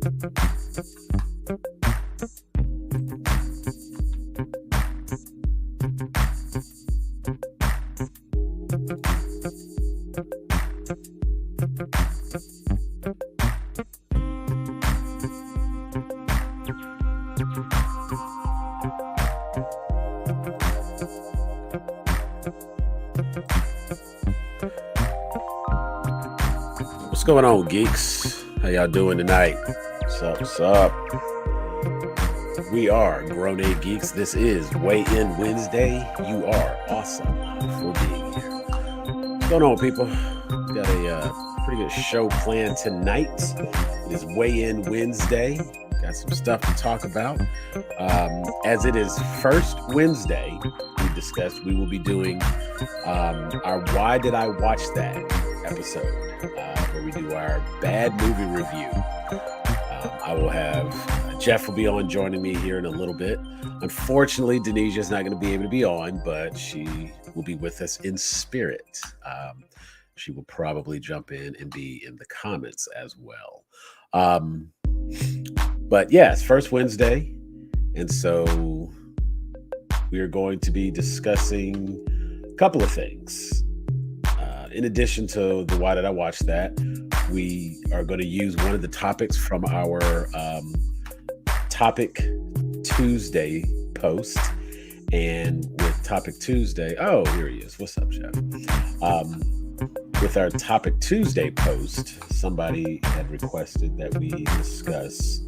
What's going on, geeks? How y'all doing tonight? What's up? What's up? We are Grown A Geeks. This is Weigh In Wednesday. You are awesome for being here. What's going on, people? We got a pretty good show planned tonight. It is Weigh In Wednesday. Got some stuff to talk about. As it is first Wednesday, we discussed we will be doing our Why Did I Watch That episode, where we do our bad movie review. I will have Jeff will be on joining me here in a little bit. Unfortunately, Denisha is not going to be able to be on, but she will be with us in spirit. She will probably jump in and be in the comments as well. But yeah, it's first Wednesday, and so we are going to be discussing a couple of things. In addition to the Why Did I Watch That, we are going to use one of the topics from our Topic Tuesday post. And with Topic Tuesday, oh, here he is. What's up, Jeff? With our Topic Tuesday post, somebody had requested that we discuss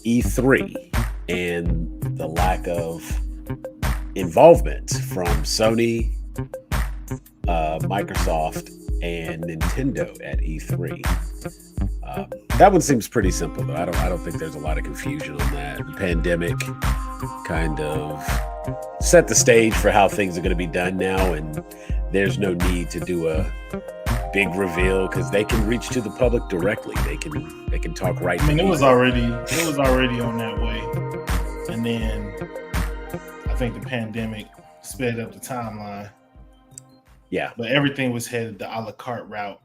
E3 and the lack of involvement from Sony, Microsoft, and Nintendo at E3. That one seems pretty simple, though. I don't think there's a lot of confusion on that. The pandemic kind of set the stage for how things are going to be done now, and there's no need to do a big reveal because they can reach to the public directly. They can talk right. I mean, it was already on that way, and then I think the pandemic sped up the timeline. Yeah, but everything was headed the a la carte route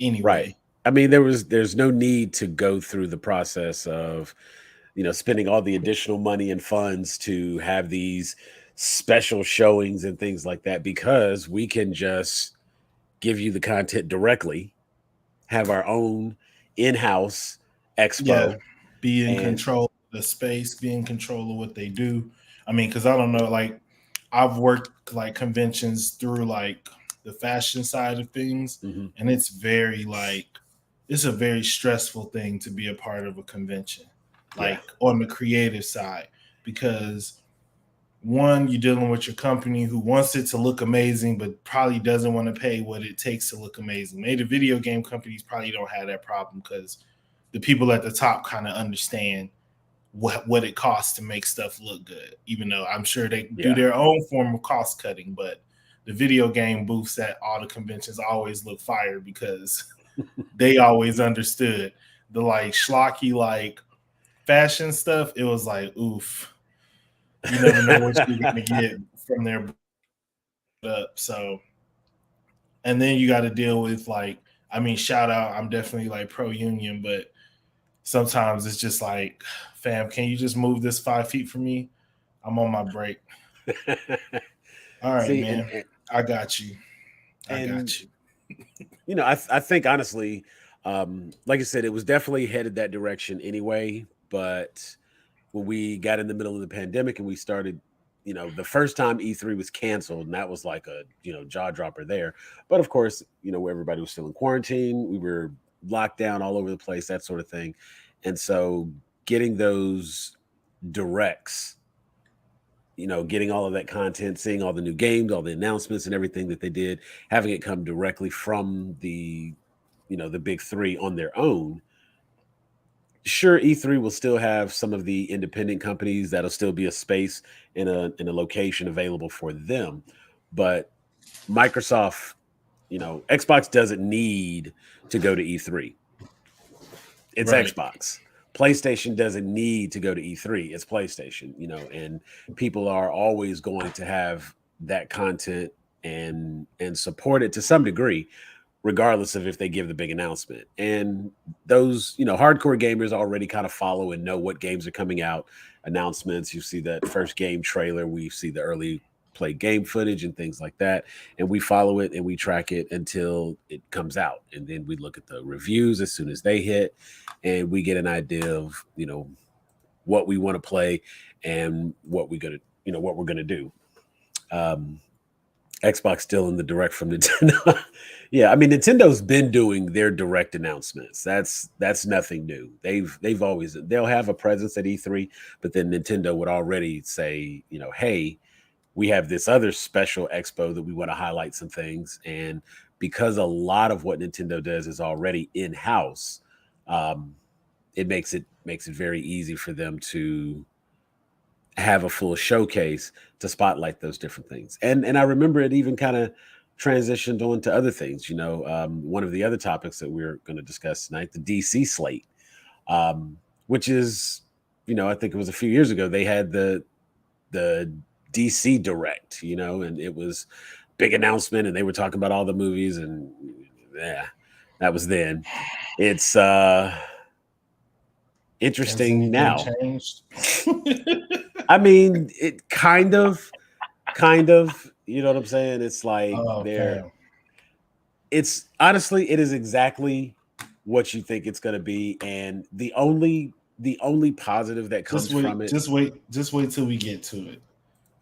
anyway. Right. I mean, there's no need to go through the process of, spending all the additional money and funds to have these special showings and things like that, because we can just give you the content directly, have our own in-house expo, be in control of the space, be in control of what they do. I mean, because I don't know, like, I've worked like conventions through like the fashion side of things, and it's it's a very stressful thing to be a part of a convention, like on the creative side, because one, you're dealing with your company who wants it to look amazing, but probably doesn't want to pay what it takes to look amazing. Maybe the video game companies probably don't have that problem because the people at the top kind of understand what it costs to make stuff look good, even though I'm sure they do their own form of cost cutting. But the video game booths at all the conventions always look fire because they always understood the like schlocky, like fashion stuff. It was like, oof, you never know what you're going to get from their so, and then you got to deal with like, I mean, shout out, I'm definitely like pro union, but sometimes it's just like, fam, can you just move this 5 feet from me? I'm on my break. All right, man. I got you. I got you. I think honestly, like I said, it was definitely headed that direction anyway. But when we got in the middle of the pandemic and we started, the first time E3 was canceled, and that was like a, jaw dropper there. But of course, where everybody was still in quarantine, we were locked down all over the place, that sort of thing. And so getting those directs, getting all of that content, seeing all the new games, all the announcements and everything that they did, having it come directly from the, the big three on their own. Sure, E3 will still have some of the independent companies. That'll still be a space in a location available for them. But Microsoft, Xbox doesn't need to go to E3. It's right. Xbox. PlayStation doesn't need to go to E3. It's PlayStation, and people are always going to have that content and support it to some degree. regardless of if they give the big announcement. And those, hardcore gamers already kind of follow and know what games are coming out, announcements. You see that first game trailer, we see the early play game footage and things like that. And we follow it and we track it until it comes out. And then we look at the reviews as soon as they hit, and we get an idea of, what we want to play and what we're gonna do. Um, Xbox still in the direct from Nintendo. Yeah, I mean Nintendo's been doing their direct announcements. That's nothing new. They've always, they'll have a presence at E3, but then Nintendo would already say, hey, we have this other special expo that we want to highlight some things. And because a lot of what Nintendo does is already in house, um, it makes it very easy for them to have a full showcase to spotlight those different things. And I remember it even kind of transitioned on to other things. One of the other topics that we're going to discuss tonight, the DC slate, which is, I think it was a few years ago they had the DC Direct, and it was big announcement, and they were talking about all the movies, and yeah, that was then. It's Has interesting anything now. changed? I mean, it kind of, you know what I'm saying? It's like Oh, fam. it's honestly, it is exactly what you think it's going to be. And the only positive that comes Just from wait, it. just wait till we get to it.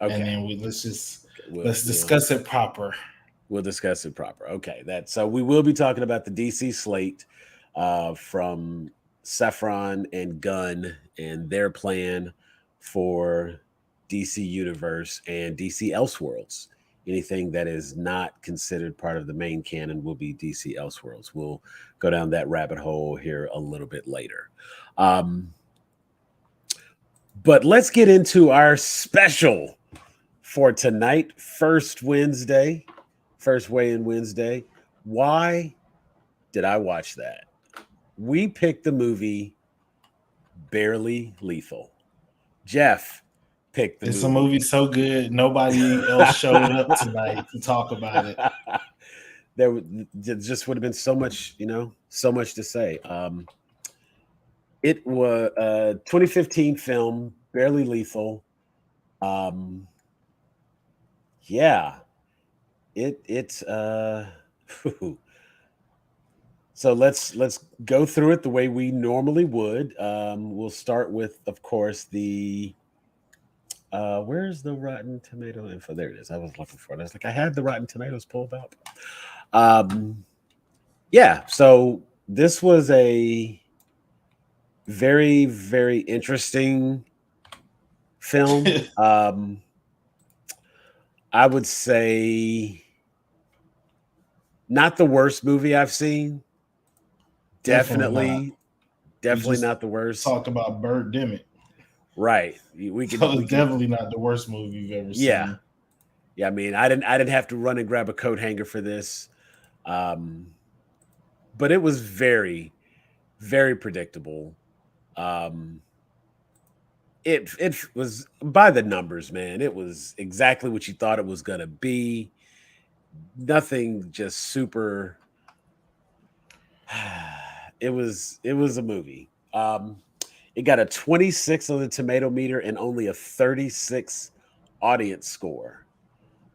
And Okay. then We'll, let's we'll, discuss it proper. we'll discuss it proper. Okay. So we will be talking about the DC slate, from Saffron and Gunn and their plan for DC Universe and DC Elseworlds. Anything that is not considered part of the main canon will be DC Elseworlds. We'll go down that rabbit hole here a little bit later. Um, but let's get into our special for tonight, first weigh in Wednesday. Why did I watch that? We picked the movie Barely Lethal. Jeff picked the It's a movie. movie so good, nobody else showed up tonight to talk about it. There just would have been so much, so much to say. It was a 2015 film, Barely Lethal. Um, yeah, it's so let's go through it the way we normally would. We'll start with, of course, the where's the Rotten Tomato info? There it is. I was looking for it. I was like, I had the Rotten Tomatoes pulled up. Um, yeah. So this was a very, very interesting film. I would say not the worst movie I've seen. Definitely not. Definitely, We definitely just not the worst. talked about Birdemic. Right. We So could we it's could definitely not the worst movie you've ever yeah. seen. Yeah, I mean, I didn't have to run and grab a coat hanger for this. Um but it was very, very predictable. Um it was by the numbers, man. It was exactly what you thought it was going to be. Nothing just super. It was a movie. It got a 26 on the tomato meter and only a 36 audience score.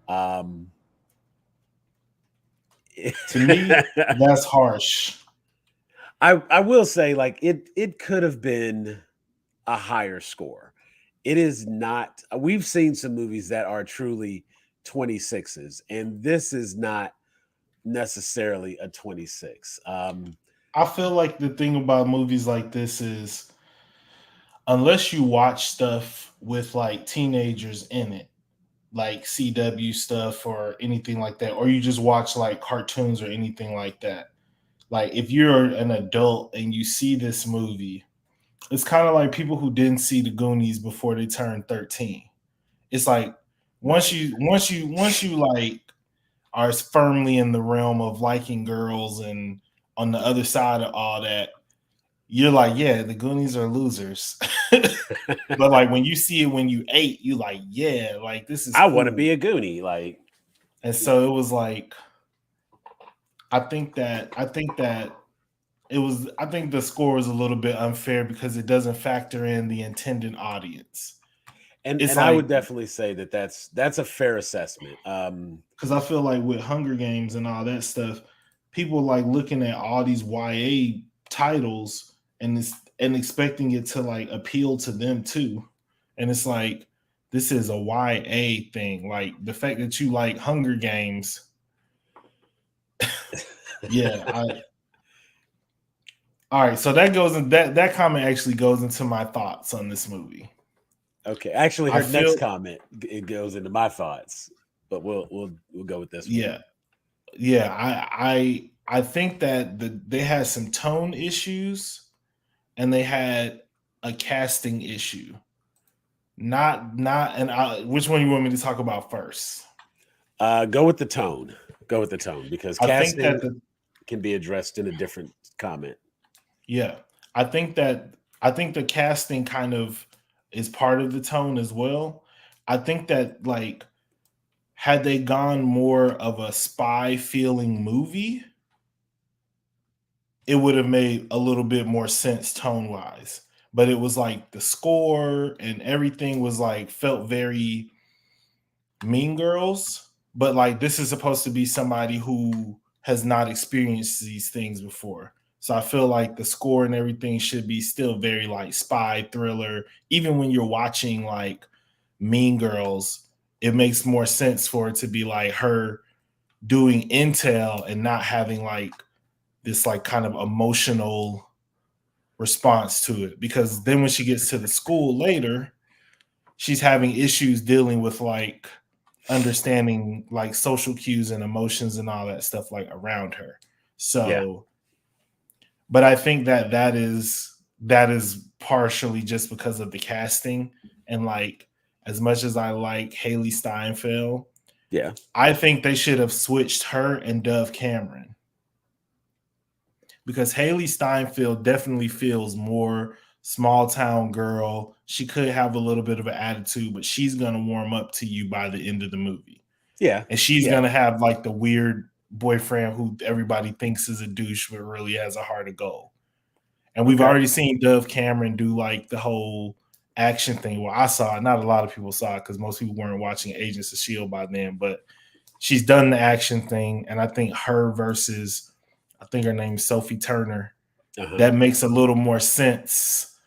Um, To me, that's harsh. I will say, like, it could have been a higher score. It is not. We've seen some movies that are truly 26s, and this is not necessarily a 26. I feel like the thing about movies like this is unless you watch stuff with like teenagers in it, like CW stuff or anything like that, or you just watch like cartoons or anything like that. Like if you're an adult and you see this movie, it's kind of like people who didn't see the Goonies before they turned 13. It's like once Right. you like are firmly in the realm of liking girls and on the other side of all that, you're like, yeah, the Goonies are losers. But like when you see it when you 8, you like, yeah, like this is I want to cool. be a Goonie. Like, And so it was like I think that I think the score was a little bit unfair because it doesn't factor in the intended audience. It's And I like would definitely say that that's a fair assessment. because I feel like with Hunger Games and all that stuff, people like looking at all these YA titles and expecting it to like appeal to them too. And it's like this is a YA thing. Like the fact that you like Hunger Games, yeah. All right, so that goes in that comment actually goes into my thoughts on this movie. Okay, actually, I her next feel comment it goes into my thoughts, but we'll go with this one. yeah, yeah. I think that they had some tone issues and they had a casting issue. Not and which one you want me to talk about first? Go with the tone. Go with the tone because I think that casting can be addressed in a different comment. yeah, I think the casting kind of is part of the tone as well. I think that like had they gone more of a spy feeling movie, it would have made a little bit more sense tone wise. But it was like the score and everything was like felt very Mean Girls, but like this is supposed to be somebody who has not experienced these things before. So I feel like the score and everything should be still very like spy thriller. Even when you're watching like Mean Girls, it makes more sense for it to be like her doing intel and not having like this like kind of emotional response to it. Because then when she gets to the school later, she's having issues dealing with like understanding like social cues and emotions and all that stuff like around her. Yeah, So, but I think that that is partially just because of the casting and like as much as I like Haley Steinfeld, yeah, I think they should have switched her and Dove Cameron because Haley Steinfeld definitely feels more small town girl. She could have a little bit of an attitude, but she's going to warm up to you by the end of the movie. yeah, And she's yeah. going to have like the weird boyfriend who everybody thinks is a douche, but really has a heart of gold. And we've Okay. already seen Dove Cameron do like the whole action thing. Well, I saw it. Not a lot of people saw it because most people weren't watching Agents of S.H.I.E.L.D. by then, but she's done the action thing. And I think her versus, I think her name's Sophie Turner, Uh huh. that makes a little more sense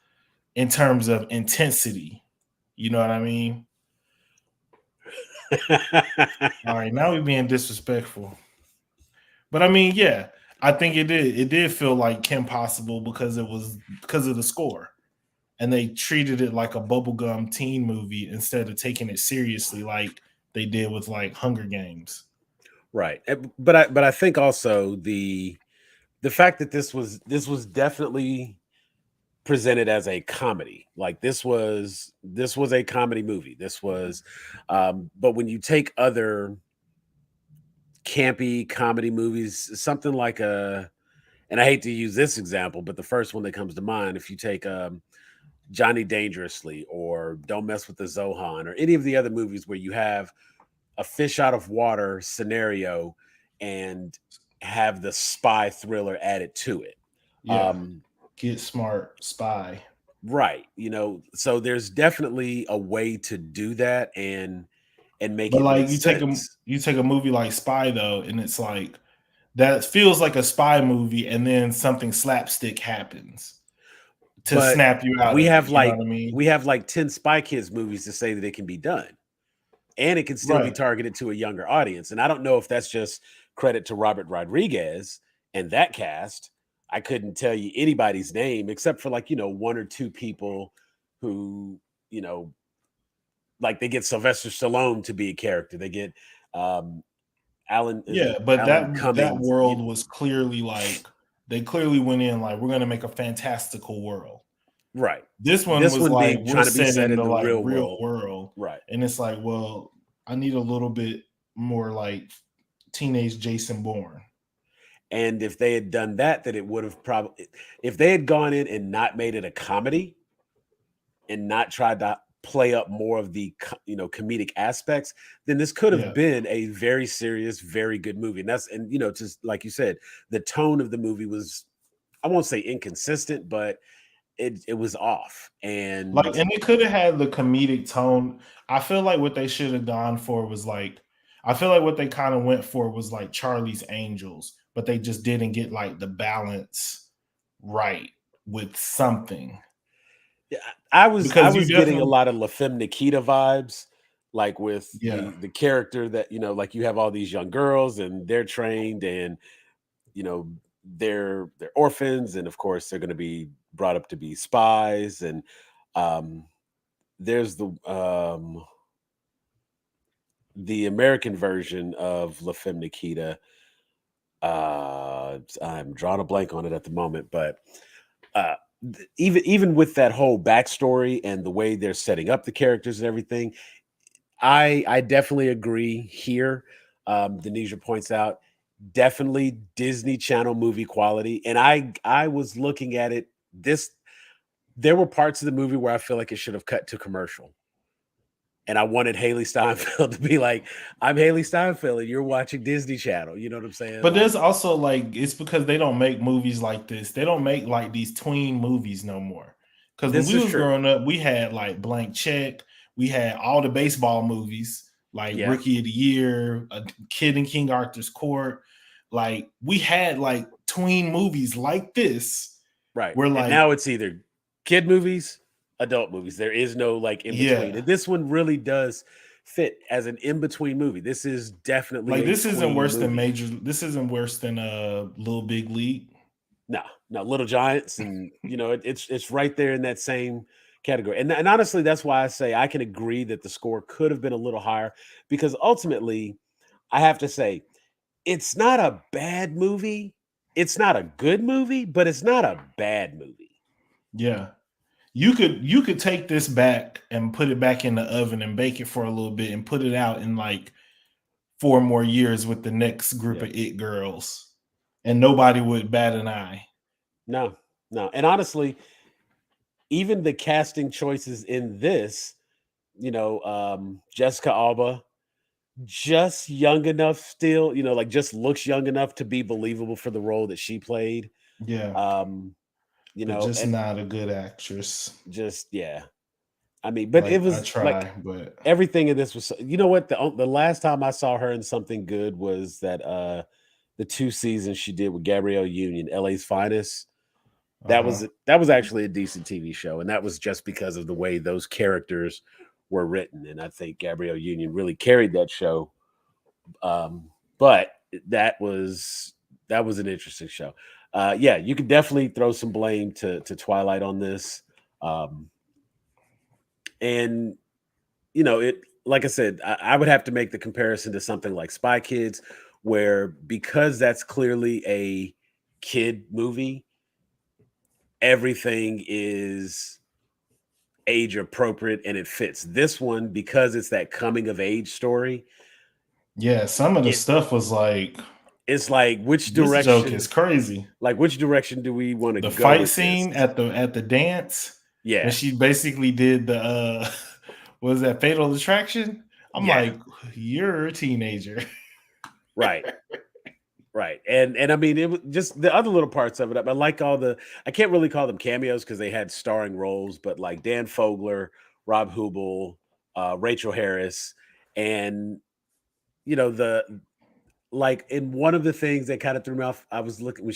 in terms of intensity. You know what I mean? All right, now we're being disrespectful. But I mean, yeah, I think it did. It did feel like Kim Possible because it was because of the score. And they treated it like a bubblegum teen movie instead of taking it seriously like they did with like Hunger Games. Right. But I think also the fact that this was definitely presented as a comedy. Like this was a comedy movie. This was but when you take other campy comedy movies, something like a and I hate to use this example, but the first one that comes to mind, if you take Johnny Dangerously or Don't Mess with the Zohan or any of the other movies where you have a fish out of water scenario and have the spy thriller added to it. Yeah. Um, Get Smart, Spy. right. So there's definitely a way to do that and make But it like make sense. you take a movie like Spy though, and it's like that feels like a spy movie, and then something slapstick happens to But snap you out we of it. have You know like what I mean? we have like 10 Spy Kids movies to say that it can be done. And it can still be Right. targeted to a younger audience. And I don't know if that's just credit to Robert Rodriguez and that cast. I couldn't tell you anybody's name except for like, one or two people who, you know, like they get Sylvester Stallone to be a character. They get um Alan is Yeah, it but Alan that Cummings? world was clearly like they clearly went in like we're gonna make a fantastical world. Right. This one This was one like being we're trying to be set set in in the the like real real world. world, Right. and it's like, well, I need a little bit more like teenage Jason Bourne. And if they had done that, then it would have probably if they had gone in and not made it a comedy and not tried to play up more of the comedic aspects, then this could have Yeah. been a very serious, very good movie. And just like you said, the tone of the movie was, I won't say inconsistent, but it was off. Like, And and it could have had the comedic tone. I feel like what they should have gone for was like, I feel like what they kind of went for was like Charlie's Angels, but they just didn't get like the balance right with something. yeah, I Because you was getting a definitely, lot of La Femme Nikita vibes, like with yeah, the character that like you have all these young girls and they're trained, and you know they're orphans, and of course they're going to be brought up to be spies. And um there's the American version of La Femme Nikita. I'm drawing a blank on it at the moment, but uh even with that whole backstory and the way they're setting up the characters and everything, I definitely agree here. Denisha points out, definitely Disney Channel movie quality. And I was looking at it, this there were parts of the movie where I feel like it should have cut to commercial. And I wanted Haley Steinfeld to be like, I'm Haley Steinfeld and you're watching Disney Channel. You know what I'm saying? but Like, there's also like, it's because they don't make movies like this. They don't make like these tween movies no more. Because when this we is was true. growing up, we had like Blank Check, we had all the baseball movies, like Yeah, Rookie of the Year, A Kid in King Arthur's Court. Like we had like tween movies like this, right. where And like, now it's either kid movies, adult movies. There is no like in between. yeah, And this one really does fit as an in between movie. This is definitely like a this isn't tween worse than movie. major. This isn't worse than Little Big League. No, no, Little Giants, and it's right there in that same category. And honestly, that's why I say I can agree that the score could have been a little higher, because ultimately, I have to say it's not a bad movie. It's not a good movie, but it's not a bad movie. Yeah. You could take this back and put it back in the oven and bake it for a little bit and put it out in like 4 more years with the next group Yeah. of it girls, and nobody would bat an eye. No, no. And honestly, even the casting choices in this, Jessica Alba, just young enough still, like just looks young enough to be believable for the role that she played. Yeah, Um, but just and not a good actress. just yeah. I mean, but it Like I was like try, but everything in this was, you know what, the last time I saw her in something good was that the 2 seasons she did with Gabrielle Union, LA's Finest. uh-huh. That was actually a decent TV show, and that was just because of the way those characters were written. And I think Gabrielle Union really carried that show. But that was an interesting show. Yeah, you could definitely throw some blame to Twilight on this. Um, and it, like I said, I would have to make the comparison to something like Spy Kids, where because that's clearly a kid movie, everything is age appropriate and it fits. This one, because it's that coming of age story, Yeah, some of the it stuff was like, it's like this joke is crazy. which direction do we want to The go fight with this? scene at the dance when Yeah, she basically did the was that Fatal Attraction? I'm yeah, like, you're a teenager. right. Right. And I mean, it was just the other little parts of it. I like I can't really call them cameos because they had starring roles, but like Dan Fogler, Rob Hubel, Rachel Harris, and the like in one of the things that kind of threw me off, I was looking when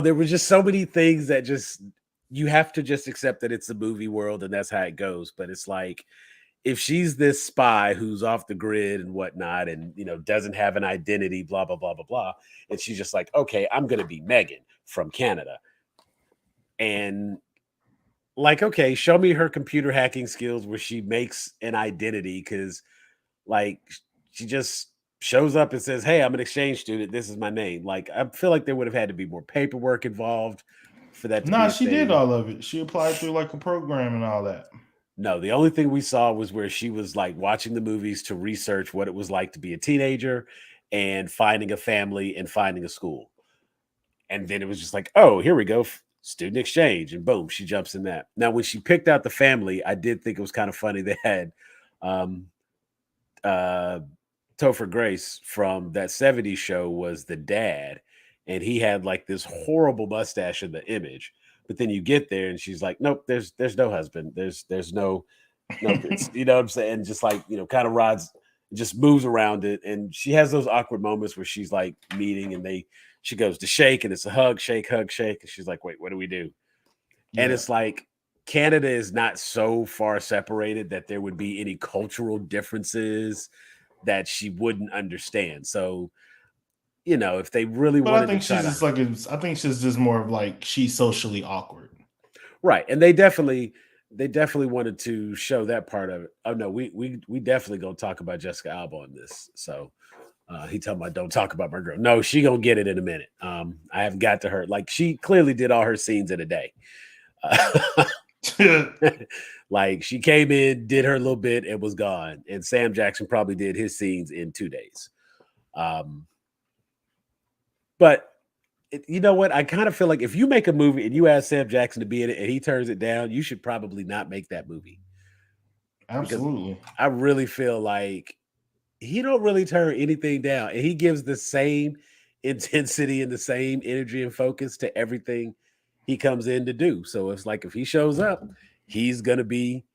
there were just so many things that just, you have to just accept that it's the movie world and that's how it goes. But it's like, if she's this spy who's off the grid and whatnot, and doesn't have an identity, blah blah blah blah blah, and she's just like, okay, I'm gonna be Megan from Canada, and like, okay, show me her computer hacking skills where she makes an identity, because like she just shows up and says, hey, I'm an exchange student, this is my name. Like, I feel like there would have had to be more paperwork involved for that to be Nah, a she did thing. all of it. She applied through like a program and all that. No, the only thing we saw was where she was like watching the movies to research what it was like to be a teenager and finding a family and finding a school. And then it was just like, oh, here we go. student exchange, and boom, she jumps in that. Now, when she picked out the family, I did think it was kind of funny. They had um, uh, Topher Grace from that '70s show was the dad, and he had like this horrible mustache in the image. But then you get there, and she's like, "Nope, there's no husband. There's no, it's you know what I'm saying, just like kind of rides, just moves around it, and she has those awkward moments where she's like meeting, and she goes to shake, and it's a hug, shake, and she's like, wait, what do we do? And Yeah. it's like Canada is not so far separated that there would be any cultural differences that she wouldn't understand. So if they really But I wanted to think try she's to just like I think she's just more of like she's socially awkward. right, and they definitely wanted to show that part of it. Oh no, we definitely gonna talk about Jessica Alba on this. So he talking about don't talk about my girl. No, she gonna get it in a minute. I haven't got to her. Like she clearly did all her scenes in a day. Uh, like she came in, did her little bit, and was gone. And Sam Jackson probably did his scenes in 2 days. Um, but you know what? I kind of feel like if you make a movie and you ask Sam Jackson to be in it and he turns it down, you should probably not make that movie because Absolutely. I really feel like he don't really turn anything down, and he gives the same intensity and the same energy and focus to everything he comes in to do. So it's like if he shows up, he's gonna be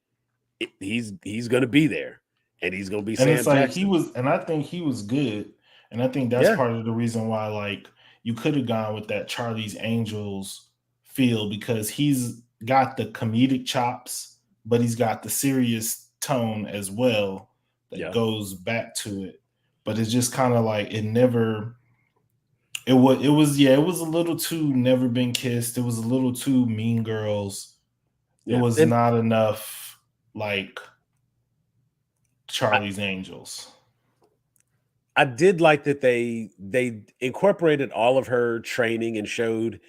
he's gonna be there, and he's gonna be And it's Sam like he Jackson. was, and I think he was good. And I think that's Yeah, part of the reason why, like, you could have gone with that Charlie's Angels feel because he's got the comedic chops, but he's got the serious tone as well that yeah, goes back to it. But it's just kind of like it was yeah, it was a little too Never Been Kissed. It was a little too Mean Girls. It yeah. was And not enough like I, Charlie's Angels. I did like that they incorporated all of her training and showed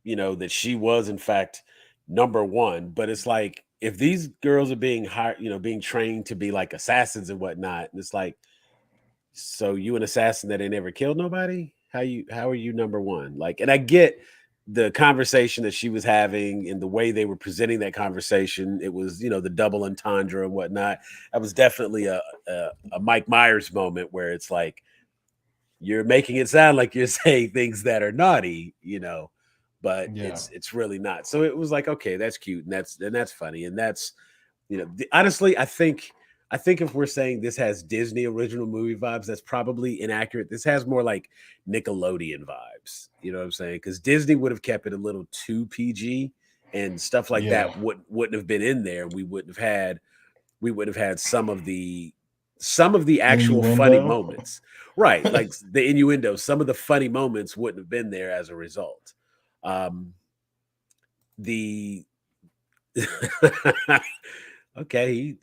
that she was in fact number one. But it's like if these girls are being hired, being trained to be like assassins and whatnot, and it's like, so you an assassin that ain't never killed nobody? How are you number one? Like, and I get the conversation that she was having and the way they were presenting that conversation. It was, the double entendre and whatnot. That was definitely a Mike Myers moment where it's like, you're making it sound like you're saying things that are naughty, but Yeah. it's really not. So it was like, okay, that's cute and that's funny and that's honestly, I think if we're saying this has Disney original movie vibes, that's probably inaccurate. This has more like Nickelodeon vibes. You know what I'm saying? Because Disney would have kept it a little too PG, and stuff like Yeah. that wouldn't have been in there. We would have had some of the actual funny Innuendo. moments. Right, like the innuendo, some of the funny moments wouldn't have been there as a result. Um the okay,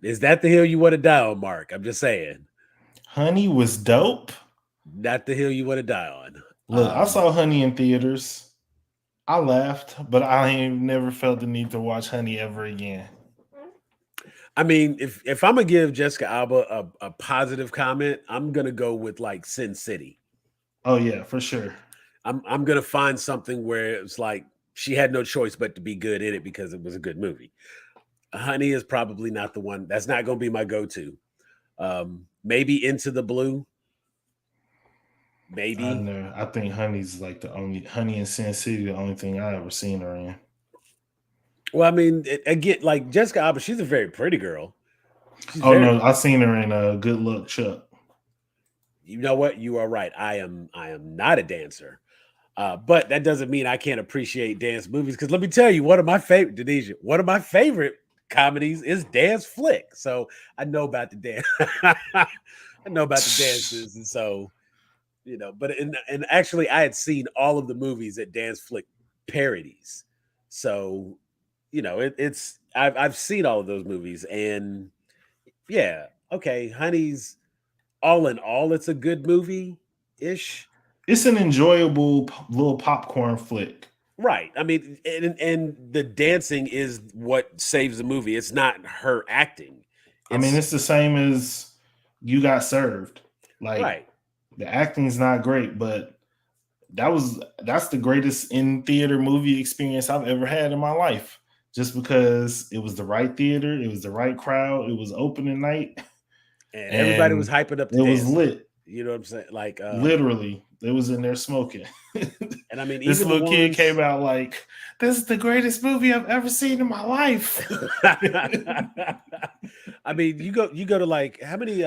is that the hill you want to die on, Mark? I'm just saying, Honey was dope. not the hill you want to die on. Look, I saw Honey in theaters. I laughed, but I ain't never felt the need to watch Honey ever again. I mean, if I'm gonna give Jessica Alba a positive comment, I'm gonna go with like Sin City. Oh yeah, for sure. I'm gonna find something where it's like she had no choice but to be good in it because it was a good movie. Honey is probably not the one. That's not gonna be my go-to. Maybe Into the Blue, maybe. I think Honey's like the only Honey in Sin City, the only thing I ever seen her in. Well, I mean, again, like Jessica Alba, she's a very pretty girl. She's Oh very. no, I seen her in Good Luck Chuck. You know what? You are right. I am not a dancer. But that doesn't mean I can't appreciate dance movies. Because let me tell you, one of my favorite comedies is Dance Flick. So I know about the dance. I know about the dances, and so But and actually, I had seen all of the movies that Dance Flick parodies. So it's I've seen all of those movies, and yeah, okay, Honey's all in all, it's a good movie ish. It's an enjoyable little popcorn flick. Right. I mean, and the dancing is what saves the movie. It's not her acting. I mean, It's it's the same as You Got Served. Like right. the acting's not great, but that's the greatest in theater movie experience I've ever had in my life. Just because it was the right theater, it was the right crowd, it was opening night, And everybody was and hyping up the it was dance. lit. You know what I'm saying? Like, Literally, they was in there smoking. and I mean, This even the little kid came ones. out like, "This is the greatest movie I've ever seen in my life." I mean, you go to like how many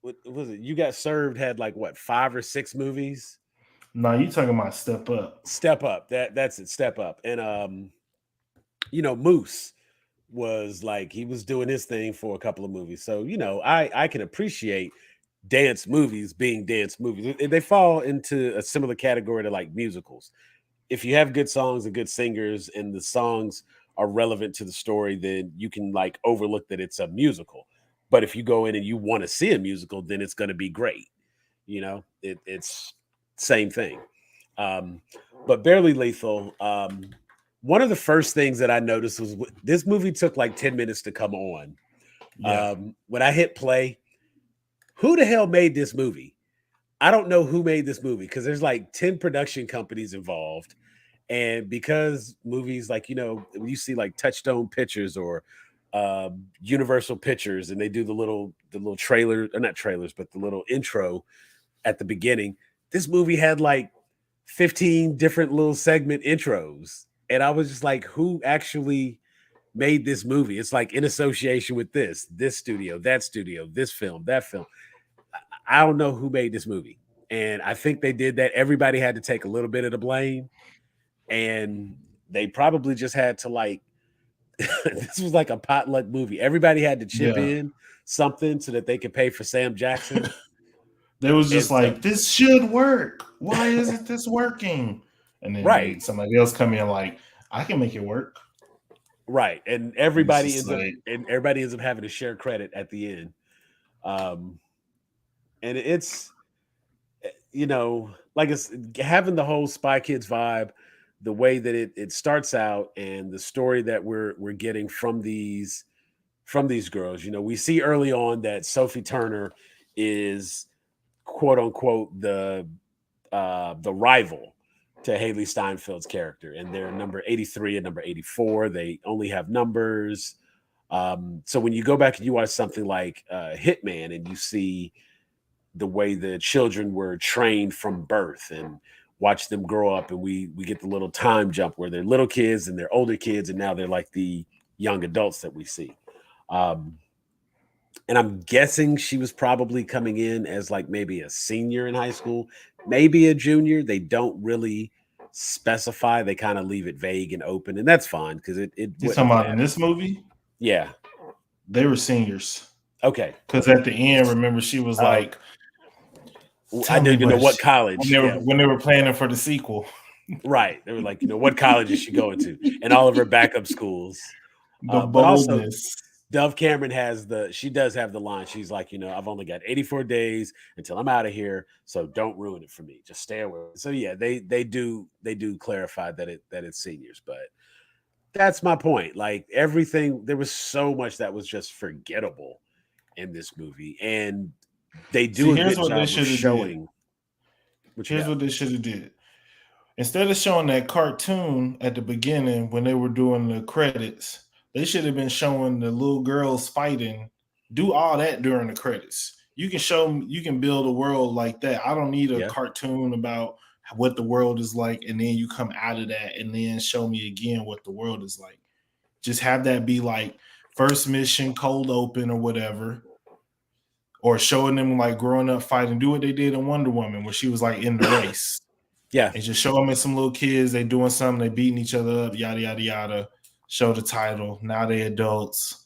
what was it? You Got Served had like what, 5 or 6 movies? No, you talking about Step Up? Step Up. That's it, Step Up. And Moose was like he was doing his thing for a couple of movies. So, I can appreciate dance movies being dance movies. They fall into a similar category to like musicals. If you have good songs and good singers and the songs are relevant to the story, then you can like overlook that it's a musical. But if you go in and you want to see a musical, then it's going to be great. It's same thing. Um, but Barely Lethal. One of the first things that I noticed was this movie took like 10 minutes to come on. Yeah, When I hit play, who the hell made this movie? I don't know who made this movie because there's like 10 production companies involved. And because movies like, when you see like Touchstone Pictures or Universal Pictures and they do the little trailer, or not trailers, but the little intro at the beginning, this movie had like 15 different little segment intros. And I was just like, who actually made this movie? It's like in association with this studio, this film, that film. I don't know who made this movie. And I think they did that. Everybody had to take a little bit of the blame. And they probably just had to like, this was like a potluck movie. Everybody had to chip yeah. in something so that they could pay for Sam Jackson. They was And just so, like, "This should work. Why isn't this working?" And then right, somebody else come in like, "I can make it work." right. And And it's just like, everybody ends up having to share credit at the end. Um, and it's, like it's having the whole Spy Kids vibe, the way that it starts out and the story that we're getting from these girls. We see early on that Sophie Turner is quote unquote the rival to Haley Steinfeld's character, and they're number 83 and number 84. They only have numbers. So when you go back and you watch something like Hitman, and you see the way the children were trained from birth and watch them grow up, and we get the little time jump where they're little kids and they're older kids and now they're like the young adults that we see. um, and I'm guessing she was probably coming in as like maybe a senior in high school, maybe a junior. They don't really specify. They kind of leave it vague and open, and that's fine because it you wouldn't talking about in matter. this movie? Yeah. They were seniors. Okay. Because at the end, remember, she was uh, like, I "Tell don't me even know what what when college. they were Yeah. planning for the sequel." Right. They were like, what college is she going to? And all of her backup schools. The But also, boldness. Dove Cameron she does have the line. She's like, I've only got 84 days until I'm out of here. So don't ruin it for me. Just stay away. So yeah, they do clarify that it's seniors, but that's my point. Like everything, there was so much that was just forgettable in this movie. And they do See, a here's good what they job of should have did. showing what you Here's got. what they should have did. Instead of showing that cartoon at the beginning when they were doing the credits, they should have been showing the little girls fighting. Do all that during the credits. You can build a world like that. I don't need a Yeah. cartoon about what the world is like, and then you come out of that and then show me again what the world is like. Just have that be like first mission, cold open, or whatever, or showing them like growing up fighting. Do what they did in Wonder Woman when she was like in the race, Yeah. and just show them as some little kids. They doing something. They beating each other up. Yada yada yada. Show the title. Now they adults,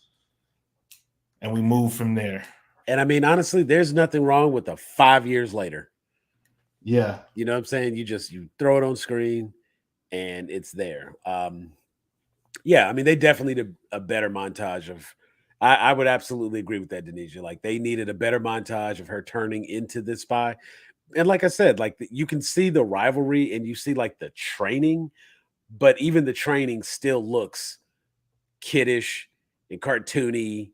and we move from there. And I mean, honestly, there's nothing wrong with the 5 years later. Yeah. You know what I'm saying? You throw it on screen and it's there. Yeah, I mean, they definitely need a better montage of. I would absolutely agree with that, Denisha. Like they needed a better montage of her turning into this spy. And like I said, like you can see the rivalry and you see like the training, but even the training still looks kiddish and cartoony,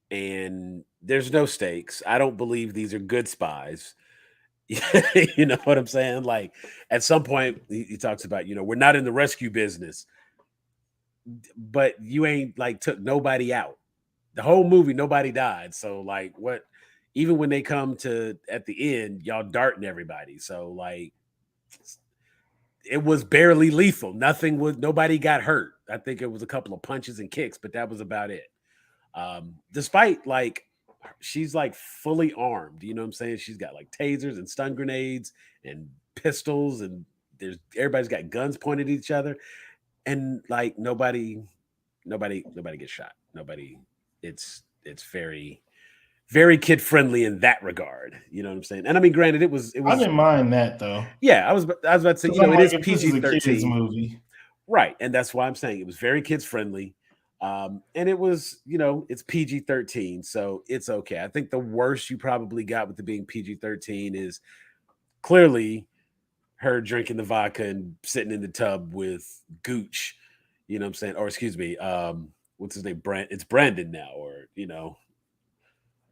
and there's no stakes. I don't believe these are good spies. You know what I'm saying? Like at some point, he talks about, we're not in the rescue business, but you ain't like took nobody out. The whole movie, nobody died. So like, what? Even when they come to at the end, y'all darting everybody. So like, it was barely lethal. Nobody got hurt. I think it was a couple of punches and kicks, but that was about it. Despite like she's like fully armed, you know what I'm saying? She's got like tasers and stun grenades and pistols, and everybody's got guns pointed at each other, and like nobody gets shot. Nobody. It's very very kid friendly in that regard. You know what I'm saying? And I mean, granted, it I was didn't mind that though, yeah. I was about to say, because I'm it like, is if this is PG a kids 13. movie, Right. And that's why I'm saying it was very kids friendly. And it was, it's PG 13. So it's okay. I think the worst you probably got with it being PG 13 is clearly her drinking the vodka and sitting in the tub with Gooch, you know what I'm saying? Or excuse me, what's his name? It's Brandon now,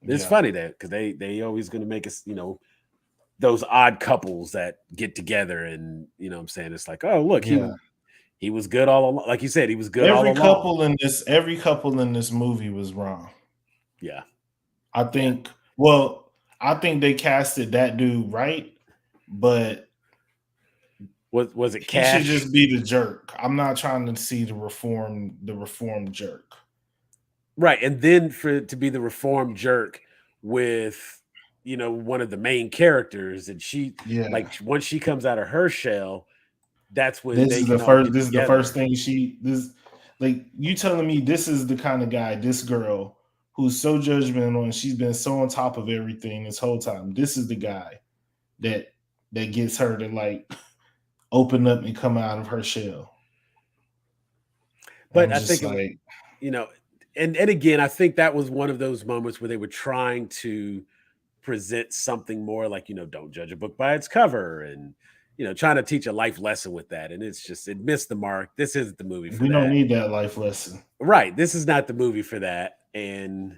it's yeah, funny that because they always gonna make us, those odd couples that get together and you know what I'm saying, it's like, oh look, yeah. he was good all along. Like you said, he was good all along. Every couple in this movie was wrong. Yeah. I Yeah. think. Well, I think they casted that dude right, but Was it he should Cash? just be the jerk. I'm not trying to see the reformed jerk. Right. And then for it to be the reformed jerk with, one of the main characters, and she Yeah, like once she comes out of her shell, that's when they can all get this is the first together. thing she this like you telling me this is the kind of guy, this girl who's so judgmental and she's been so on top of everything this whole time. This is the guy that gets her to like open up and come out of her shell. And But I'm I think just it was, like, you know, and again, I think that was one of those moments where they were trying to present something more like, don't judge a book by its cover, and trying to teach a life lesson with that. And it's just it missed the mark. This isn't the movie for we don't that. need that life lesson. Right. This is not the movie for that. And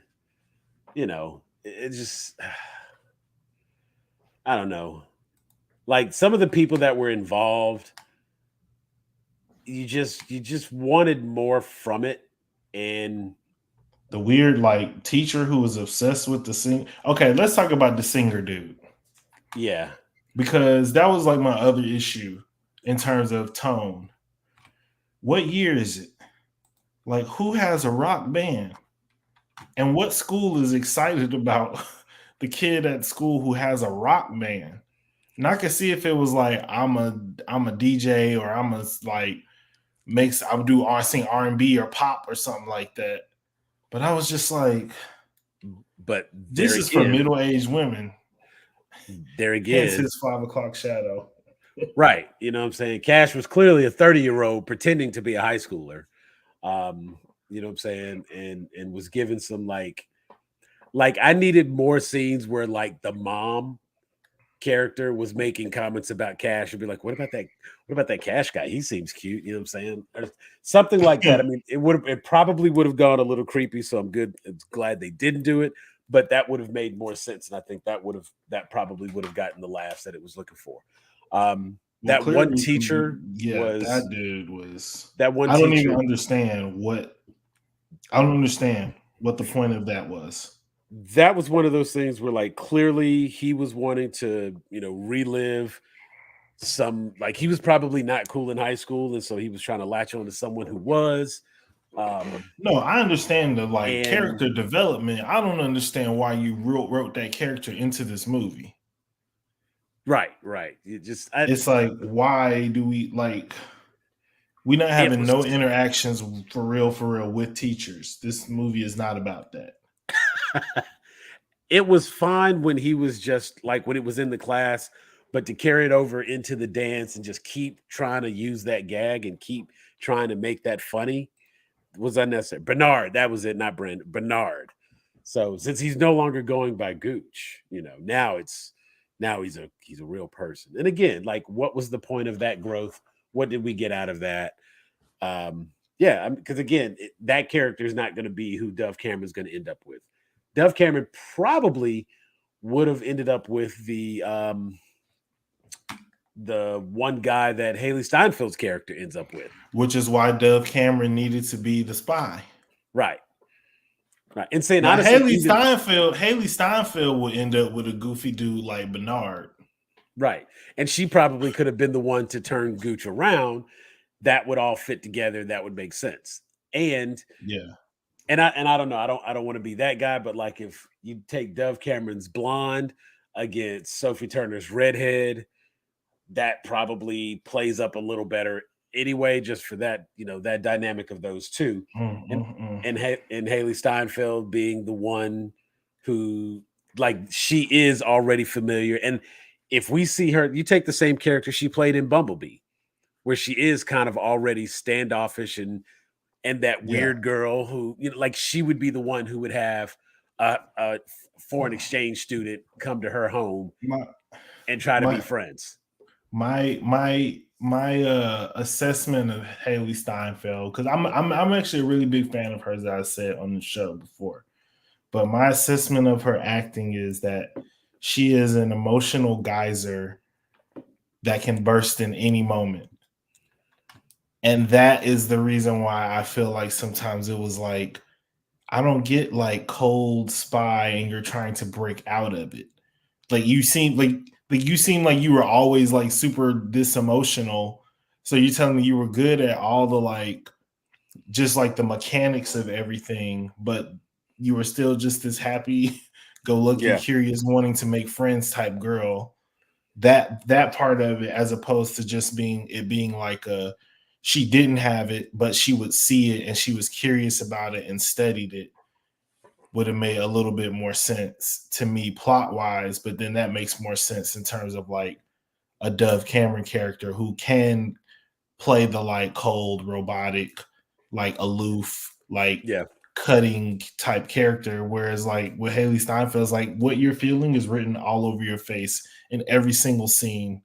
it just I don't know. Like some of the people that were involved, you just wanted more from it. And The weird like teacher who was obsessed with the sing. Okay, let's talk about the singer dude, yeah. because that was like my other issue in terms of tone. What year is it? Like, who has a rock band? And what school is excited about the kid at school who has a rock band? And I could see if it was like I'm a DJ, or I'm a like makes I would do I sing R&B or pop or something like that. But I was just like, But this is for middle-aged women. there Hence again, his 5 o'clock shadow. right. You know what I'm saying? Cash was clearly a 30-year-old pretending to be a high schooler. You know what I'm saying? And was given some like I needed more scenes where like the mom character was making comments about Cash and be like, what about that Cash guy? He seems cute, you know what I'm saying? Or something like that. I mean, it probably would have gone a little creepy, so I'm glad they didn't do it, but that would have made more sense. And I think that probably would have gotten the laughs that it was looking for. Well, That one clearly, teacher yeah, was that dude was. that one I don't even teacher understand what. I don't understand what the point of that was. that was one of those things where like clearly he was wanting to, relive some like he was probably not cool in high school, and so he was trying to latch on to someone who was. No, I understand the like And character development. I don't understand why you wrote that character into this movie. right. You just It's like, why do we like? We not it having was no interactions for real with teachers. This movie is not about that. it was fine when he was just like when it was in the class, but to carry it over into the dance and just keep trying to use that gag and keep trying to make that funny was unnecessary. Bernard, that was it, not Brandon. Bernard. So since he's no longer going by Gooch, now he's a real person. And again, like what was the point of that growth? What did we get out of that? Yeah, because again, that character is not going to be who Dove Cameron's going to end up with. Dove Cameron probably would have ended up with the the one guy that Haley Steinfeld's character ends up with. which is why Dove Cameron needed to be the spy. Right. Right. And saying Now honestly, even Haley Steinfeld would end up with a goofy dude like Bernard. right. And she probably could have been the one to turn Gooch around. That would all fit together. That would make sense. And Yeah. and I don't know. I don't want to be that guy, but like if you take Dove Cameron's blonde against Sophie Turner's redhead, that probably plays up a little better anyway, just for that, that dynamic of those two. Mm, And mm, mm. and Haley Steinfeld being the one who, like, she is already familiar. And if we see her, you take the same character she played in Bumblebee, where she is kind of already standoffish and that Yeah. weird girl who, like, she would be the one who would have a foreign exchange student come to her home My and try to be my friends. my assessment of Haley Steinfeld, because I'm actually a really big fan of hers, as I said on the show before. But my assessment of her acting is that she is an emotional geyser that can burst in any moment. And that is the reason why I feel like sometimes it was like, I don't get like Cold Spy and you're trying to break out of it. Like you seem like you were always like super this emotional. So you're telling me you were good at all the like just like the mechanics of everything, but you were still just this happy go lucky Yeah. curious wanting to make friends type girl. That part of it, as opposed to just being like a she didn't have it but she would see it and she was curious about it and studied it, would have made a little bit more sense to me plot wise. But then that makes more sense in terms of like a Dove Cameron character who can play the like cold, robotic, like aloof, like Yeah. cutting type character. Whereas like with Haley Steinfeld's like what you're feeling is written all over your face in every single scene,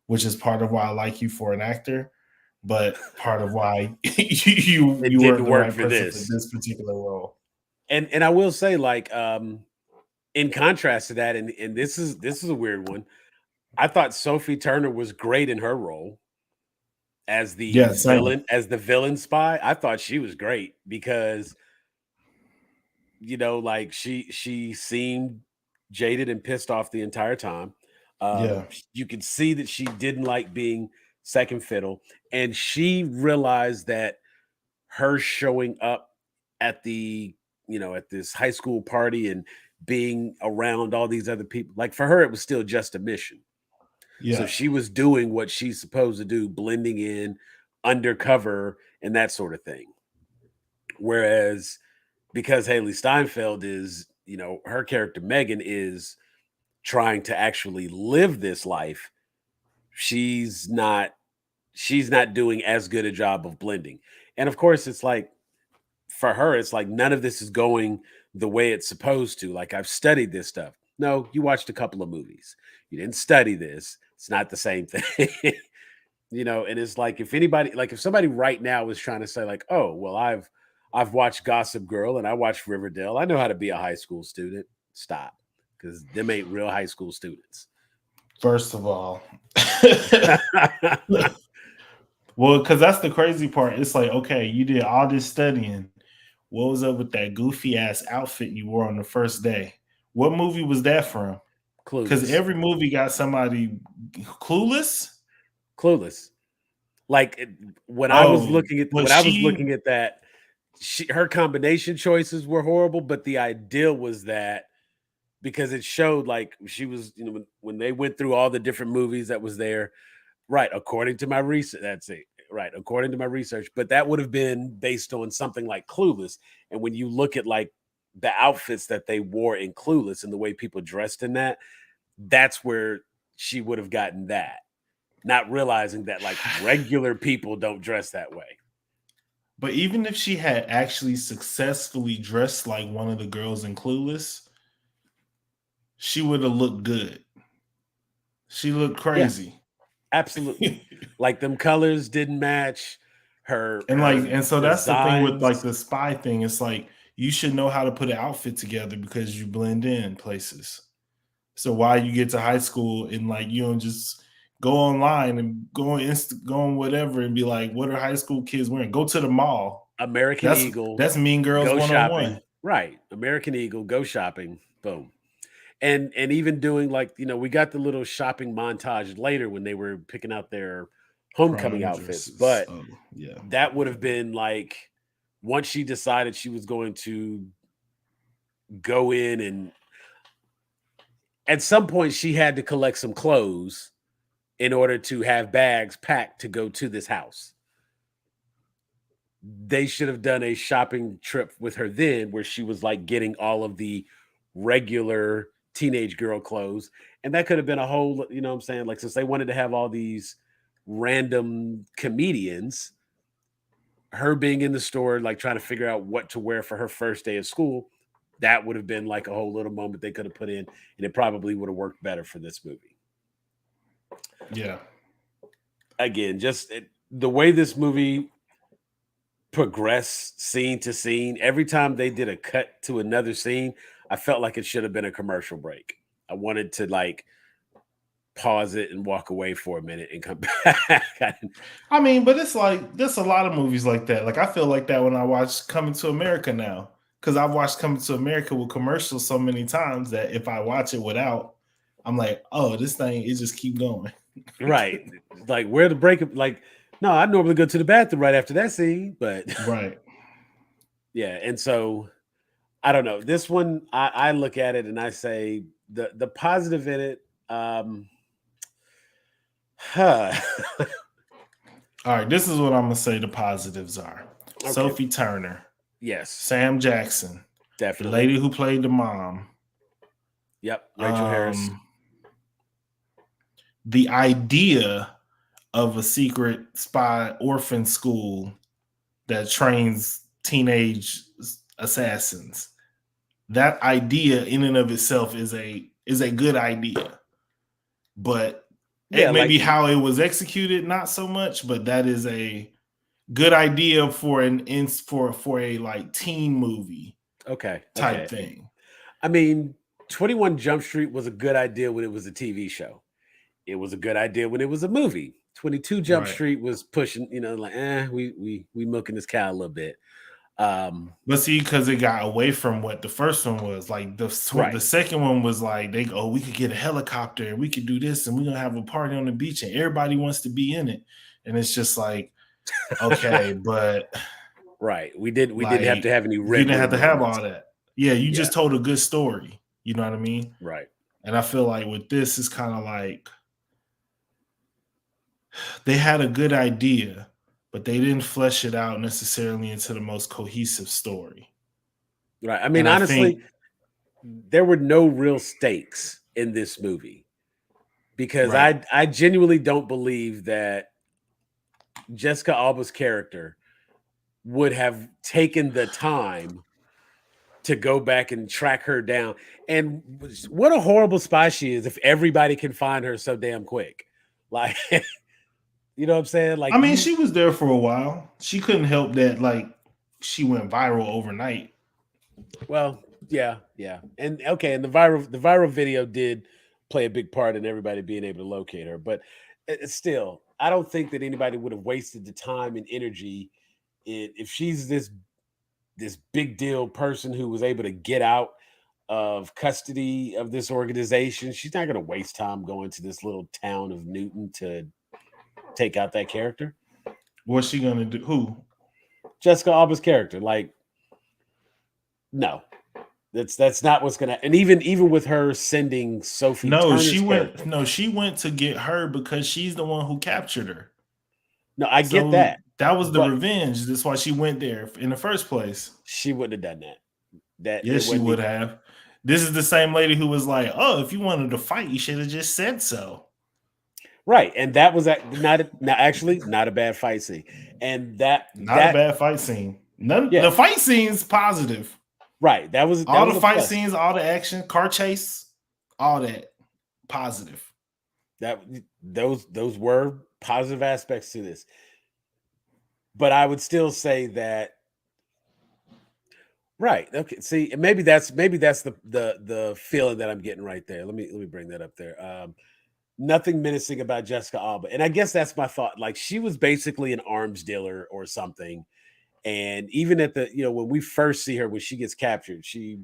which is part of why I like you for an actor, but part of why It you weren't didn't the work right for person for this. this particular role. And I will say, like, in contrast to that, and this is a weird one. I thought Sophie Turner was great in her role as the Yeah, same. villain spy. I thought she was great because like she seemed jaded and pissed off the entire time. Yeah, You could see that she didn't like being second fiddle, and she realized that her showing up at the at this high school party and being around all these other people, like, for her it was still just a mission. So yeah. she was doing what she's supposed to do, blending in, undercover, and that sort of thing. Whereas because Haley Steinfeld is, her character Megan is trying to actually live this life, she's not she's not doing as good a job of blending. And of course, it's like, for her, it's like none of this is going the way it's supposed to. Like, I've studied this stuff. No, you watched a couple of movies. You didn't study this. It's not the same thing. And it's like, if somebody right now was trying to say like, "Oh, well, I've watched Gossip Girl and I watched Riverdale. I know how to be a high school student." Stop, because them ain't real high school students. First of all, well, because that's the crazy part. It's like, okay, you did all this studying. What was up with that goofy ass outfit you wore on the first day? What movie was that from? Because Clueless. every movie got somebody clueless. Clueless. Like, Oh, when was I was she? looking at that, her combination choices were horrible, but the idea was that, because it showed, like, she was, when they went through all the different movies that was there, right, according to my research, that's it, right, according to my research, but that would have been based on something like Clueless. And when you look at, like, the outfits that they wore in Clueless and the way people dressed in that's where she would have gotten that, not realizing that, like, regular people don't dress that way. But even if she had actually successfully dressed like one of the girls in Clueless, she would have looked good. She looked Yeah, crazy. absolutely. Like, them colors didn't match her And so that's the thing with like designs. the spy thing. It's like you should know how to put an outfit together because you blend in places. So why you get to high school and like you don't just go online and go on whatever and be like, what are high school kids wearing? Go to the mall. American That's Eagle, that's Mean Girls go 101. shopping. Right. American Eagle, go shopping. Boom. And even doing like, we got the little shopping montage later when they were picking out their homecoming Prom outfits, dresses. but Oh yeah. that would have been like once she decided she was going to go in, and at some point she had to collect some clothes in order to have bags packed to go to this house. They should have done a shopping trip with her then where she was like getting all of the regular teenage girl clothes. And that could have been a whole, what I'm saying? Like, since they wanted to have all these random comedians, her being in the store, like trying to figure out what to wear for her first day of school, that would have been like a whole little moment they could have put in, and it probably would have worked better for this movie. Yeah. Again, just the way this movie progressed scene to scene, every time they did a cut to another scene, I felt like it should have been a commercial break. I wanted to like pause it and walk away for a minute and come back. I mean, but it's like there's a lot of movies like that. Like I feel like that when I watch Coming to America now, because I've watched Coming to America with commercials so many times that if I watch it without, I'm like, oh, this thing it just keep going. Right. Like where the break, like, no, I normally go to the bathroom right after that scene, but Right. yeah. And so I don't know. This one, I look at it and I say the positive in it, huh. All right, this is what I'm gonna say the positives are. Okay. Sophie Turner, Yes, Sam Jackson, the definitely. lady who played the mom. Yep. Rachel Harris. Um, the idea of a secret spy orphan school that trains teenage assassins. That idea in and of itself is a good idea. But Yeah, maybe like how it was executed, not so much, but that is a good idea for for a like teen movie okay, type okay. thing. I mean, 21 Jump Street was a good idea when it was a TV show. It was a good idea when it was a movie. 22 Jump Right. Street was pushing, like, we milking this cow a little bit. But see, because it got away from what the first one was. Like the Right. second one was like we could get a helicopter and we could do this and we're gonna have a party on the beach and everybody wants to be in it. And it's just like, okay, but Right. We didn't have to like have any you didn't red-ring have to have moments. all that. Yeah, you Yeah. just told a good story. You know what I mean? Right. And I feel like with this, it's kind of like they had a good idea, but they didn't flesh it out necessarily into the most cohesive story. Right. I mean, And I honestly, think there were no real stakes in this movie because right. I genuinely don't believe that Jessica Alba's character would have taken the time to go back and track her down. And what a horrible spy she is if everybody can find her so damn quick. Like, you know what I'm saying? Like I mean, you she was there for a while. She couldn't help that, like, she went viral overnight. Well, yeah, yeah. And okay, and the viral video did play a big part in everybody being able to locate her, but it's still, I don't think that anybody would have wasted the time and energy if she's this big deal person who was able to get out of custody of this organization. She's not going to waste time going to this little town of Newton to take out that character. What's she gonna do? Who? Jessica Alba's character, like, no, that's not what's gonna. And even with her sending Sophie No, she Turner's went. character, No, she went to get her because she's the one who captured her. no, I get So that, that was the but revenge. That's why she went there in the first place. she wouldn't have done that. That it Yes, she wasn't would even have. This is the same lady who was like, "Oh, if you wanted to fight, you should have just said so." right. And that was actually not a bad fight scene. And Not a that bad fight scene. None. yeah, The fight scene's positive. right. That All was the a fight plus. scenes, all the action, car chase, all that positive. That those were positive aspects to this. But I would still say that right. Okay. See, maybe that's the feeling that I'm getting right there. Let me bring that up there. nothing menacing about Jessica Alba. And I guess that's my thought. Like she was basically an arms dealer or something. And even at the, when we first see her when she gets captured, she's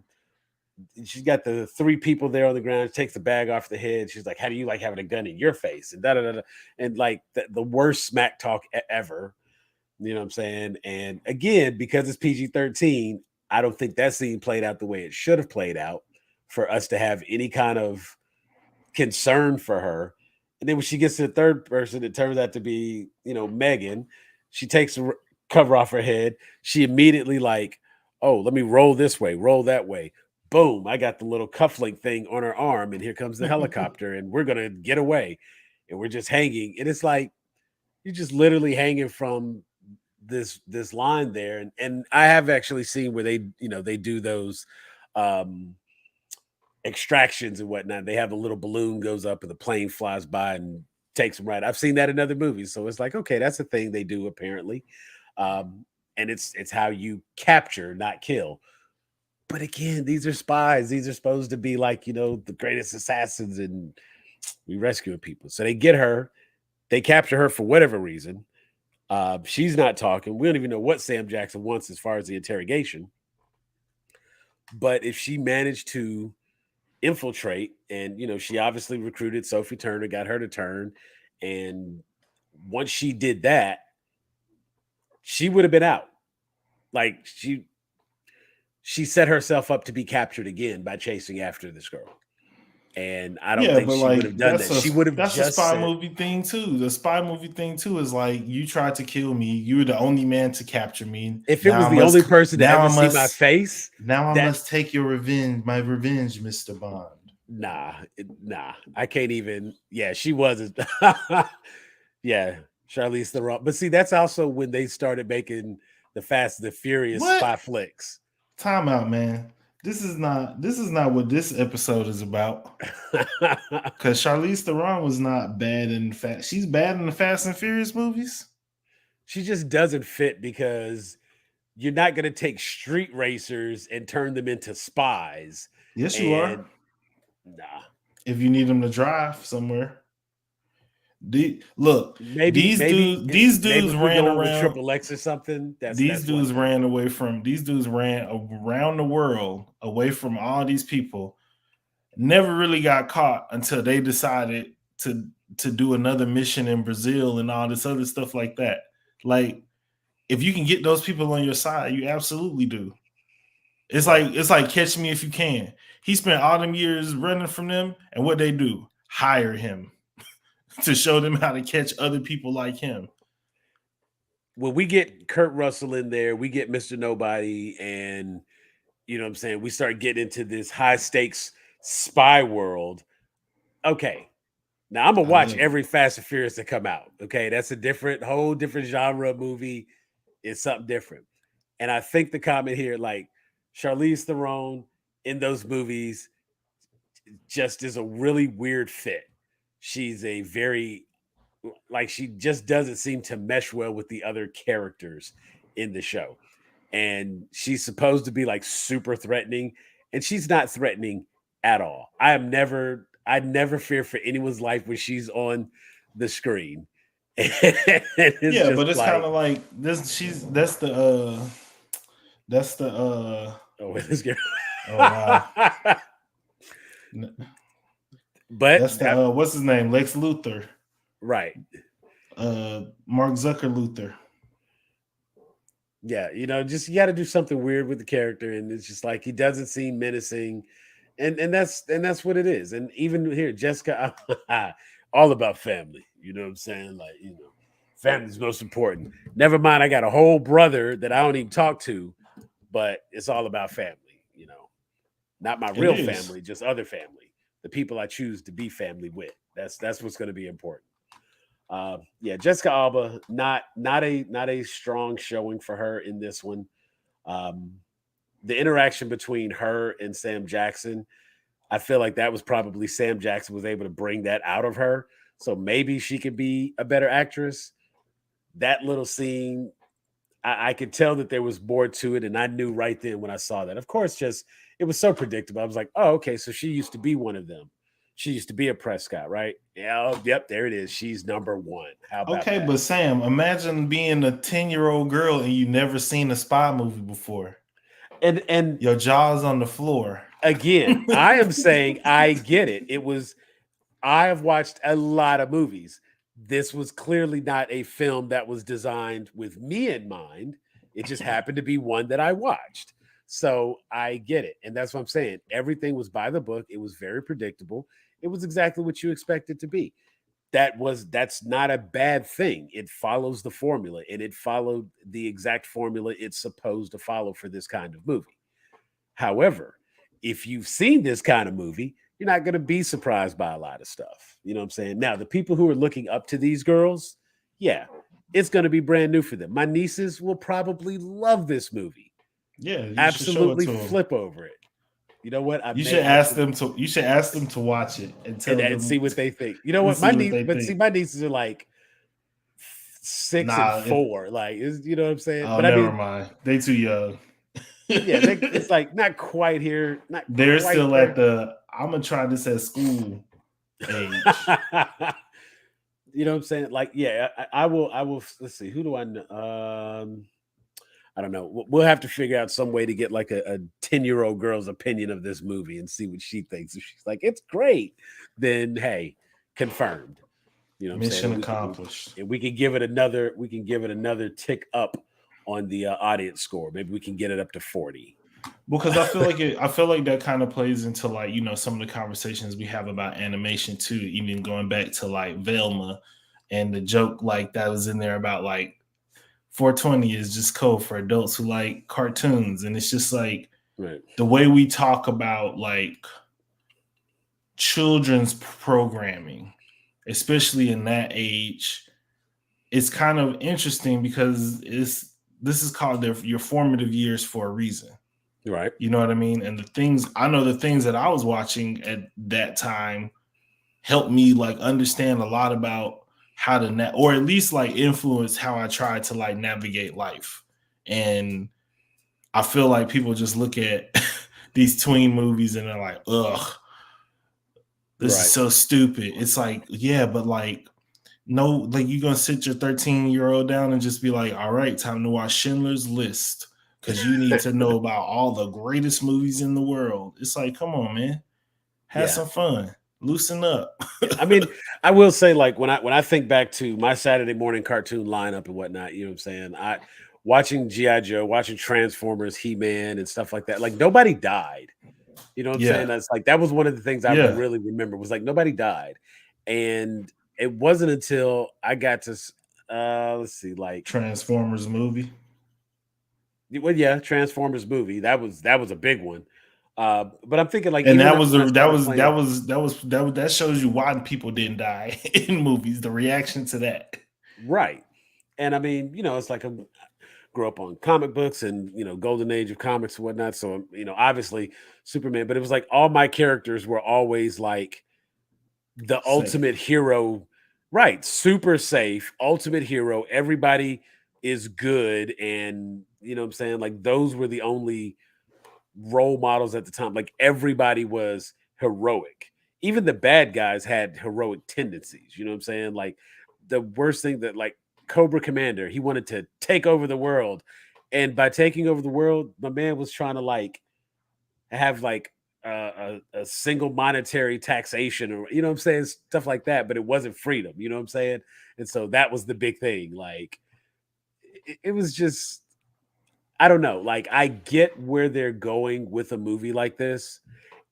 got the three people there on the ground, takes the bag off the head. She's like, "How do you like having a gun in your face?" And da da da, and like the worst smack talk ever. You know what I'm saying? And again, because it's PG-13, I don't think that scene played out the way it should have played out for us to have any kind of concern for her. And then when she gets to the third person, it turns out to be, Megan. She takes the cover off her head. She immediately like, oh, let me roll this way, roll that way. Boom! I got the little cufflink thing on her arm, and here comes the helicopter, and we're gonna get away. And we're just hanging, and it's like you're just literally hanging from this line there. And I have actually seen where they do those um extractions and whatnot. They have a little balloon goes up and the plane flies by and takes them right. I've seen that in other movies, so it's like, okay, that's a thing they do apparently. And it's how you capture, not kill. But again, these are spies. These are supposed to be like, the greatest assassins, and we rescuing people. So they get her, they capture her for whatever reason. She's not talking. We don't even know what Sam Jackson wants as far as the interrogation. But if she managed to infiltrate, and she obviously recruited Sophie Turner, got her to turn, and once she did that, she would have been out. Like she set herself up to be captured again by chasing after this girl. And I don't Yeah, think but she would like have done that. She would have that's a just spy said, movie thing too. The spy movie thing too is like you tried to kill me. You were the only man to capture me. if it was the only person to ever see my face, Now I that must take your revenge, my revenge, Mr. Bond. nah, I can't even. Yeah, she wasn't. Yeah, Charlize Theron. But see, that's also when they started making the Fast and the Furious What? spy flicks. Time out, man. This is not what this episode is about. Cause Charlize Theron was not bad in the fast. She's bad in the Fast and Furious movies. She just doesn't fit because you're not going to take street racers and turn them into spies. Yes, you are. And nah, If you need them to drive somewhere. Look, these maybe dudes if we're ran going with around. Triple X or something, These that's one dudes thing. ran away from. These dudes ran around the world away from all these people. Never really got caught until they decided to do another mission in Brazil and all this other stuff like that. Like, if you can get those people on your side, you absolutely do. Right. It's like Catch Me If You Can. He spent all them years running from them, and what they do? Hire him to show them how to catch other people like him. When we get Kurt Russell in there, we get Mr. Nobody, and what I'm saying, we start getting into this high stakes spy world. Okay, now I'm gonna I watch love it. every Fast and Furious that come out. Okay, that's a whole different genre of movie. It's something different. And I think the comment here, like Charlize Theron in those movies, just is a really weird fit. She's a very like she just doesn't seem to mesh well with the other characters in the show. And she's supposed to be like super threatening, and she's not threatening at all. I never fear for anyone's life when she's on the screen. And it's Yeah, just but it's kind like, of like this. That's the oh, this girl. oh wow. But That's the what's his name? Lex Luthor. right. Mark Zucker Luthor. Yeah, just you got to do something weird with the character, and it's just like he doesn't seem menacing, and that's what it is. And even here, Jessica, all about family. You know what I'm saying? Like family's most important. Never mind, I got a whole brother that I don't even talk to, but it's all about family. Not my It real is. family, just other family, the people I choose to be family with. That's what's going to be important. Yeah, Jessica Alba, not a strong showing for her in this one. Um, the interaction between her and Sam Jackson, I feel like that was probably Sam Jackson was able to bring that out of her. So maybe she could be a better actress. That little scene, I could tell that there was more to it, and I knew right then when I saw that. Of course, just it was so predictable. I was like, oh, okay, so she used to be one of them. She used to be a Prescott, right? Yeah, oh, yep, there it is. She's number one. How about Okay, that? but Sam, imagine being a 10-year-old girl and you never seen a spy movie before. And Your jaw's on the floor. again, I am saying I get it. It was I have watched a lot of movies. This was clearly not a film that was designed with me in mind. It just happened to be one that I watched. So I get it. And that's what I'm saying. Everything was by the book. It was very predictable. It was exactly what you expected to be. That's not a bad thing. It follows the formula and it followed the exact formula it's supposed to follow for this kind of movie. However, if you've seen this kind of movie, you're not going to be surprised by a lot of stuff. You know what I'm saying? Now, the people who are looking up to these girls, yeah, it's going to be brand new for them. My nieces will probably love this movie. Yeah, you should show it Absolutely to them. flip over it. You know what? I You may should ask actually them to. You should ask them to watch it and tell and them see what they think. You know to what? see what they But see, think. my nieces are like 6 and Nah, 4. Like, you know what I'm saying? oh, But I never mean, mind. They too young. yeah, it's like not quite here, not They're quite still at there. the. I'm gonna try this at school age. You know what I'm saying? Like, yeah, I will. I will. Let's see. Who do I know? I don't know. We'll have to figure out some way to get like a 10-year-old girl's opinion of this movie and see what she thinks. If she's like, it's great, then hey, confirmed. You know what I'm saying? Mission accomplished. And we can give it another. We can give it another tick up on the audience score. Maybe we can get it up to 40. Because I feel like I feel like that kind of plays into like some of the conversations we have about animation too. Even going back to like Velma and the joke like that was in there about like 420 is just code for adults who like cartoons, and it's just like Right. the way we talk about like children's programming, especially in that age, it's kind of interesting because this is called your formative years for a reason. Right. You know what I mean? And the things that I was watching at that time helped me like understand a lot about how to or at least like influence how I try to like navigate life. And I feel like people just look at these tween movies and they're like, ugh, this is Right. so stupid. It's like, yeah, but like, no, like you're gonna sit your 13-year-old down and just be like, all right, time to watch Schindler's List because you need to know about all the greatest movies in the world. It's like, come on, man, have Yeah. some fun, loosen up. Yeah. I mean, I will say, like when I think back to my Saturday morning cartoon lineup and whatnot, you know what I'm saying? I watching GI Joe, watching Transformers, He Man, and stuff like that. Like nobody died. You know what I'm saying? Yeah, That's like that was one of the things I yeah. really remember was like nobody died, and it wasn't until I got to let's see, like Transformers movie. well, yeah, Transformers movie that was a big one. But I'm thinking like And even that when was I the started playing, that shows you why people didn't die in movies. The reaction to that. right? And I mean, it's like I grew up on comic books and golden age of comics and whatnot. So obviously Superman, but it was like all my characters were always like the ultimate Safe. hero, right? Super safe, ultimate hero. Everybody is good, and you know what I'm saying. Like those were the only role models at the time. Like everybody was heroic. Even the bad guys had heroic tendencies. You know what I'm saying? Like the worst thing that like Cobra Commander, he wanted to take over the world. And by taking over the world, my man was trying to like have like a single monetary taxation or you know what I'm saying, stuff like that, but it wasn't freedom, you know what I'm saying? And so that was the big thing. Like it was just I don't know. Like I get where they're going with a movie like this,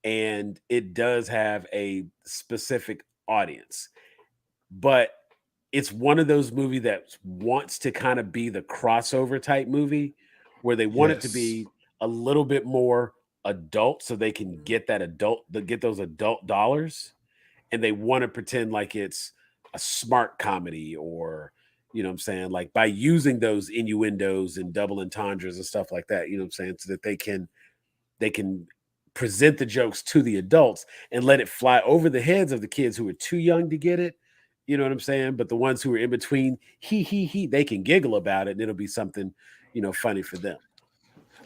and it does have a specific audience. But it's one of those movie that wants to kind of be the crossover type movie where they want it to Yes. be a little bit more adult so they can get get those adult dollars, and they want to pretend like it's a smart comedy or you know what I'm saying, like by using those innuendos and double entendres and stuff like that, you know what I'm saying, so that they can present the jokes to the adults and let it fly over the heads of the kids who are too young to get it. You know what I'm saying? But the ones who are in between, he, they can giggle about it and it'll be something, funny for them.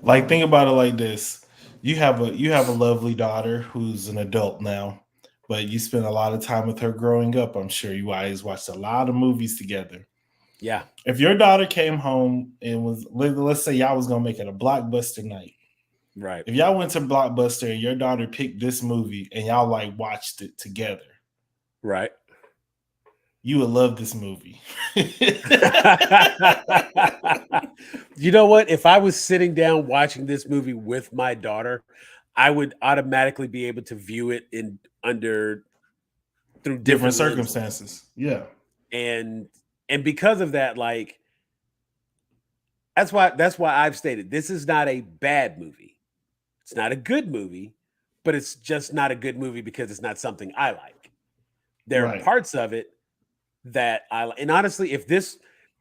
Like think about it like this. You have a lovely daughter who's an adult now, But you spent a lot of time with her growing up. I'm sure you guys watched a lot of movies together. Yeah. If your daughter came home and let's say y'all was gonna make it a blockbuster night. Right. If y'all went to Blockbuster and your daughter picked this movie and y'all like watched it together, Right. you would love this movie. You know what? If I was sitting down watching this movie with my daughter, I would automatically be able to view it in under through Different different lenses. circumstances. Yeah. And because of that, like that's why I've stated this is not a bad movie. It's not a good movie, but it's just not a good movie because it's not something I like. There are Right. parts of it that and honestly, if this,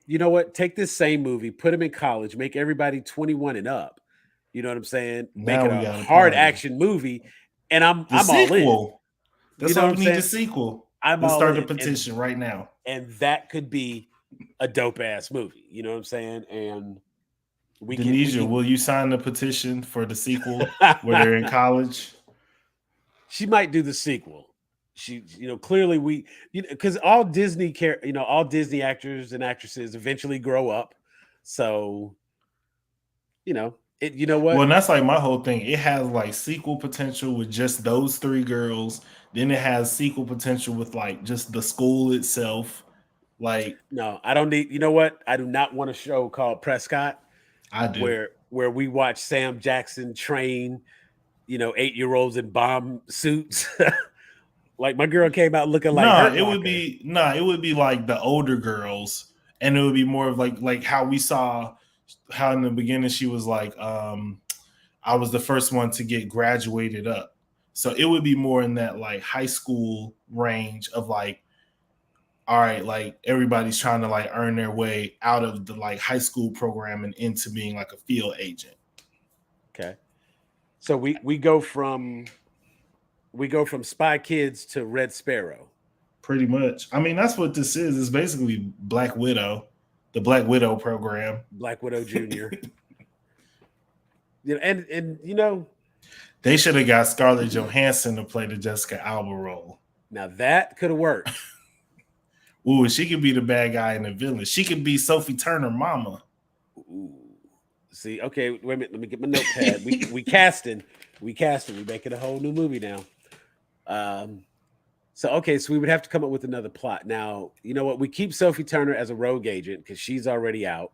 you know what, take this same movie, put them in college, make everybody 21 and up. You know what I'm saying? Make Now it we a got a hard party. action movie, and I'm The all in. sequel. You That's know why what we I'm need the saying? sequel. I'm Let's all start the in, petition right now. and that could be a dope ass movie. You know what I'm saying? And we Denisha, can. will you sign the petition for the sequel where they're in college? She might do the sequel. She, clearly because all Disney all Disney actors and actresses eventually grow up. So, you know Well, what? and that's like my whole thing. It has like sequel potential with just those three girls. Then it has sequel potential with like just the school itself. Like No, I don't need, you know what? I do not want a show called Prescott I do. where we watch Sam Jackson train, 8-year-olds in bomb suits. Like my girl came out looking like Hurt Locker. It would be like the older girls, and it would be more of like how we saw how in the beginning she was like, I was the first one to get graduated up. So it would be more in that like high school range of like, all right, like everybody's trying to like earn their way out of the like high school program and into being like a field agent. Okay. So we go from Spy Kids to Red Sparrow. Pretty much. I mean, that's what this is. It's basically Black Widow, the Black Widow program. Black Widow Jr. And They should have got Scarlett Johansson to play the Jessica Alba role. now that could have worked. Ooh, she could be the bad guy and the villain. She could be Sophie Turner mama. Ooh. See, okay, wait a minute. Let me get my notepad. We casting. We making a whole new movie now. So we would have to come up with another plot. Now, you know what? We keep Sophie Turner as a rogue agent because she's already out.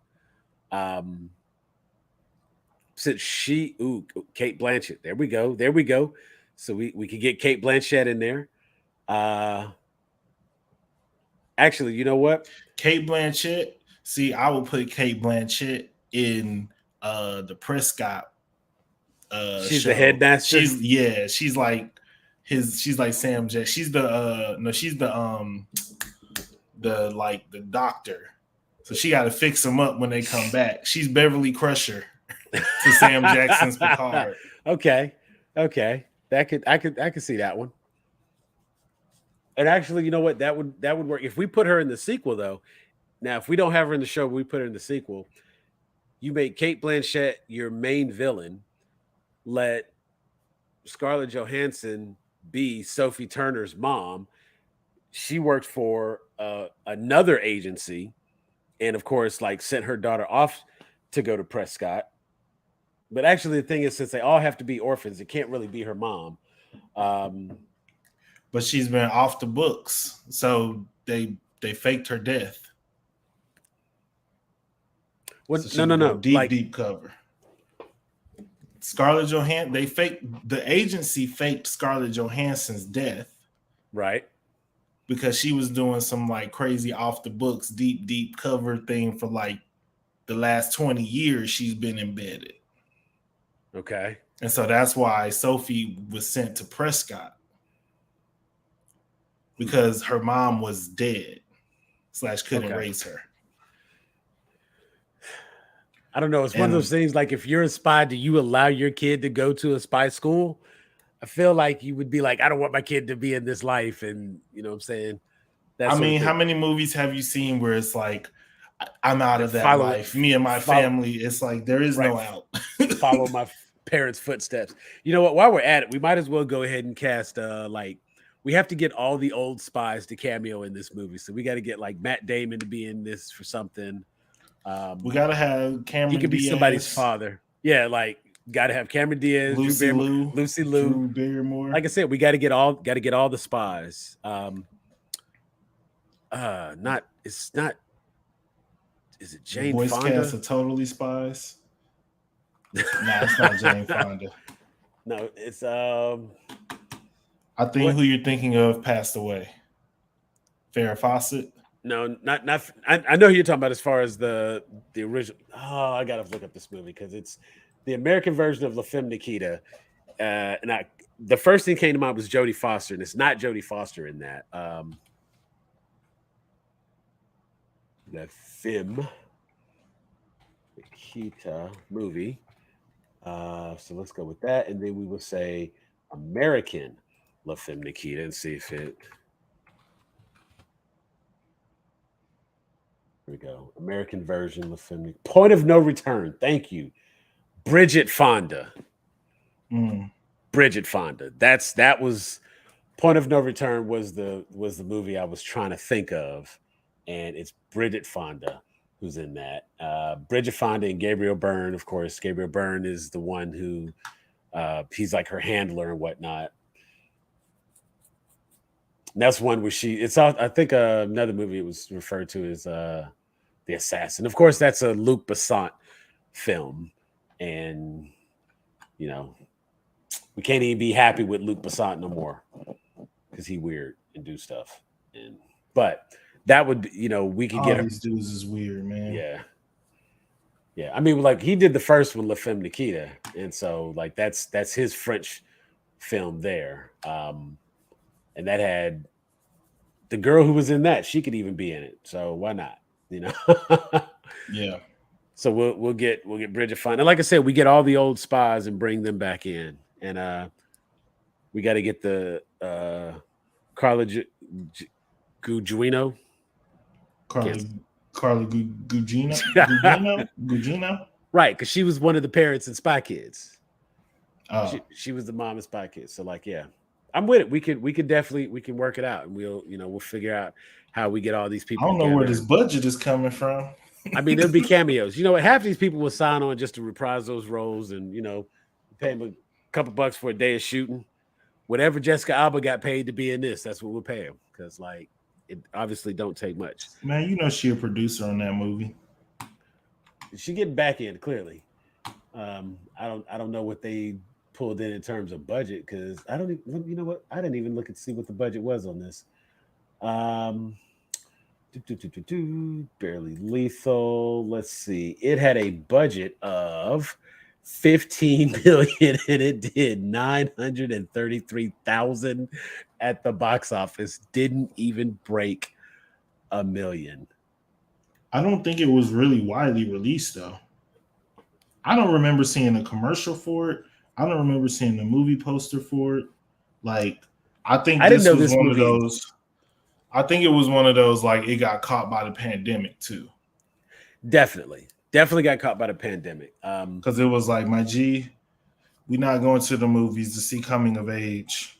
Since Kate Blanchett. There we go. So we could get Kate Blanchett in there. Actually, you know what? Kate Blanchett. See, I would put Kate Blanchett in the Prescott She's show. the headmaster. She's like she's like Sam J. She's she's the doctor. So she got to fix them up when they come back. She's Beverly Crusher to Sam Jackson's Picard. Okay. I could see that one. And actually, you know what? That would work if we put her in the sequel, though. Now, if we don't have her in the show, we put her in the sequel. You make Kate Blanchett your main villain. Let Scarlett Johansson be Sophie Turner's mom. She worked for another agency, and of course, like sent her daughter off to go to Prescott. But actually, the thing is, since they all have to be orphans, it can't really be her mom. But she's been off the books, so they faked her death. What? So No. Deep cover. Scarlett Johansson. The agency faked Scarlett Johansson's death, right? Because she was doing some like crazy off the books, deep cover thing for like the last 20 years. She's been embedded. Okay. And so that's why Sophie was sent to Prescott, because her mom was dead / couldn't raise her. I don't know. It's one of those things like if you're a spy, do you allow your kid to go to a spy school? I feel like you would be like, I don't want my kid to be in this life. And you know what I'm saying? I mean, how many movies have you seen where it's like, I'm out of that life. Me and my family. It's like there is no out. Follow my parents' footsteps. You know what? While we're at it, we might as well go ahead and cast like we have to get all the old spies to cameo in this movie. So we got to get like Matt Damon to be in this for something. We Um, gotta have he Cameron could be somebody's Diaz, father. Yeah, like got to have Cameron Diaz, Drew Lucy Barrymore, Liu, Lucy Liu. Drew Barrymore. Like I said, we got to get all the spies. Not it's not. Is it The Jane voice cast Fonda? of Totally Spies. Nah, it's not Jane Fonda. No, it's I think what? who you're thinking of passed away. Farrah Fawcett. No, not. I know who you're talking about as far as the original. Oh, I gotta look up this movie because it's the American version of La Femme Nikita. The first thing came to mind was Jodie Foster, and it's not Jodie Foster in that. The Femme Nikita movie. So let's go with that, and then we will say American La Femme Nikita and see if it. Here we go. American version La Femme Nikita. Point of No Return. Thank you, Bridget Fonda. Mm. Bridget Fonda. That was Point of No Return was the movie I was trying to think of, and it's Bridget Fonda who's in that. Bridget Fonda and Gabriel Byrne, of course. Gabriel Byrne is the one who he's like her handler and whatnot. And that's one where it's I think another movie it was referred to as The Assassin. Of course, that's a Luc Besson film, and you know we can't even be happy with Luc Besson no more because he weird and do stuff. But that would we could All get her. these dudes is weird, man. Yeah. Yeah, I mean, like he did the first one, La Femme Nikita, and so like that's his French film there, and that had the girl who was in that. She could even be in it, so why not? Yeah. So we'll get Bridget Fonda, and like I said, we get all the old spies and bring them back in, and we got to get the Carla Gugino. Carla Gugino. Gugino. Right, because she was one of the parents in Spy Kids. Oh. She was the mom in Spy Kids. So like, yeah, I'm with it. We could definitely work it out, and we'll figure out how we get all these people. I don't know where this budget is coming from. I mean, there'll be cameos. Half these people will sign on just to reprise those roles, and pay them a couple bucks for a day of shooting. Whatever Jessica Alba got paid to be in this, that's what we'll pay him, because like it obviously don't take much. Man, she a producer on that movie. She getting back in clearly. I don't know what they pulled in terms of budget, because I don't even, I didn't even look and see what the budget was on this. Barely Lethal. Let's see. It had a budget of 15 million and it did 933,000 at the box office. Didn't even break $1 million. I don't think it was really widely released though. I don't remember seeing a commercial for it. I don't remember seeing the movie poster for it. Like, I think this was one of those. I think it was one of those, like, it got caught by the pandemic too. Definitely got caught by the pandemic. Because it was like, my G, we're not going to the movies to see coming of age.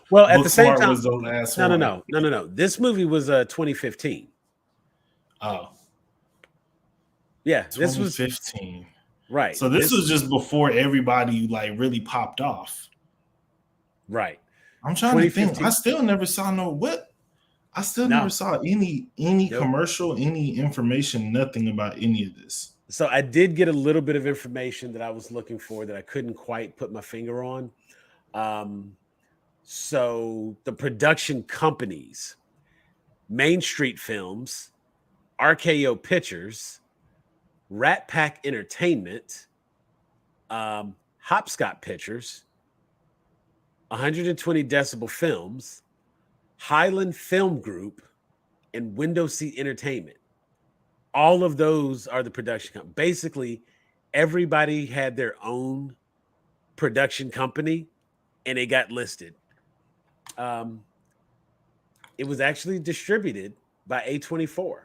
Well, at the same time, was the last one. No. This movie was 2015. Oh. Yeah, this was 2015. Right. So this was just before everybody like really popped off. Right. I'm trying to think. I still never saw never saw any commercial, any information, nothing about any of this. So I did get a little bit of information that I was looking for that I couldn't quite put my finger on. So the production companies, Main Street Films, RKO Pictures, Rat Pack Entertainment, Hopscotch Pictures, 120 Decibel Films, Highland Film Group, and Window Seat Entertainment. All of those are the production company. Basically, everybody had their own production company, and they got listed. It was actually distributed by A24.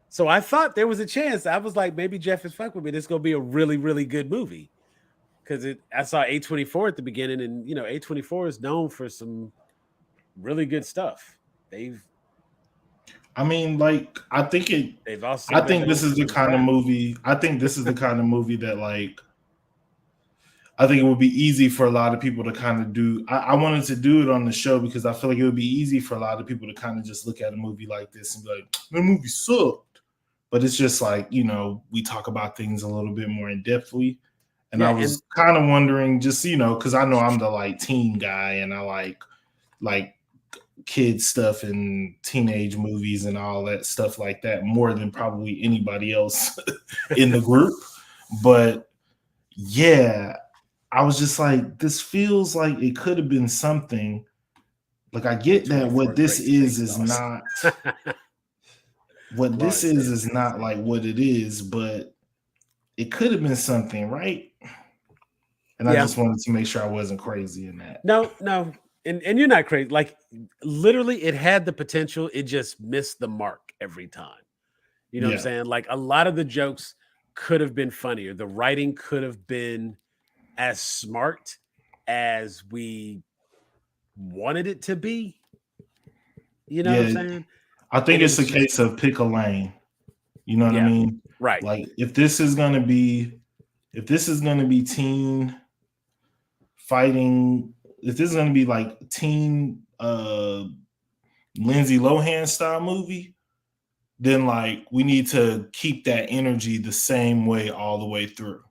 So I thought there was a chance. I was like, maybe Jeff is fucking with me. This is going to be a really, really good movie. Because I saw A24 at the beginning, and A24 is known for some really good stuff. They've I mean, like, they've also I been think this known is for the some kind of crap. movie. I think this is the kind of movie that, like, I think it would be easy for a lot of people to kind of do. I wanted to do it on the show because I feel like it would be easy for a lot of people to kind of just look at a movie like this and be like, the movie sucked. But it's just like, we talk about things a little bit more in depthly. And Yeah, I and was kind of wondering, just, because I know I'm the like teen guy and I like kid stuff and teenage movies and all that stuff like that more than probably anybody else in the group. But yeah, I was just like, this feels like it could have been something. Like, I get it's that ready for what a this great space is sauce. not what this Lawrence Taylor is not Haley. like what it is, but it could have been something, right? And I Yeah, just wanted to make sure I wasn't crazy in that. no, and you're not crazy. Like literally, it had the potential. It just missed the mark every time. You know what I'm Yeah. saying? Like a lot of the jokes could have been funnier. The writing could have been as smart as we wanted it to be. You know what I'm Yeah. saying? I think And it it's was a just case of pick a lane. You know what I yeah, mean? right, Like, if this is gonna be teen fighting, if this is gonna be like teen Lindsay Lohan style movie, then like we need to keep that energy the same way all the way through.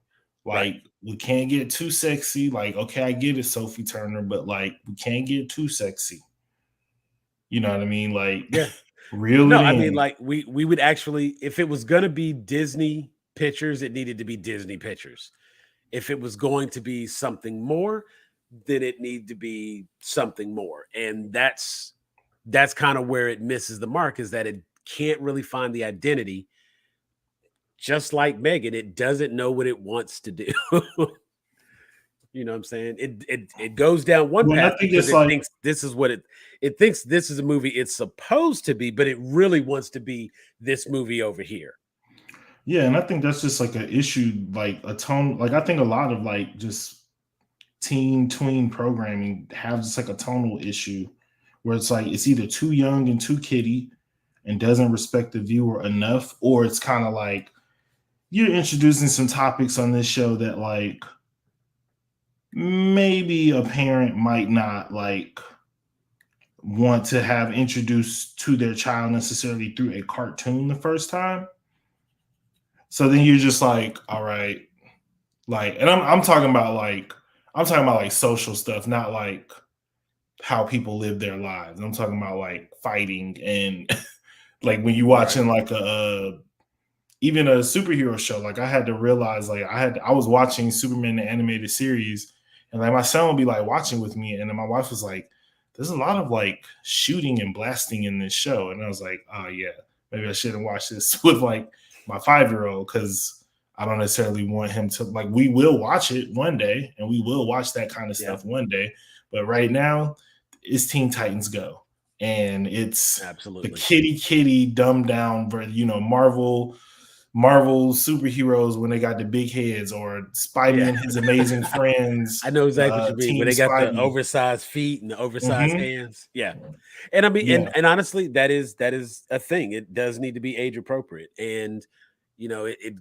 right. Like, we can't get too sexy. Like, okay, I get it, Sophie Turner, but like we can't get too sexy. You know what I mean? Like, Yeah. reel No, it I mean in. like we would actually if it was going to be Disney pictures, it needed to be Disney pictures. If it was going to be something more, then it needed to be something more. And that's kind of where it misses the mark is that it can't really find the identity. Just like Megan, it doesn't know what it wants to do. You know what I'm saying? It goes down one Well, I path think because it's it like, thinks this is what it thinks this is a movie it's supposed to be, but it really wants to be this movie over here. yeah, and I think that's just like an issue, like a tone. Like, I think a lot of like just teen tween programming have just like a tonal issue where it's like it's either too young and too kiddie and doesn't respect the viewer enough, or it's kind of like you're introducing some topics on this show that like maybe a parent might not like want to have introduced to their child necessarily through a cartoon the first time. So then you're just like, all right, like, and I'm talking about like social stuff, not like how people live their lives. I'm talking about like fighting and like when you Right. watching like even a superhero show. Like, I had to realize like I was watching Superman the animated series, and like my son would be like watching with me, and then my wife was like, "There's a lot of like shooting and blasting in this show," and I was like, "Oh yeah, maybe I shouldn't watch this with like my 5 year old because." I don't necessarily want him to like. We will watch it one day, and we will watch that kind of Yeah, stuff one day. But right now, it's Teen Titans Go, and it's the absolutely. kitty dumbed down, Marvel superheroes when they got the big heads, or Spidey Yeah. and his amazing I friends, know exactly what you mean. When Team they got the Spidey. oversized feet and the oversized Hmm. hands. Yeah. And I mean, Yeah, and honestly, that is a thing. It does need to be age appropriate. And it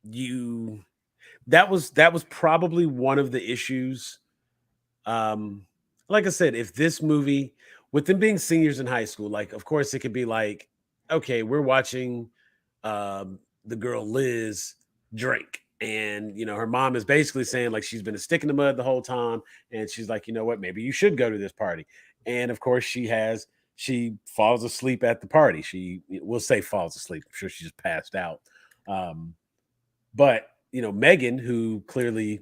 you that was probably one of the issues. Um, like I said, if this movie, with them being seniors in high school, like of course it could be like, okay, we're watching the girl Liz drink. And her mom is basically saying like she's been a stick in the mud the whole time, and she's like, you know what, maybe you should go to this party. And of course, she falls asleep at the party. She will say falls asleep. I'm sure she just passed out. Um, but Megan, who clearly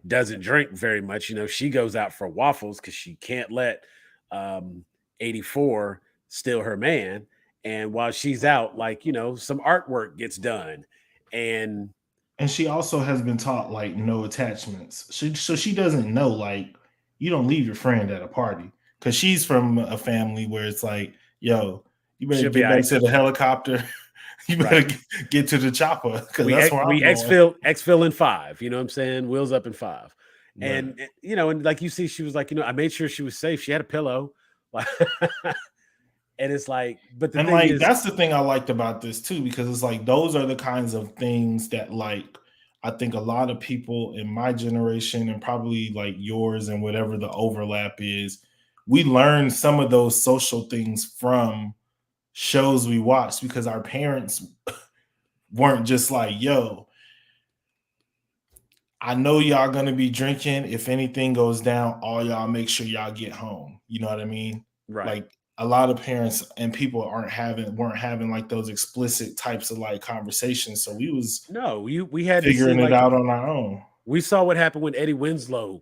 doesn't drink very much, she goes out for waffles because she can't let um, 84 steal her man. And while she's out, like some artwork gets done, and and she also has been taught like no attachments. So she doesn't know like you don't leave your friend at a party because she's from a family where it's like, yo, you better she'll be get all back right. to the helicopter. You better Right. get to the chopper because We that's where I'm we going. exfil in five. You know what I'm saying? Wheels up in five. Right. And and like you see, she was like, I made sure she was safe. She had a pillow. And it's like, but the And thing like is, that's the thing I liked about this too, because it's like those are the kinds of things that like I think a lot of people in my generation and probably like yours and whatever the overlap is, we learn some of those social things from shows we watched because our parents weren't just like, yo, I know y'all gonna be drinking. If anything goes down, all y'all make sure y'all get home. You know what I mean? right. Like a lot of parents and people weren't having like those explicit types of like conversations. So we was No, we had to see figuring it like out on our own. we saw what happened when Eddie Winslow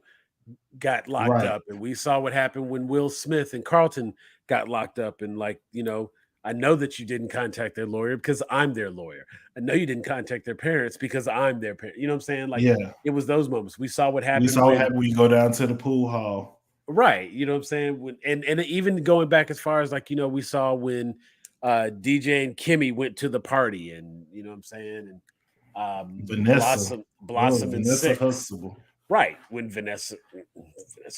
got locked Right. up, and we saw what happened when Will Smith and Carlton got locked up. And like, I know that you didn't contact their lawyer because I'm their lawyer. I know you didn't contact their parents because I'm their parent. You know what I'm saying? Like, Yeah. it was those moments. We saw what We happened saw what when happened when you go down to the pool hall. right, you know what I'm saying? And even going back as far as like, we saw when DJ and Kimmy went to the party, and you know what I'm saying? And Vanessa. Oh, Blossom and Vanessa Six. Huxtable. Right, when Vanessa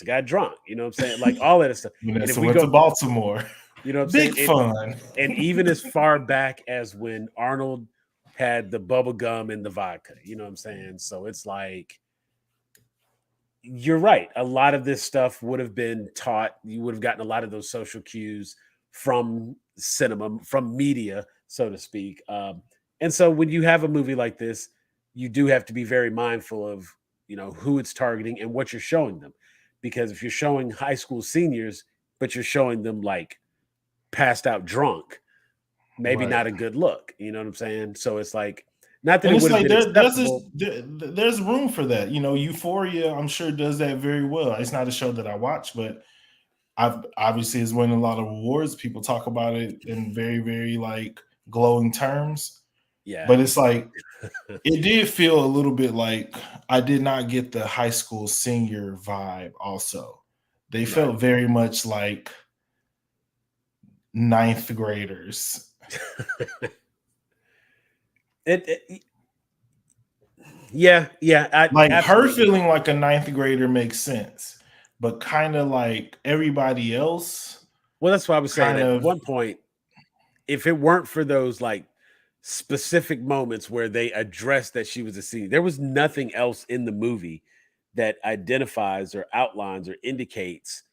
got drunk, you know what I'm saying? Like all that stuff. And if Vanessa we went to go, Baltimore. you know what I'm saying? Big fun. And even as far back as when Arnold had the bubble gum and the vodka, you know what I'm saying? So it's like you're right. A lot of this stuff would have been taught. You would have gotten a lot of those social cues from cinema, from media, so to speak. And so when you have a movie like this, you do have to be very mindful of who it's targeting and what you're showing them, because if you're showing high school seniors, but you're showing them like passed out drunk, maybe Right. not a good look. You know what I'm saying? So it's like, not that And it it's would have like been acceptable. there's room for that. You know, Euphoria, I'm sure does that very well. It's not a show that I watch, but I've obviously has won a lot of awards. People talk about it in very, very like glowing terms. Yeah, But it's like it did feel a little bit like I did not get the high school senior vibe also. They right. felt very much like ninth graders. it Yeah, yeah, Like her absolutely. feeling like a ninth grader makes sense, but kind of like everybody else, Well, that's why I was saying kind at of one point, if it weren't for those like specific moments where they addressed that she was a senior, there was nothing else in the movie that identifies or outlines or indicates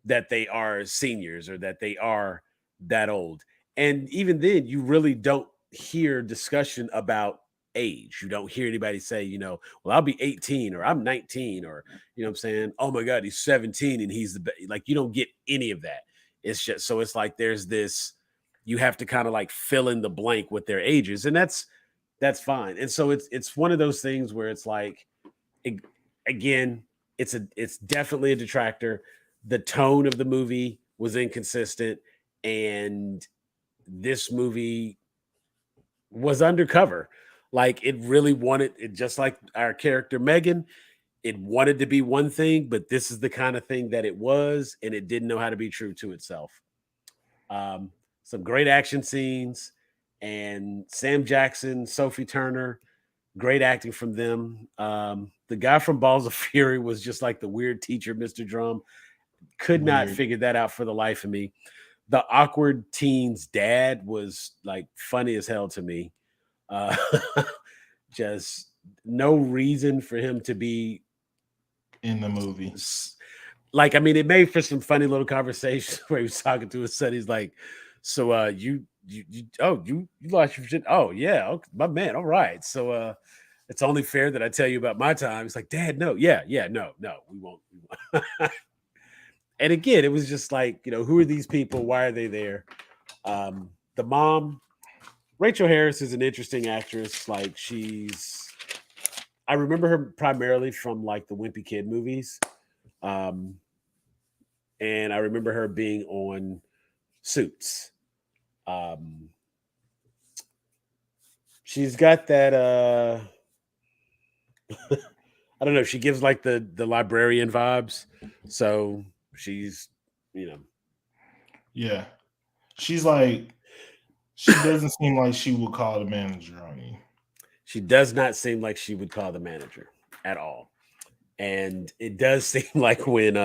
that they are seniors or that they are that old. And even then, you really don't hear discussion about age. You don't hear anybody say, well, I'll be 18 or I'm 19 or, you know what I'm saying? Oh my God, he's 17 and he's the best. Like, you don't get any of that. It's just, so it's like there's this, you have to kind of like fill in the blank with their ages. And that's fine. And so it's one of those things where it's like, it, again, it's definitely a detractor. The tone of the movie was inconsistent, and this movie was undercover. Like it really wanted it, just like our character Megan. It wanted to be one thing, but this is the kind of thing that it was, and it didn't know how to be true to itself. Um, some great action scenes, and Sam Jackson, Sophie Turner, great acting from them. The guy from Balls of Fury was just like the weird teacher, Mr. Drum. Could not weird. figure that out for the life of me. The awkward teen's dad was like funny as hell to me. Uh, just no reason for him to be In the movie. like, I mean, it made for some funny little conversations where he was talking to his son. He's like, "So, you lost your shit? Oh, yeah, okay, my man. All right. So, it's only fair that I tell you about my time." It's like, Dad, no, yeah, no, we won't. We won't. And again, it was just like, who are these people? Why are they there? The mom, Rachel Harris, is an interesting actress. Like, I remember her primarily from like the Wimpy Kid movies. Um, and I remember her being on Suits. Um, she's got that I don't know, she gives like the librarian vibes. So she's, you know, Yeah. She's like, she doesn't seem like she would call the manager on you. she does not seem like she would call the manager at all. And it does seem like when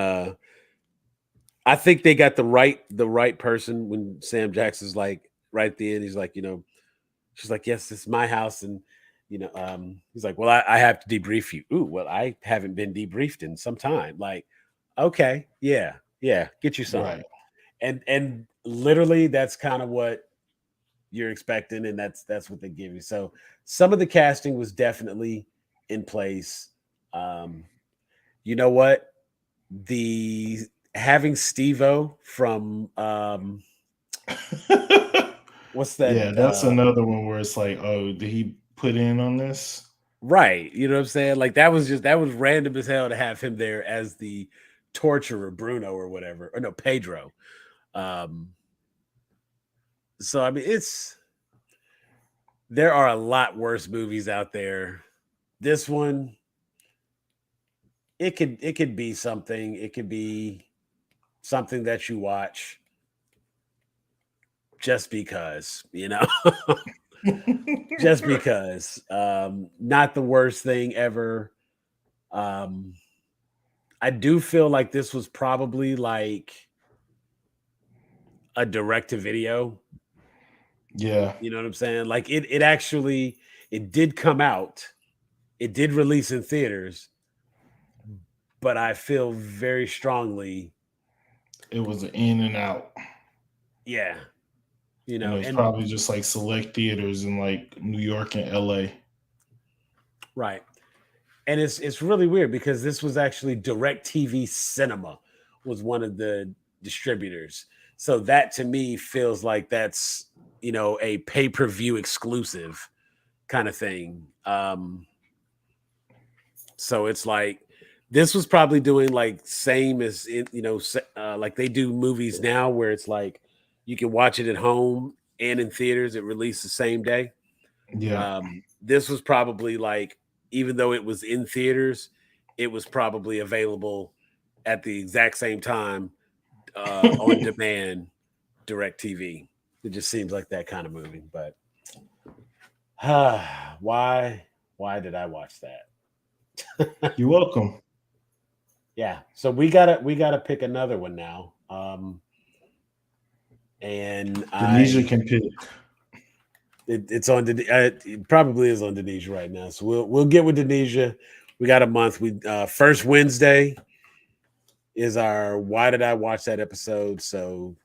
I think they got the right person when Sam Jackson's like right at the end. He's like, she's like, yes, this is my house, and he's like, well, I have to debrief you. Ooh, well, I haven't been debriefed in some time. Like, okay, yeah, yeah, get you Right. some, and literally that's kind of what you're expecting, and that's what they give you. So some of the casting was definitely in place. Um, you know what? The having Steve-O from what's that Yeah, that's another one where it's like, oh, did he put in on this? right, you know what I'm saying? Like that was random as hell to have him there as the torturer Bruno or whatever. Or no, Pedro. Um so I mean there are a lot worse movies out there. This one, it could be something. It could be something that you watch just because, just because. Not the worst thing ever. Um I do feel like this was probably like a direct to video. Yeah, You know what I'm saying? Like it actually it did come out. It did release in theaters, but I feel very strongly, it was an in and out. yeah, And it was and probably just like select theaters in like New York and LA. right. And it's really weird because this was actually Direct TV Cinema was one of the distributors. So that to me feels like that's, a pay-per-view exclusive kind of thing. So it's like this was probably doing like same as like they do movies now where it's like you can watch it at home and in theaters. It released the same day. Yeah. This was probably like even though it was in theaters, it was probably available at the exact same time on demand, Direct TV. It just seems like that kind of movie. But why did I watch that? You're welcome. Yeah. So we gotta pick another one now. And Denisha can pick. it's on it probably is on Denisha right now. So we'll get with Denisha. We got a month. We first Wednesday is our why did I watch that episode? So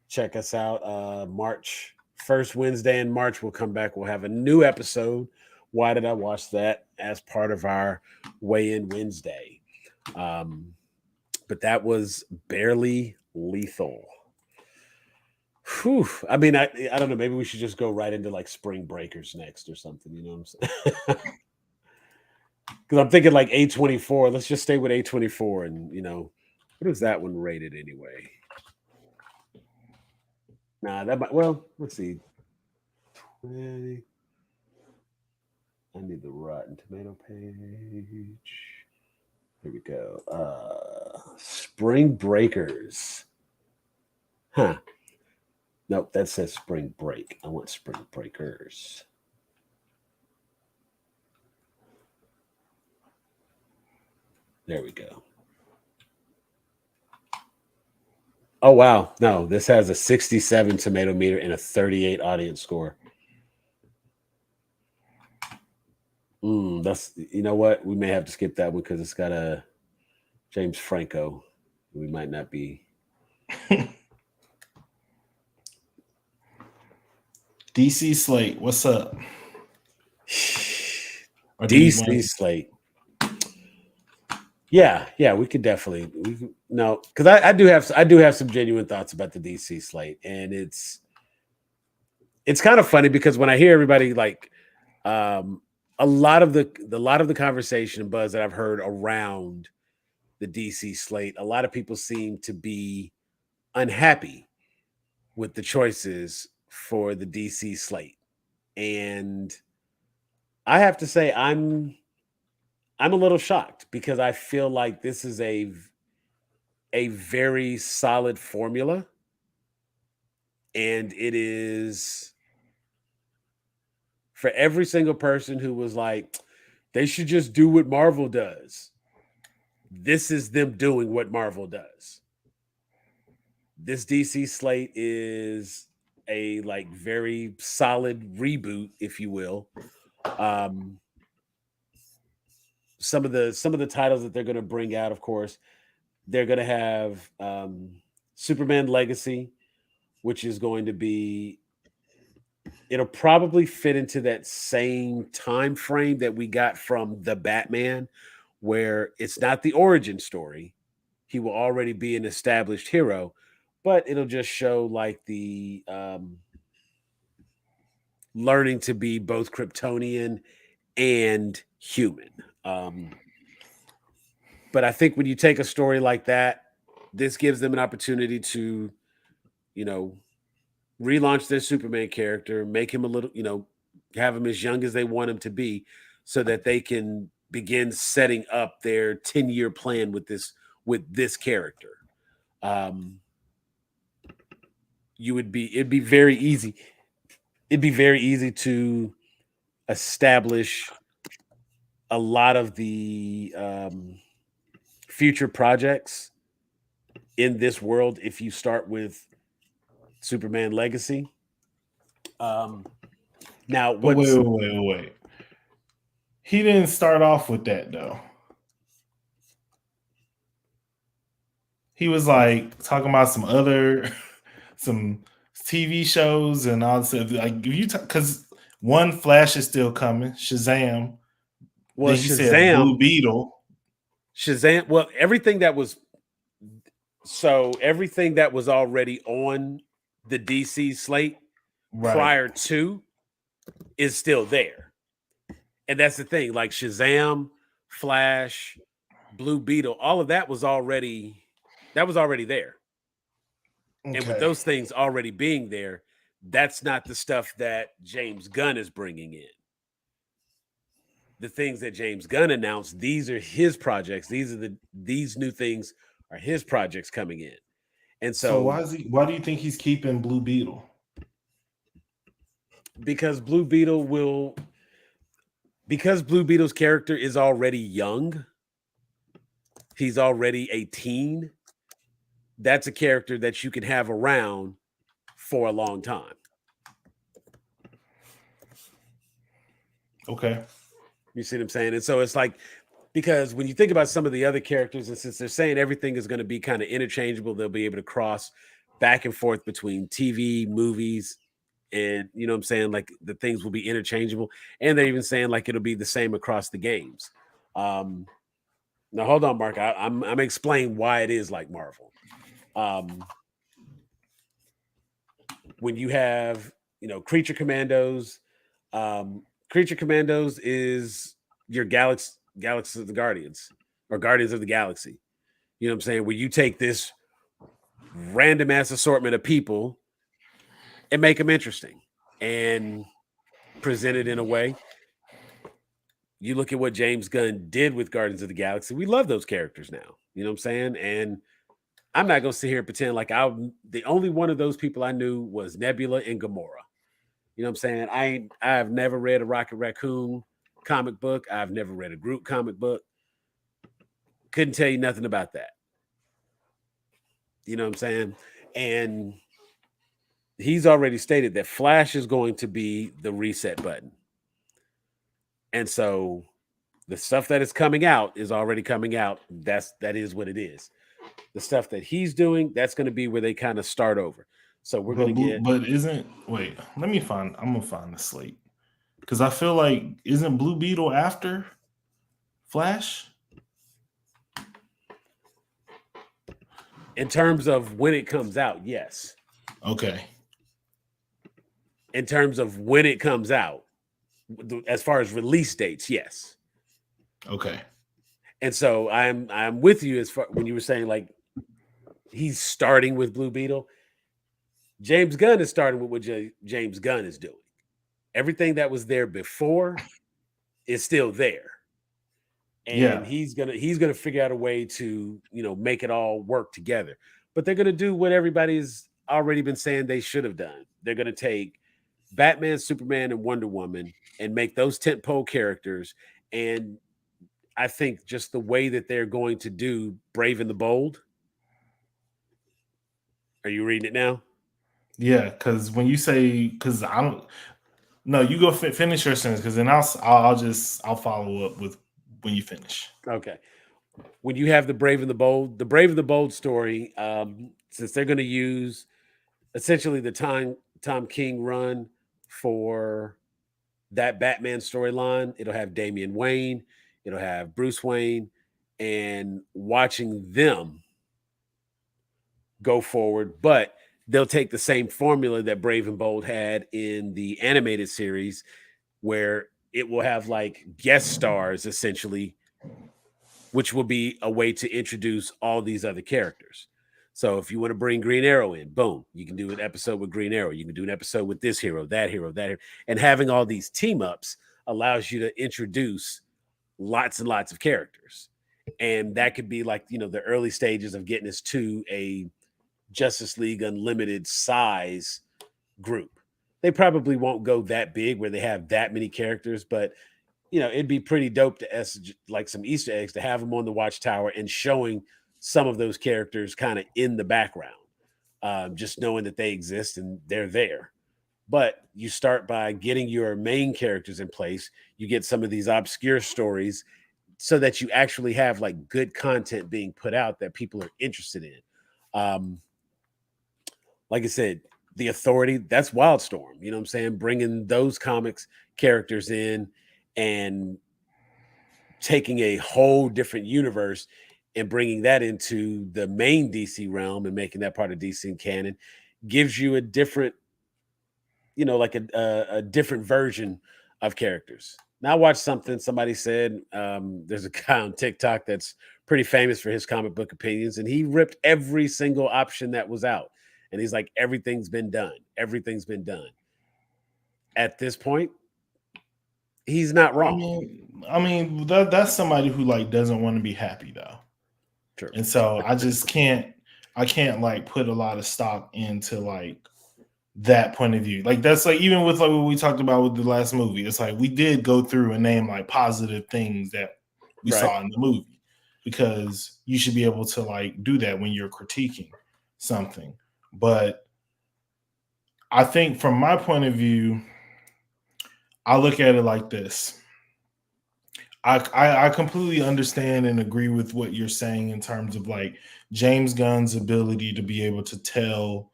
check us out. March first Wednesday in March we'll come back. We'll have a new episode. Why did I watch that as part of our weigh in Wednesday? Um, but that was barely lethal. Whew. I mean, I don't know. Maybe we should just go right into like Spring Breakers next or something. You know what I'm saying? Because I'm thinking like A24. Let's just stay with A24, and what is that one rated anyway? Nah, that might. Well, let's see. 20. I need the Rotten Tomato page. Here we go. Spring Breakers. Huh. Nope, that says Spring Break. I want Spring Breakers. There we go. Oh wow. No, this has a 67 tomato meter and a 38 audience score. That's you know what? We may have to skip that one because it's got a James Franco. We might not be DC Slate, what's up? Or do you DC want? slate. Yeah, we could definitely no, because I do have some genuine thoughts about the DC slate, and it's kind of funny because when I hear everybody like um a lot of the conversation and buzz that I've heard around the DC slate, a lot of people seem to be unhappy with the choices for the DC slate. And I have to say I'm a little shocked because I feel like this is a very solid formula, and it is for every single person who was like they should just do what Marvel does. This is them doing what Marvel does. this DC slate is a like very solid reboot, if you will. Um, some of the titles that they're going to bring out, of course, they're going to have Superman Legacy, which is going to be, it'll probably fit into that same time frame that we got from the Batman, where it's not the origin story. He will already be an established hero, but it'll just show like the learning to be both Kryptonian and human. Um, but I think when you take a story like that, this gives them an opportunity to, you know, relaunch their Superman character, make him a little, have him as young as they want him to be, so that they can begin setting up their 10-year plan with this character. Um, it'd be very easy. It'd be very easy to establish a lot of the future projects in this world if you start with Superman Legacy. Um, now, But what's wait. He didn't start off with that though. He was like talking about some other some TV shows and all this. Like if you because one Flash is still coming, Shazam. well Then he said Blue Shazam? Beetle. Shazam. Well, everything that was already on the DC slate Right. prior to is still there, and that's the thing. Like Shazam, Flash, Blue Beetle, all of that was already there. And with Okay. those things already being there, that's not the stuff that James Gunn is bringing in. The things that James Gunn announced, these are his projects. These new things are his projects coming in. And So so why do you think he's keeping Blue Beetle? because Blue Beetle will because Blue Beetle's character is already young, he's already a teen. That's a character that you can have around for a long time. Okay. You see what I'm saying? And so it's like, because when you think about some of the other characters, and since they're saying everything is going to be kind of interchangeable, they'll be able to cross back and forth between TV, movies, and you know what I'm saying? Like the things will be interchangeable. And they're even saying like it'll be the same across the games. Um, Now hold on, Mark. I'm gonna explain why it is like Marvel. Um, when you have creature commandos, creature commandos is your galaxy of the Guardians or Guardians of the Galaxy. You know what I'm saying? Where you take this random ass assortment of people and make them interesting and present it in a way. You look at what James Gunn did with Guardians of the Galaxy. We love those characters now. You know what I'm saying? And I'm not gonna sit here and pretend like the only one of those people I knew was Nebula and Gamora. You know what I'm saying? I've never read a Rocket Raccoon comic book. I've never read a Groot comic book. Couldn't tell you nothing about that. You know what I'm saying? And he's already stated that Flash is going to be the reset button. And so the stuff that is coming out is already coming out. That is what it is. The stuff that he's doing, that's going to be where they kind of start over. So we're going to get But isn't wait, I'm gonna find the slate. Because I feel like isn't Blue Beetle after Flash? in terms of when it comes out, yes. Okay. In terms of when it comes out, as far as release dates, yes. Okay. And so I'm with you as far when you were saying like he's starting with Blue Beetle. James Gunn is starting with what James Gunn is doing. Everything that was there before is still there, and Yeah. he's gonna figure out a way to make it all work together. But they're gonna do what everybody's already been saying they should have done. They're gonna take Batman, Superman, and Wonder Woman and make those tentpole characters. And I think just the way that they're going to do Brave and the Bold, Are you reading it now? Yeah, because when you say, because I don't, no, you go finish your sentence, because then I'll follow up with when you finish. Okay. When you have the Brave and the Bold story, since they're going to use essentially the Tom King run for that Batman storyline, it'll have Damian Wayne, it'll have Bruce Wayne, and watching them go forward, but they'll take the same formula that Brave and Bold had in the animated series, where it will have like guest stars essentially, which will be a way to introduce all these other characters. So if you want to bring Green Arrow in, boom, you can do an episode with Green Arrow. You can do an episode with this hero, that hero, that hero. And having all these team ups allows you to introduce lots and lots of characters. And that could be like, the early stages of getting us to a Justice League Unlimited size group. They probably won't go that big where they have that many characters, but it'd be pretty dope to like some Easter eggs to have them on the Watchtower and showing some of those characters kind of in the background, just knowing that they exist and they're there. But you start by getting your main characters in place. You get some of these obscure stories so that you actually have like good content being put out that people are interested in. Like I said, the Authority, that's Wildstorm. You know what I'm saying? Bringing those comics characters in and taking a whole different universe and bringing that into the main DC realm and making that part of DC canon gives you a different, like a different version of characters. Now, I watched something somebody said. There's a guy on TikTok that's pretty famous for his comic book opinions, and he ripped every single option that was out. And he's like, everything's been done. Everything's been done. At this point, he's not wrong. That's somebody who like doesn't want to be happy though, True. and so I can't like put a lot of stock into like that point of view. Like that's like even with like what we talked about with the last movie, it's like we did go through and name like positive things that we Right. saw in the movie, because you should be able to like do that when you're critiquing something. But I think from my point of view, I look at it like this. I completely understand and agree with what you're saying in terms of like James Gunn's ability to be able to tell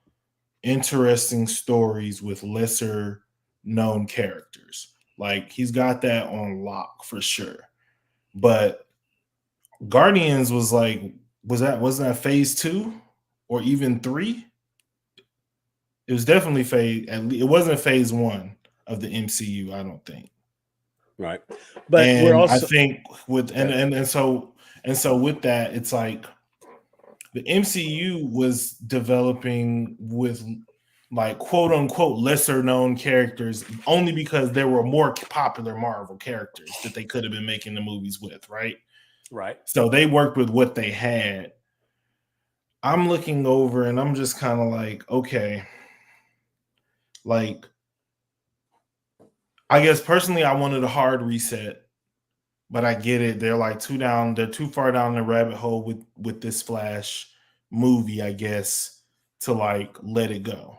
interesting stories with lesser known characters. Like he's got that on lock for sure. But Guardians was like, wasn't that phase 2 or even 3? It was definitely it wasn't phase 1 of the MCU, I don't think. Right. But we're And I also think with and so with that, it's like the MCU was developing with like quote unquote lesser known characters only because there were more popular Marvel characters that they could have been making the movies with, right? right. So they worked with what they had. I'm looking over and I'm just kind of like, okay, like I guess personally I wanted a hard reset, but I get it. They're like they're too far down the rabbit hole with this Flash movie, I guess, to like let it go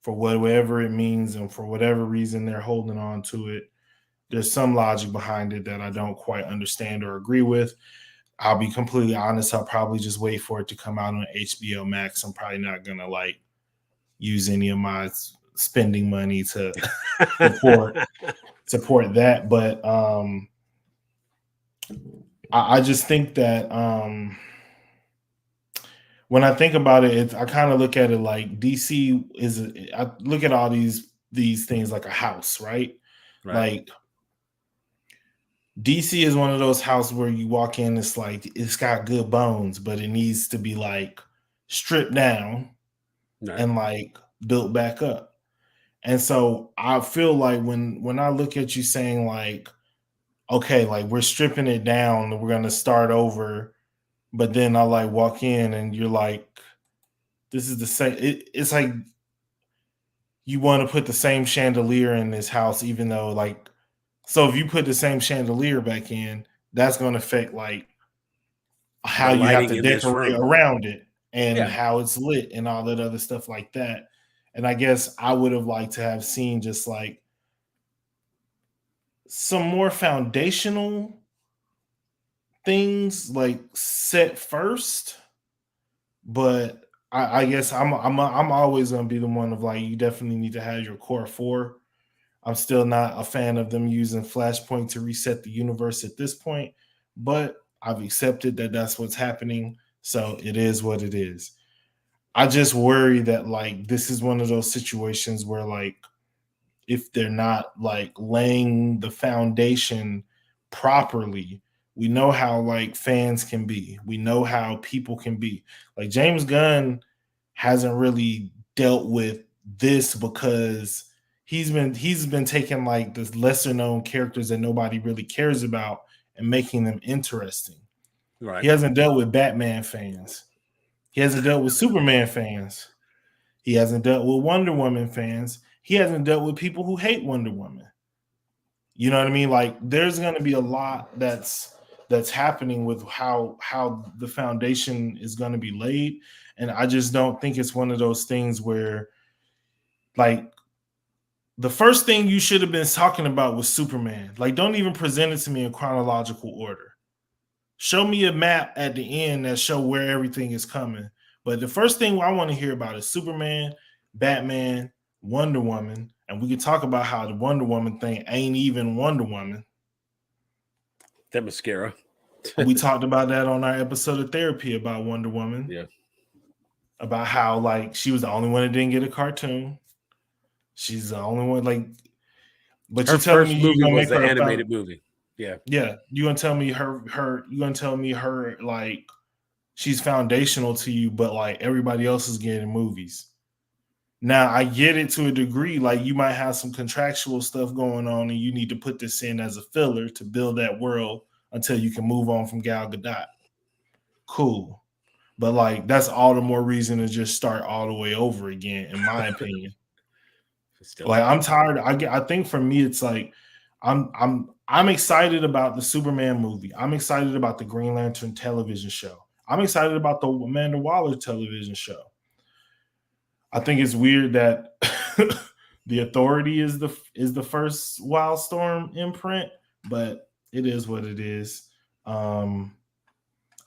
for whatever it means, and for whatever reason they're holding on to it. There's some logic behind it that I don't quite understand or agree with. I'll be completely honest. I'll probably just wait for it to come out on HBO Max. I'm probably not gonna like use any of my spending money to support that. But I just think that when I think about it, I kind of look at it like DC I look at all these things like a house, right? Right. Like DC is one of those houses where you walk in, it's like it's got good bones, but it needs to be like stripped down Right. and like built back up. And so I feel like when I look at you saying like, okay, like we're stripping it down, we're gonna start over, but then I like walk in and you're like, this is the same. It's like you want to put the same chandelier in this house, even though like, so if you put the same chandelier back in, that's going to affect like how The you have to lighting in this decorate room. around it. and Yeah. how it's lit and all that other stuff like that. And I guess I would have liked to have seen just like some more foundational things like set first. But I guess I'm always gonna be the one of like, you definitely need to have your core four. I'm still not a fan of them using Flashpoint to reset the universe at this point, but I've accepted that that's what's happening. So it is what it is. I just worry that like this is one of those situations where like if they're not like laying the foundation properly, we know how like fans can be. We know how people can be. Like James Gunn hasn't really dealt with this because he's been taking like the lesser known characters that nobody really cares about and making them interesting. He Right. hasn't dealt with Batman fans. He hasn't dealt with Superman fans. He hasn't dealt with Wonder Woman fans. He hasn't dealt with people who hate Wonder Woman. You know what I mean? Like there's going to be a lot that's happening with how the foundation is going to be laid, and I just don't think it's one of those things where like the first thing you should have been talking about was Superman. Like don't even present it to me in chronological order. Show me a map at the end that show where everything is coming. But the first thing I want to hear about is Superman, Batman, Wonder Woman, and we can talk about how the Wonder Woman thing ain't even Wonder Woman. That mascara. We talked about that on our episode of Therapy about Wonder Woman, Yeah. about how like she was the only one that didn't get a cartoon. She's the only one like, but Her you telling me first you're movie gonna was make the her a found? animated movie. Yeah. Yeah, you gonna tell me her you gonna tell me her like she's foundational to you, but like everybody else is getting movies. Now I get it to a degree, like you might have some contractual stuff going on and you need to put this in as a filler to build that world until you can move on from Gal Gadot. Cool. But like that's all the more reason to just start all the way over again, in my opinion. Still Like a I'm tired. I think for me it's like I'm excited about the Superman movie. I'm excited about the Green Lantern television show. I'm excited about the Amanda Waller television show. I think it's weird that the Authority is the first Wildstorm imprint, but it is what it is. Um,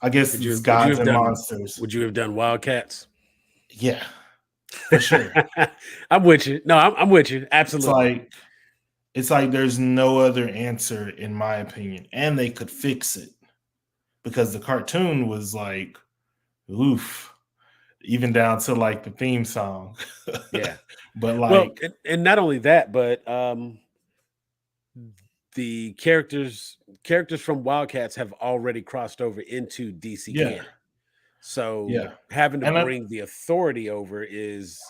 I guess would it's you would you gods have and done monsters. would you have done Wildcats? Yeah, for sure. I'm with you. No, I'm with you. It's Absolutely. like it's like there's no other answer in my opinion, and they could fix it because the cartoon was like, oof, even down to like the theme song. Yeah. But Well, like, and not only that, but the characters from Wildcats have already crossed over into DC yeah, canon. So yeah, having to and I, bring the Authority over is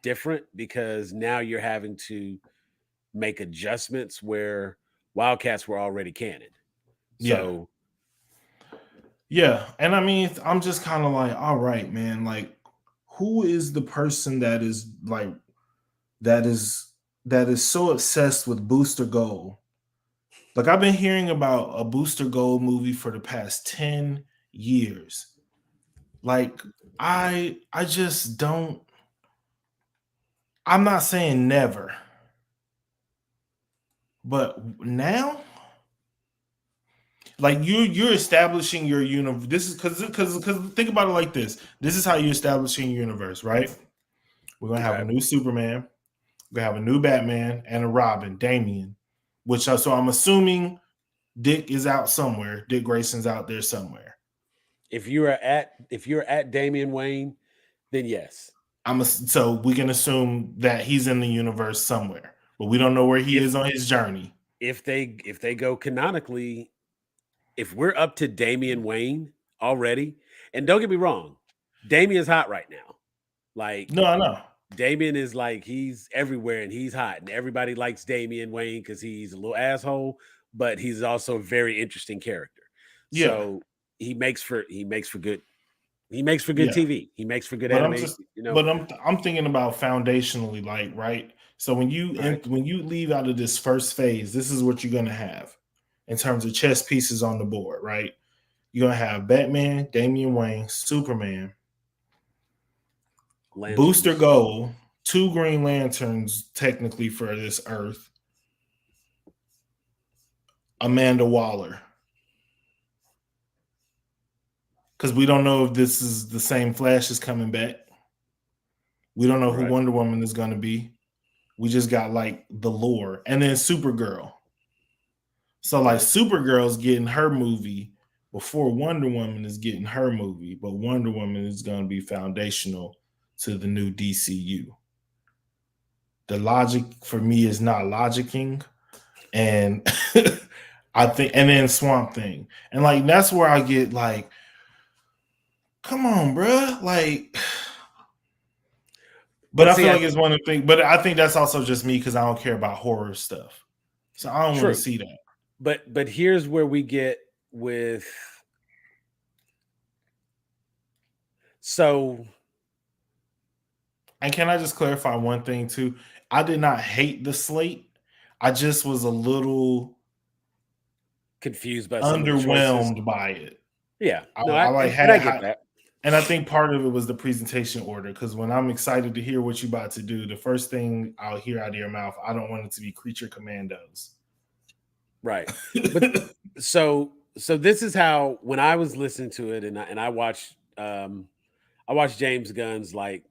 different because now you're having to make adjustments where Wildcats were already canon. yeah, So yeah, and I mean, I'm just kind of like, all right, man, like, who is the person that is like that is that is so obsessed with Booster Gold? Like, I've been hearing about a Booster Gold movie for the past 10 years. Like, I just don't. I'm not saying never, but now, like you're establishing your universe. This is because think about it like this. This is how you're establishing your universe, right? We're gonna have a okay. new Superman. We're gonna have a new Batman and a Robin, Damian. Which so I'm assuming Dick is out somewhere. Dick Grayson's out there somewhere. If you're at Damian Wayne, then yes. So we can assume that he's in the universe somewhere, but we don't know where he If is on his journey. if they go canonically, if we're up to Damian Wayne already, and don't get me wrong, Damian's hot right now. Like No, I know. Damian is like he's everywhere and he's hot, and everybody likes Damian Wayne because he's a little asshole, but he's also a very interesting character. Yeah, So he makes for good yeah. TV. He makes for good But I'm anime. just, but I'm thinking about foundationally, like right. So All right. when you leave out of this first phase, this is what you're gonna have in terms of chess pieces on the board, right? You're gonna have Batman, Damian Wayne, Superman, Booster Lanterns. Gold, 2 Green Lanterns, technically for this Earth, Amanda Waller. Because we don't know if this is the same Flash is coming back. We don't know who Right. Wonder Woman is going to be. We just got like the lore. And then Supergirl. So like Okay. Supergirl's getting her movie before Wonder Woman is getting her movie, but Wonder Woman is going to be foundational to the new DCU. The logic for me is not logicking, and I think, and then Swamp Thing, and like that's where I get like, come on, bruh, like. But But I see, feel like it's one of the things. But I think that's also just me because I don't care about horror stuff, so I don't want to true. see that. But here's where we get with so And can I just clarify one thing too? I did not hate the slate. I just was a little confused by some of the choices. underwhelmed by it. Yeah. I, No, I like and I had, get had, that. and I think part of it was the presentation order. Because when I'm excited to hear what you about to do, the first thing I'll hear out of your mouth, I don't want it to be Creature Commandos. Right. But so this is how when I was listening to it and I watched James Gunn's like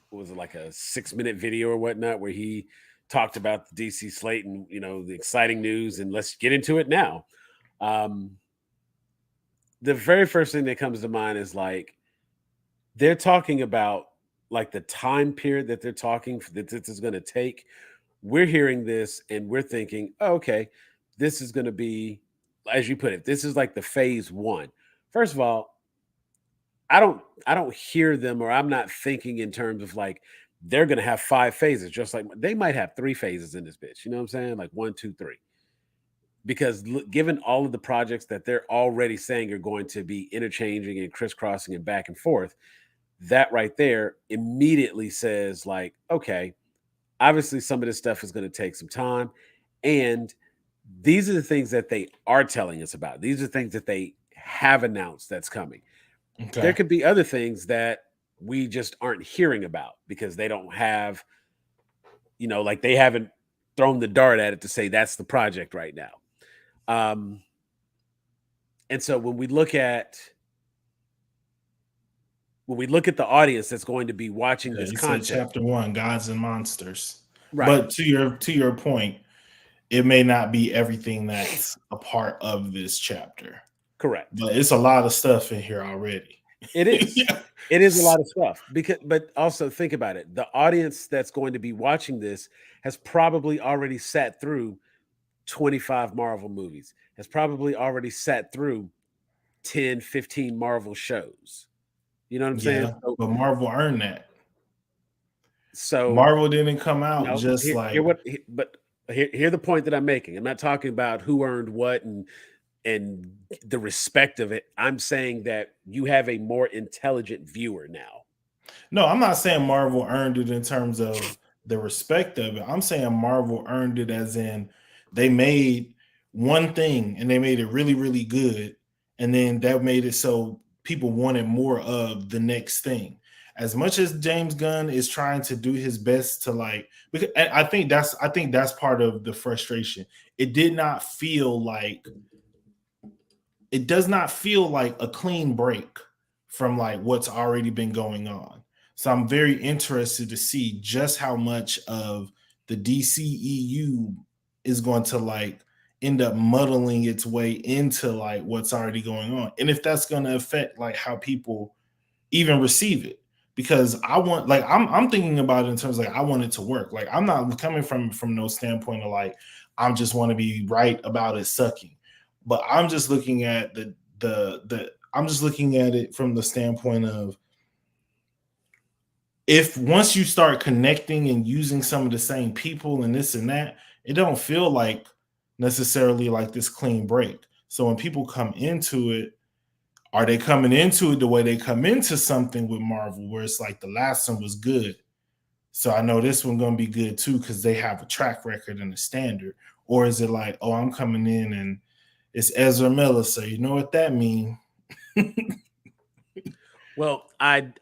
what was it like a 6 minute video or whatnot where he talked about the DC slate and the exciting news and let's get into it now. Um the very first thing that comes to mind is like they're talking about like the time period that they're talking that this is going to take. We're hearing this and we're thinking, oh, okay, this is going to be, as you put it, this is like the phase one. First of all, I don't hear them or I'm not thinking in terms of like they're going to have 5 phases, just like they might have 3 phases in this bitch. You know what I'm saying? Like one, two, three. Because given all of the projects that they're already saying are going to be interchanging and crisscrossing and back and forth, that right there immediately says like, okay, obviously some of this stuff is going to take some time, and these are the things that they are telling us about. These are things that they have announced that's coming. There Okay. could be other things that we just aren't hearing about because they don't have, like they haven't thrown the dart at it to say that's the project right now. um and so when we look at the audience that's going to be watching Yeah, this you said content. chapter one, Gods and Monsters. Right. But to your point, it may not be everything that's a part of this chapter. Correct. But it's a lot of stuff in here already. It is. Yeah. It is a lot of stuff because, but also think about it. The audience that's going to be watching this has probably already sat through 25 Marvel movies, has probably already sat through 10, 15 Marvel shows. You know what I'm saying? Yeah, but Marvel earned that. So Marvel didn't come out no, just here like, what, but here the point that I'm making. I'm not talking about who earned what and the respect of it. I'm saying that you have a more intelligent viewer now. no, I'm not saying Marvel earned it in terms of the respect of it. I'm saying Marvel earned it as in they made one thing and they made it really, really good. And then that made it so people wanted more of the next thing. As much as James Gunn is trying to do his best to like, because and I think that's part of the frustration. It did not feel like it does not feel like a clean break from like what's already been going on. So I'm very interested to see just how much of the DCEU is going to like end up muddling its way into like what's already going on. And if that's going to affect like how people even receive it. Because I want like I'm thinking about it in terms of like I want it to work. Like I'm not coming from no standpoint of like I'm just want to be right about it sucking. But I'm just looking at the I'm just looking at it from the standpoint of if once you start connecting and using some of the same people and this and that, it don't feel like necessarily like this clean break. So when people come into it, are they coming into it the way they come into something with Marvel, where it's like the last one was good, so I know this one gonna be good too because they have a track record and a standard? Or is it like, oh, I'm coming in and it's Ezra Miller, so you know what that means? Well, I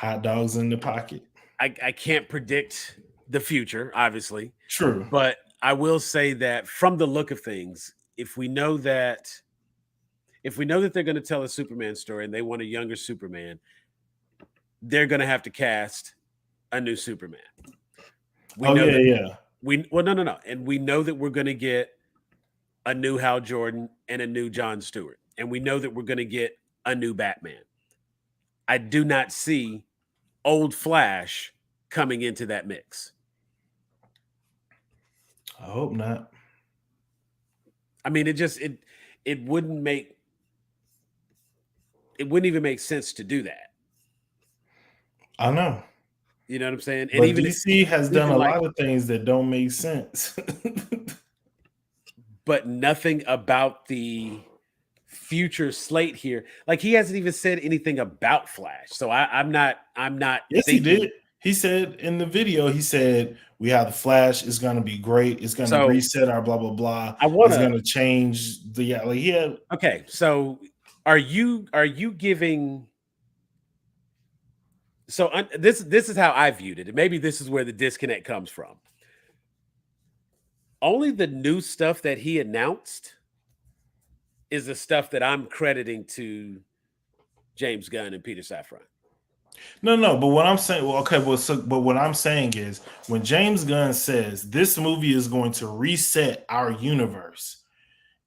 Hot dogs in the pocket. I can't predict the future, obviously, True. but I will say that from the look of things, if we know that they're going to tell a Superman story and they want a younger Superman, they're going to have to cast a new Superman. We Oh know yeah, that yeah. no, and we know that we're going to get a new Hal Jordan and a new John Stewart, and we know that we're going to get a new Batman. I do not see old Flash coming into that mix. I hope not. I mean, it wouldn't make it wouldn't even make sense to do that. I know. You know what I'm saying? And But DC has done even a like, lot of things that don't make sense. but nothing about the future slate here. Like he hasn't even said anything about Flash. So I'm not Yes, he thinking. did. He said in the video, he said, we have the Flash, it's gonna be great, it's gonna So reset our blah blah blah, I it's wanna gonna change the like he had. okay. So are you giving so this is how I viewed it, and maybe this is where the disconnect comes from. Only the new stuff that he announced is the stuff that I'm crediting to James Gunn and Peter Safran. No, but what I'm saying, well, okay, well, so, but what I'm saying is when James Gunn says this movie is going to reset our universe,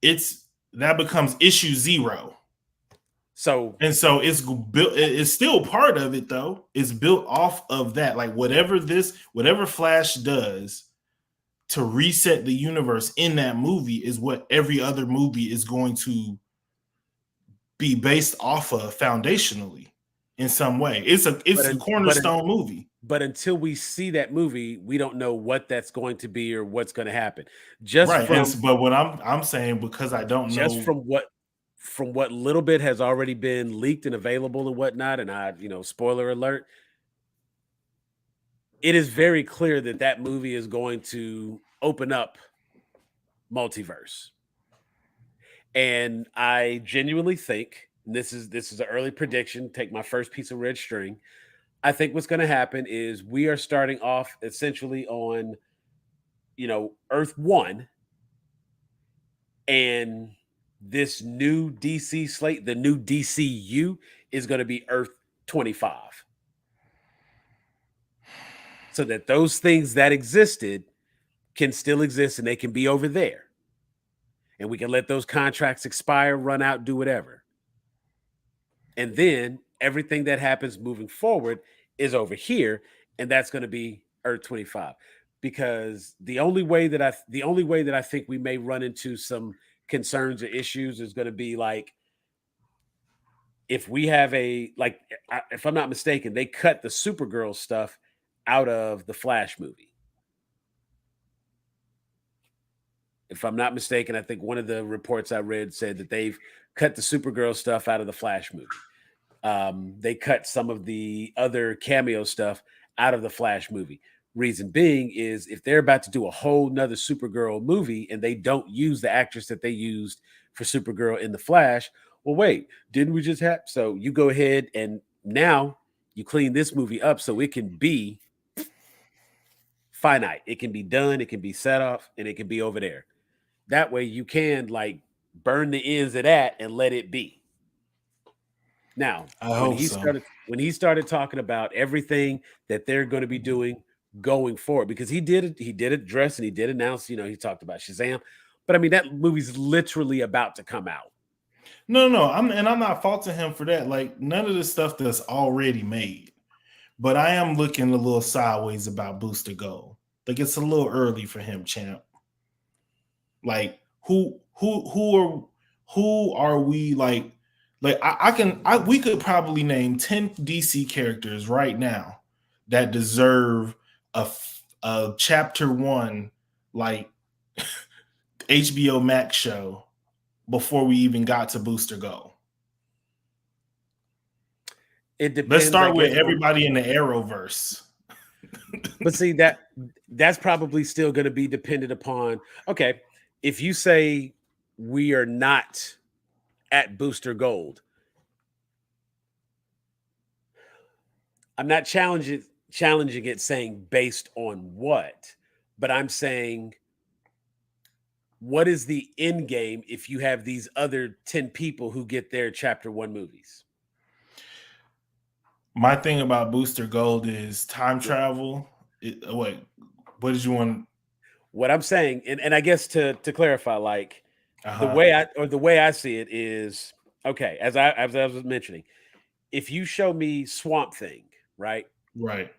it's that becomes issue zero. So And so it's built, it's still part of it though. It's built off of that. Like whatever Flash does to reset the universe in that movie is what every other movie is going to be based off of foundationally in some way. but It's a un, but un, cornerstone movie. but until we see that movie, we don't know what that's going to be or what's going to happen. Just Right. And from but what I'm saying, because I don't just know. from what little bit has already been leaked and available and whatnot, and spoiler alert, it is very clear that that movie is going to open up multiverse. And I genuinely think, and this is an early prediction, take my first piece of red string. I think what's going to happen is we are starting off essentially on, Earth 1, and this new DC slate, the new DCU, is going to be Earth 25. So that those things that existed can still exist and they can be over there. And we can let those contracts expire, run out, do whatever. And then everything that happens moving forward is over here, and that's going to be Earth 25. Because the only way that I think we may run into some concerns or issues is going to be like if we have if I'm not mistaken, they cut the Supergirl stuff out of the Flash movie. If I'm not mistaken, I think one of the reports I read said that they've cut the Supergirl stuff out of the Flash movie. They cut some of the other cameo stuff out of the Flash movie. Reason being is if they're about to do a whole nother Supergirl movie and they don't use the actress that they used for Supergirl in the Flash, well, wait, didn't we just have? So you go ahead and now you clean this movie up so it can be finite. It can be done. It can be set off, and it can be over there. That way you can like burn the ends of that and let it be. Now, I when hope he so. started when he started talking about everything that they're going to be doing going forward, because he did address and he did announce, he talked about Shazam, but I mean that movie's literally about to come out. No. I'm not faulting him for that. Like none of the stuff that's already made. But I am looking a little sideways about Booster Gold. Like it's a little early for him, champ. Like who are we like we could probably name 10 DC characters right now that deserve a chapter one like HBO Max show before we even got to Booster Gold. It Let's depends, I start with guess, on. everybody in the Arrowverse. But see that's probably still going to be dependent upon. Okay, if you say we are not at Booster Gold, I'm not challenging it saying based on what, but I'm saying what is the end game if you have these other 10 people who get their chapter 1 movies? My thing about Booster Gold is time Yeah. travel. Wait, what did you want? What I'm saying, and I guess to clarify, like Uh the huh. way I see it is okay, as I was mentioning, if you show me Swamp Thing, right? Right.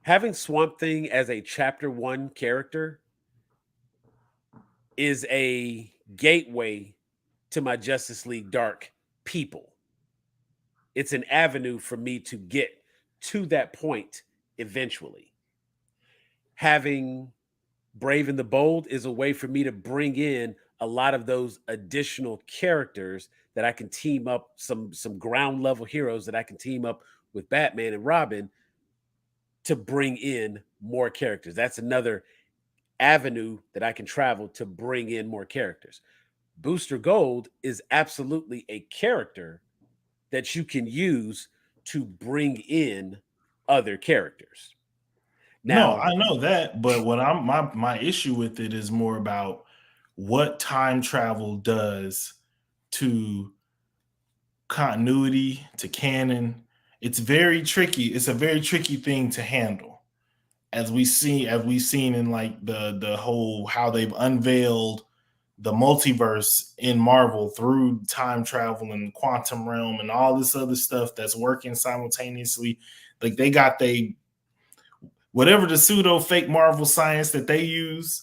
Having Swamp Thing as a chapter 1 character is a gateway to my Justice League Dark people. It's an avenue for me to get to that point eventually. Having Brave and the Bold is a way for me to bring in a lot of those additional characters that I can team up, some ground level heroes that I can team up with Batman and Robin to bring in more characters. That's another avenue that I can travel to bring in more characters. Booster Gold is absolutely a character that you can use to bring in other characters. No, Now, I know that, but what my issue with it is more about what time travel does to continuity, to canon. It's very tricky. It's a very tricky thing to handle. As we've seen in like the whole how they've unveiled the multiverse in Marvel through time travel and quantum realm and all this other stuff that's working simultaneously. Like they got they whatever the pseudo fake Marvel science that they use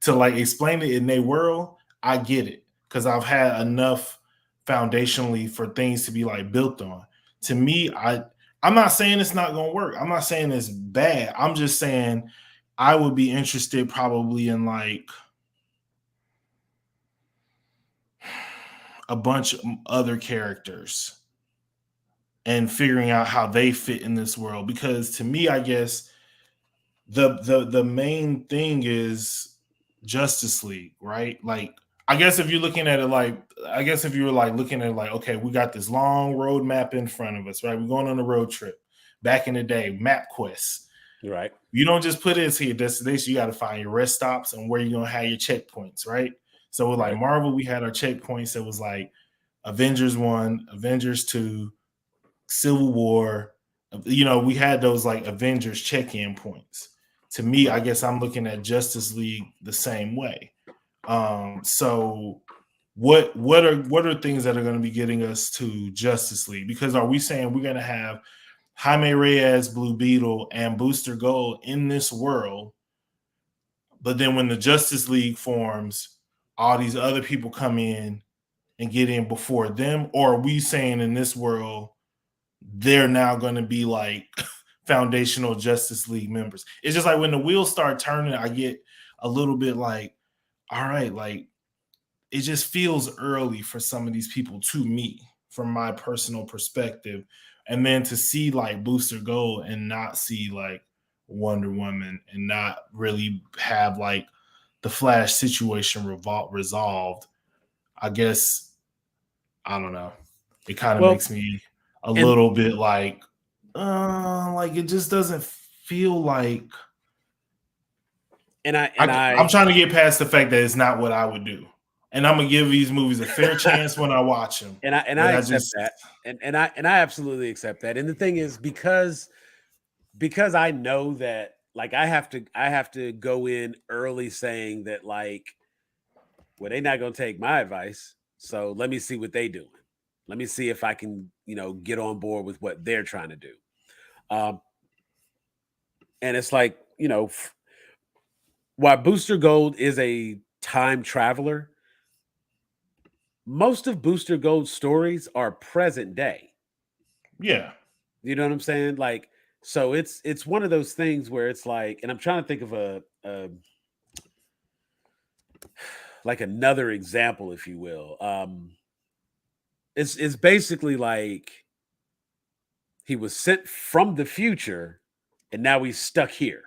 to like explain it in their world, I get it because I've had enough foundationally for things to be like built on. To me, I'm not saying it's not going to work. I'm not saying it's bad. I'm just saying I would be interested probably in like a bunch of other characters and figuring out how they fit in this world because to me, I guess the main thing is Justice League, right? Like, I guess if you're looking at it like, I guess if you were like looking at it like, okay, we got this long road map in front of us, right? We're going on a road trip. Back in the day, map quests. right, You don't just put it as your destination. You got to find your rest stops and where you're gonna have your checkpoints, right? So with like right, Marvel, we had our checkpoints that was like Avengers 1, Avengers 2, Civil War. You know, we had those like Avengers check-in points. To me, I right. guess I'm looking at Justice League the same way. So what are things that are going to be getting us to Justice League? Because are we saying we're going to have Jaime Reyes, Blue Beetle, and Booster Gold in this world, but then when the Justice League forms, all these other people come in and get in before them? Or are we saying in this world they're now going to be like foundational Justice League members? It's just like when the wheels start turning, I get a little bit like, all right, like it just feels early for some of these people to me, from my personal perspective. And then to see like Booster Gold and not see like Wonder Woman and not really have like the Flash situation resolved, I guess I don't know. It kind of Well, makes me a and little bit like it just doesn't feel like and I and I'm I trying to get past the fact that it's not what I would do, and I'm gonna give these movies a fair chance when I watch them. and I But I accept just that. And I absolutely accept that. And the thing is because I know that like I have to go in early saying that like well they're not going to take my advice. So let me see what they doing. Let me see if I can, get on board with what they're trying to do. Um and it's like, while Booster Gold is a time traveler, most of Booster Gold's stories are present day. yeah, You know what I'm saying? Like, so it's one of those things where it's like, and I'm trying to think of a like another example, if you will. It's basically like he was sent from the future, and now he's stuck here.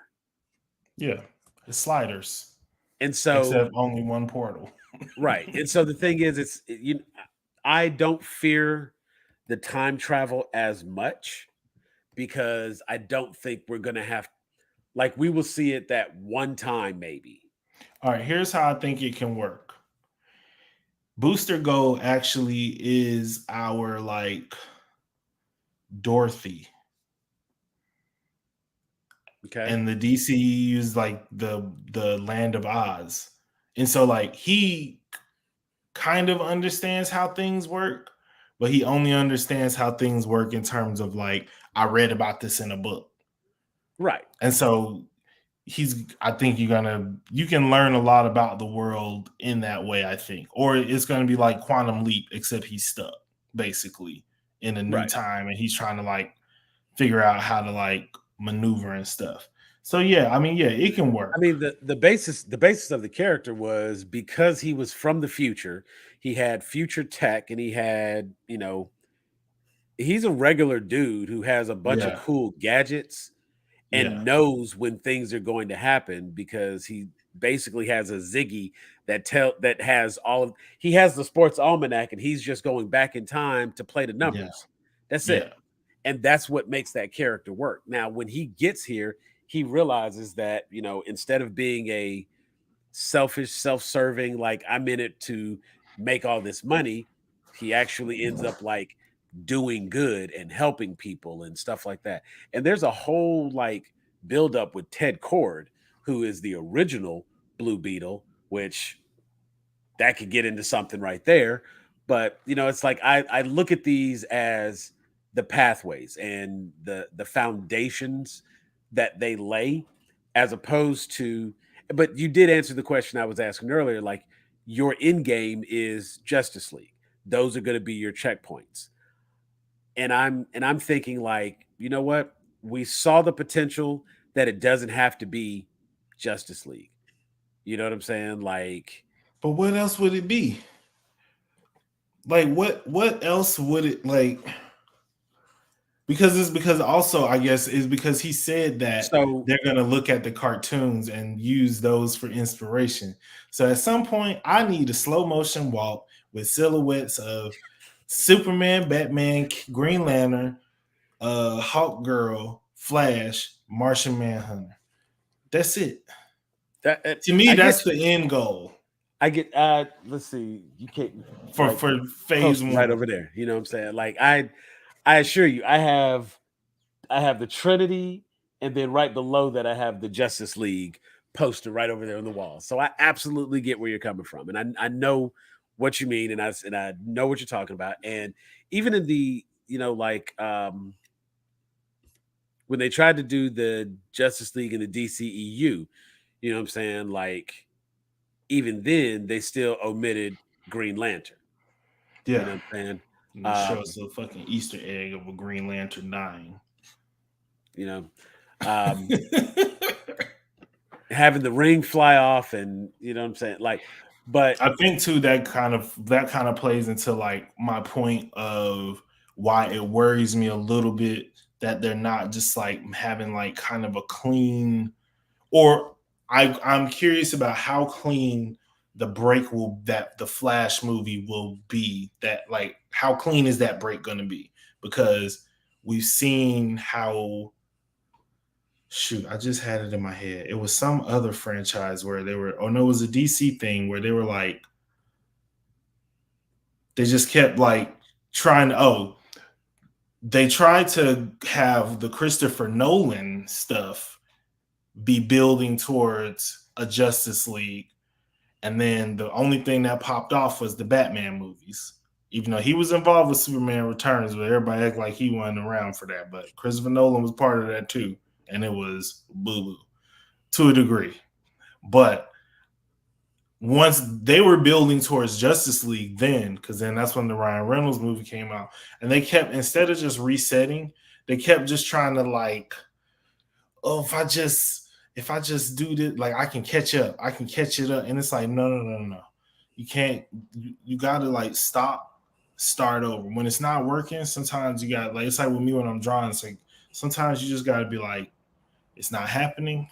yeah, it's sliders, And so, except only one portal. right. And so the thing is, I don't fear the time travel as much because I don't think we're gonna have like we will see it that one time maybe. All right, here's how I think it can work. Booster Gold actually is our like Dorothy, Okay. and the DCU is like the land of Oz. And so like he kind of understands how things work, but he only understands how things work in terms of like I read about this in a book. Right. And so I think you can learn a lot about the world in that way, I think. Or it's gonna be like Quantum Leap, except he's stuck basically in a new Right. time and he's trying to like figure out how to like maneuver and stuff. So yeah, I mean, yeah, it can I work. mean the basis of the character was because he was from the future, he had future tech and he had, he's a regular dude who has a bunch of Yeah, cool gadgets yeah, and knows when things are going to happen because he basically has a Ziggy that has all of he has the sports almanac and he's just going back in time to play the yeah, numbers. That's yeah, it. And that's what makes that character work. Now, when he gets here, he realizes that, instead of being a selfish, self-serving, like I'm in it to make all this money, he actually ends up like doing good and helping people and stuff like that. And there's a whole like build up with Ted Cord, who is the original Blue Beetle, which that could get into something right there. But it's like I look at these as the pathways and the foundations that they lay, as opposed to. But you did answer the question I was asking earlier. Like your end game is Justice League; those are going to be your checkpoints. And I'm thinking like, you know what? We saw the potential that it doesn't have to be Justice League. You know what I'm saying? Like but what else would it be? Like what else would it like? Because also I guess is because he said that so they're gonna look at the cartoons and use those for inspiration. So at some point, I need a slow motion walk with silhouettes of Superman, Batman, Green Lantern, Hawk Girl, Flash, Martian Manhunter. That's it. that To me, I that's get the you. end goal I get let's see, you can't like for phase posting right one. over there. You know what I'm saying? Like I assure you, I have the Trinity, and then right below that I have the Justice League poster right over there on the wall. So I absolutely get where you're coming from. And I know what you mean, and I know what you're talking about. And even in the, like when they tried to do the Justice League and the DCEU, you know what I'm saying? Like even then they still omitted Green Lantern. You Yeah, know what I'm saying? and it shows Um, a fucking Easter egg of a Green Lantern dying. you know, um, having the ring fly off, and you know what I'm saying? Like, but I think too that kind of plays into like my point of why it worries me a little bit that they're not just like having like kind of a clean or I'm curious about how clean the break will that the Flash movie will be that like how clean is that break going to be because we've seen how shoot, I just had it in my head. It was some other franchise where they were, oh no, it was a DC thing where they were like, they just kept like trying to, they tried to have the Christopher Nolan stuff be building towards a Justice League. And then the only thing that popped off was the Batman movies. Even though he was involved with Superman Returns, but everybody act like he wasn't around for that. But Christopher Nolan was part of that too. And it was boo boo to a degree. But once they were building towards Justice League, then because then that's when the Ryan Reynolds movie came out, and they kept instead of just resetting, they kept just trying to like, oh, if I just do this, like I can catch up, I can catch it up, and it's like no, no, no, no, no. You can't. You got to like stop, start over. When it's not working, sometimes you got like it's like with me when I'm drawing. It's like sometimes you just got to be like, it's not happening.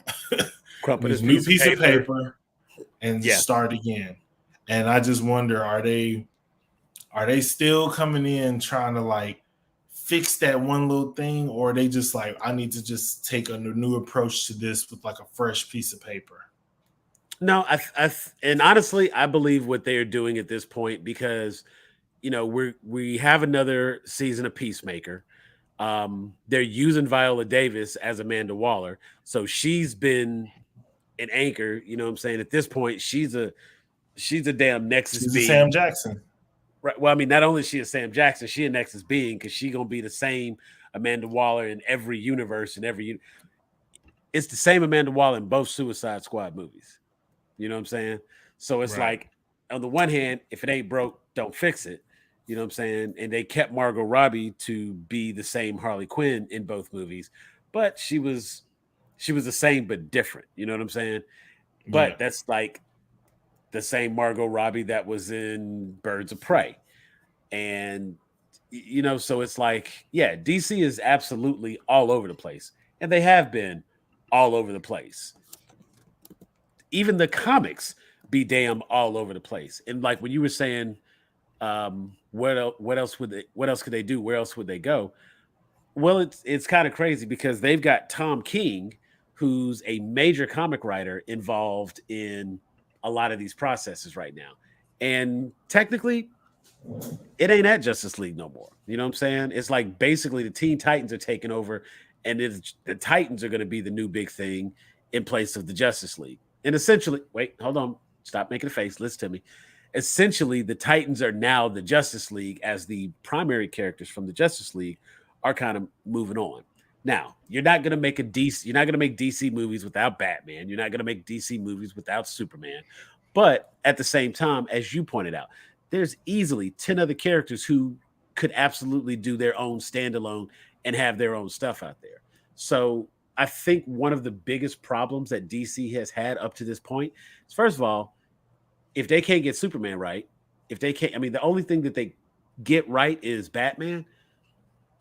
crumple Use this a new piece of piece of paper. paper and Yeah, start again. And I just wonder, are they still coming in trying to like fix that one little thing, or are they just like, I need to just take a new approach to this with like a fresh piece of paper? No, and honestly, I believe what they are doing at this point because we have another season of Peacemaker. They're using Viola Davis as Amanda Waller, so she's been an anchor. You know what I'm saying? At this point, she's a damn Nexus She's a Sam being. Jackson. Right. Well, I mean, not only is she a Sam Jackson, she a Nexus being because she gonna be the same Amanda Waller in every universe and it's the same Amanda Waller in both Suicide Squad movies. You know what I'm saying? So it's Right. like, on the one hand, if it ain't broke, don't fix it. You know what I'm saying? And they kept Margot Robbie to be the same Harley Quinn in both movies, but she was the same but different. You know what I'm saying? Yeah. But that's like the same Margot Robbie that was in Birds of Prey. And so it's like, yeah, DC is absolutely all over the place. And they have been all over the place. Even the comics be damn all over the place. And like when you were saying, what else could they do? Where else would they go? Well, it's kind of crazy because they've got Tom King, who's a major comic writer involved in a lot of these processes right now. And technically, it ain't at Justice League no more. You know what I'm saying? It's like basically the Teen Titans are taking over, and the Titans are going to be the new big thing in place of the Justice League. And essentially, wait, hold on, stop making a face. Listen to me. Essentially, the Titans are now the Justice League, as the primary characters from the Justice League are kind of moving on. Now, you're not going to make a DC. You're not going to make DC movies without Batman. You're not going to make DC movies without Superman. But at the same time, as you pointed out, there's easily 10 other characters who could absolutely do their own standalone and have their own stuff out there. So I think one of the biggest problems that DC has had up to this point is, first of all, if they can't get Superman right, if they can't, I mean, the only thing that they get right is Batman.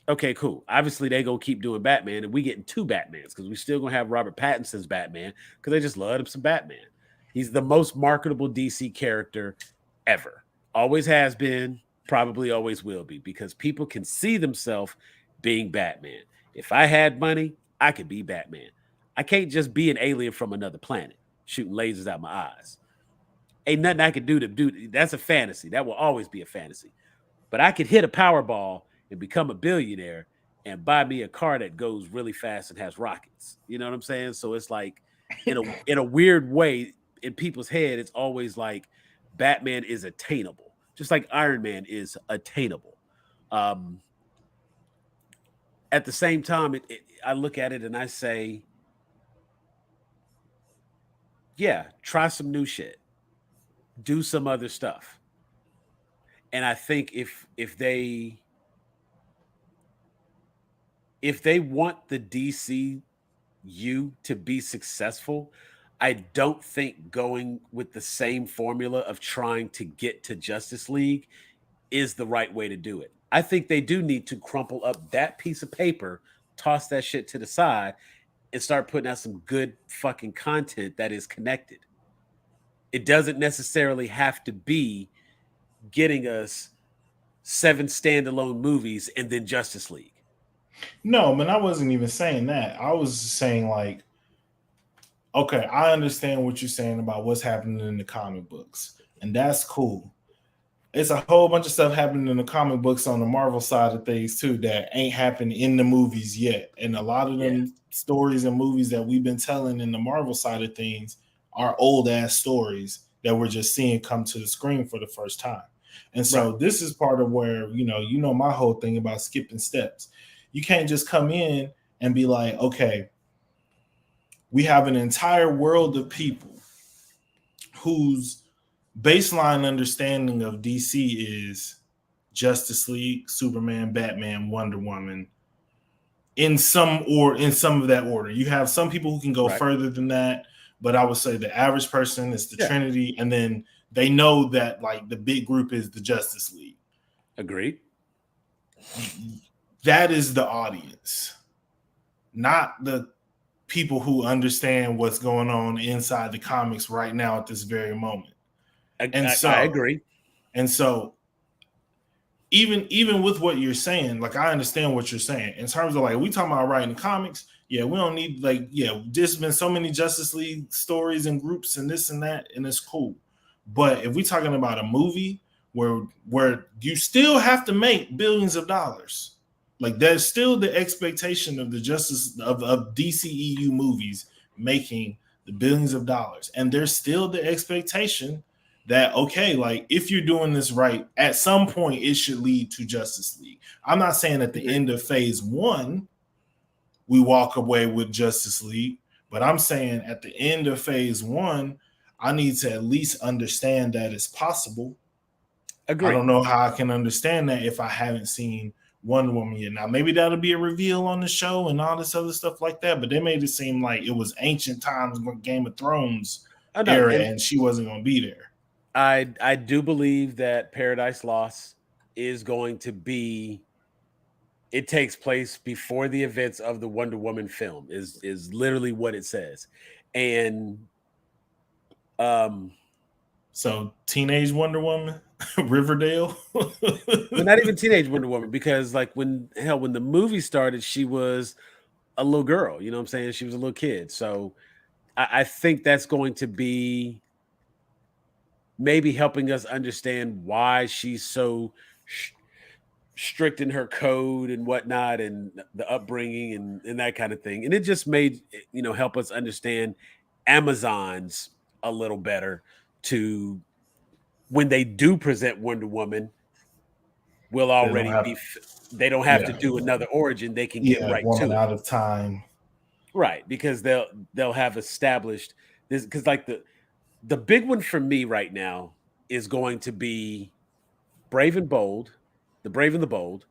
Okay, cool. Obviously, they gonna keep doing Batman, and we getting two Batmans because we still gonna have Robert Pattinson's Batman because they just love him some Batman. He's the most marketable DC character ever. Always has been, probably always will be, because people can see themselves being Batman. If I had money, I could be Batman. I can't just be an alien from another planet shooting lasers out my eyes. Ain't nothing I can do to do. That's a fantasy. That will always be a fantasy. But I could hit a Powerball and become a billionaire and buy me a car that goes really fast and has rockets. You know what I'm saying? So it's like, in a weird way, in people's head, it's always like Batman is attainable, just like Iron Man is attainable. Um, at the same time, I look at it and I say, yeah, try some new shit, do some other stuff. And I think if they want the DCU to be successful, I don't think going with the same formula of trying to get to Justice League is the right way to do it. I think they do need to crumple up that piece of paper, toss that shit to the side, and start putting out some good fucking content that is connected. It doesn't necessarily have to be getting us 7 standalone movies and then Justice League. No, man, I wasn't even saying that. I was saying like, okay, I understand what you're saying about what's happening in the comic books, and that's cool. It's a whole bunch of stuff happening in the comic books on the Marvel side of things too that ain't happened in the movies yet. And a lot of Yeah. them stories and movies that we've been telling in the Marvel side of things are old ass stories that we're just seeing come to the screen for the first time. And Right. so this is part of where, my whole thing about skipping steps. You can't just come in and be like, okay, we have an entire world of people whose baseline understanding of DC is Justice League, Superman, Batman, Wonder Woman, in some of that order. You have some people who can go Right. further than that, but I would say the average person is the Yeah. Trinity, and then they know that like the big group is the Justice League. Agreed. That is the audience, not the people who understand what's going on inside the comics right now at this very moment. I, And I, I so, agree. and so even with what you're saying, like I understand what you're saying in terms of like we talking about writing comics. Yeah, we don't need like there's been so many Justice League stories and groups and this and that, and it's cool. But if we're talking about a movie where you still have to make billions of dollars, like there's still the expectation of the Justice of DCEU movies making the billions of dollars, and there's still the expectation that okay, like if you're doing this right, at some point it should lead to Justice League. I'm not saying at the end of phase one we walk away with Justice League, but I'm saying at the end of phase one, I need to at least understand that it's possible. I Agree. don't know how I can understand that if I haven't seen Wonder Woman yet. Now, maybe that'll be a reveal on the show and all this other stuff like that, but they made it seem like it was ancient times, Game of Thrones Oh no, era, and and she wasn't going to be there. I do believe that Paradise Lost is going to be. It takes place before the events of the Wonder Woman film. Is literally what it says, and um, So, teenage Wonder Woman, Riverdale. well, not even teenage Wonder Woman, because like when the movie started, she was a little girl. You know what I'm saying? She was a little kid. So I think that's going to be maybe helping us understand why she's so strict in her code and whatnot, and the upbringing and that kind of thing. And it just made help us understand Amazons a little better, to when they do present Wonder Woman, will They don't already have, be. They don't have to yeah, do another origin. They can get yeah, right Woman to it. Out of Time. Right, because they'll have established this, because like the big one for me right now is going to be Brave and Bold, the Brave and the Bold.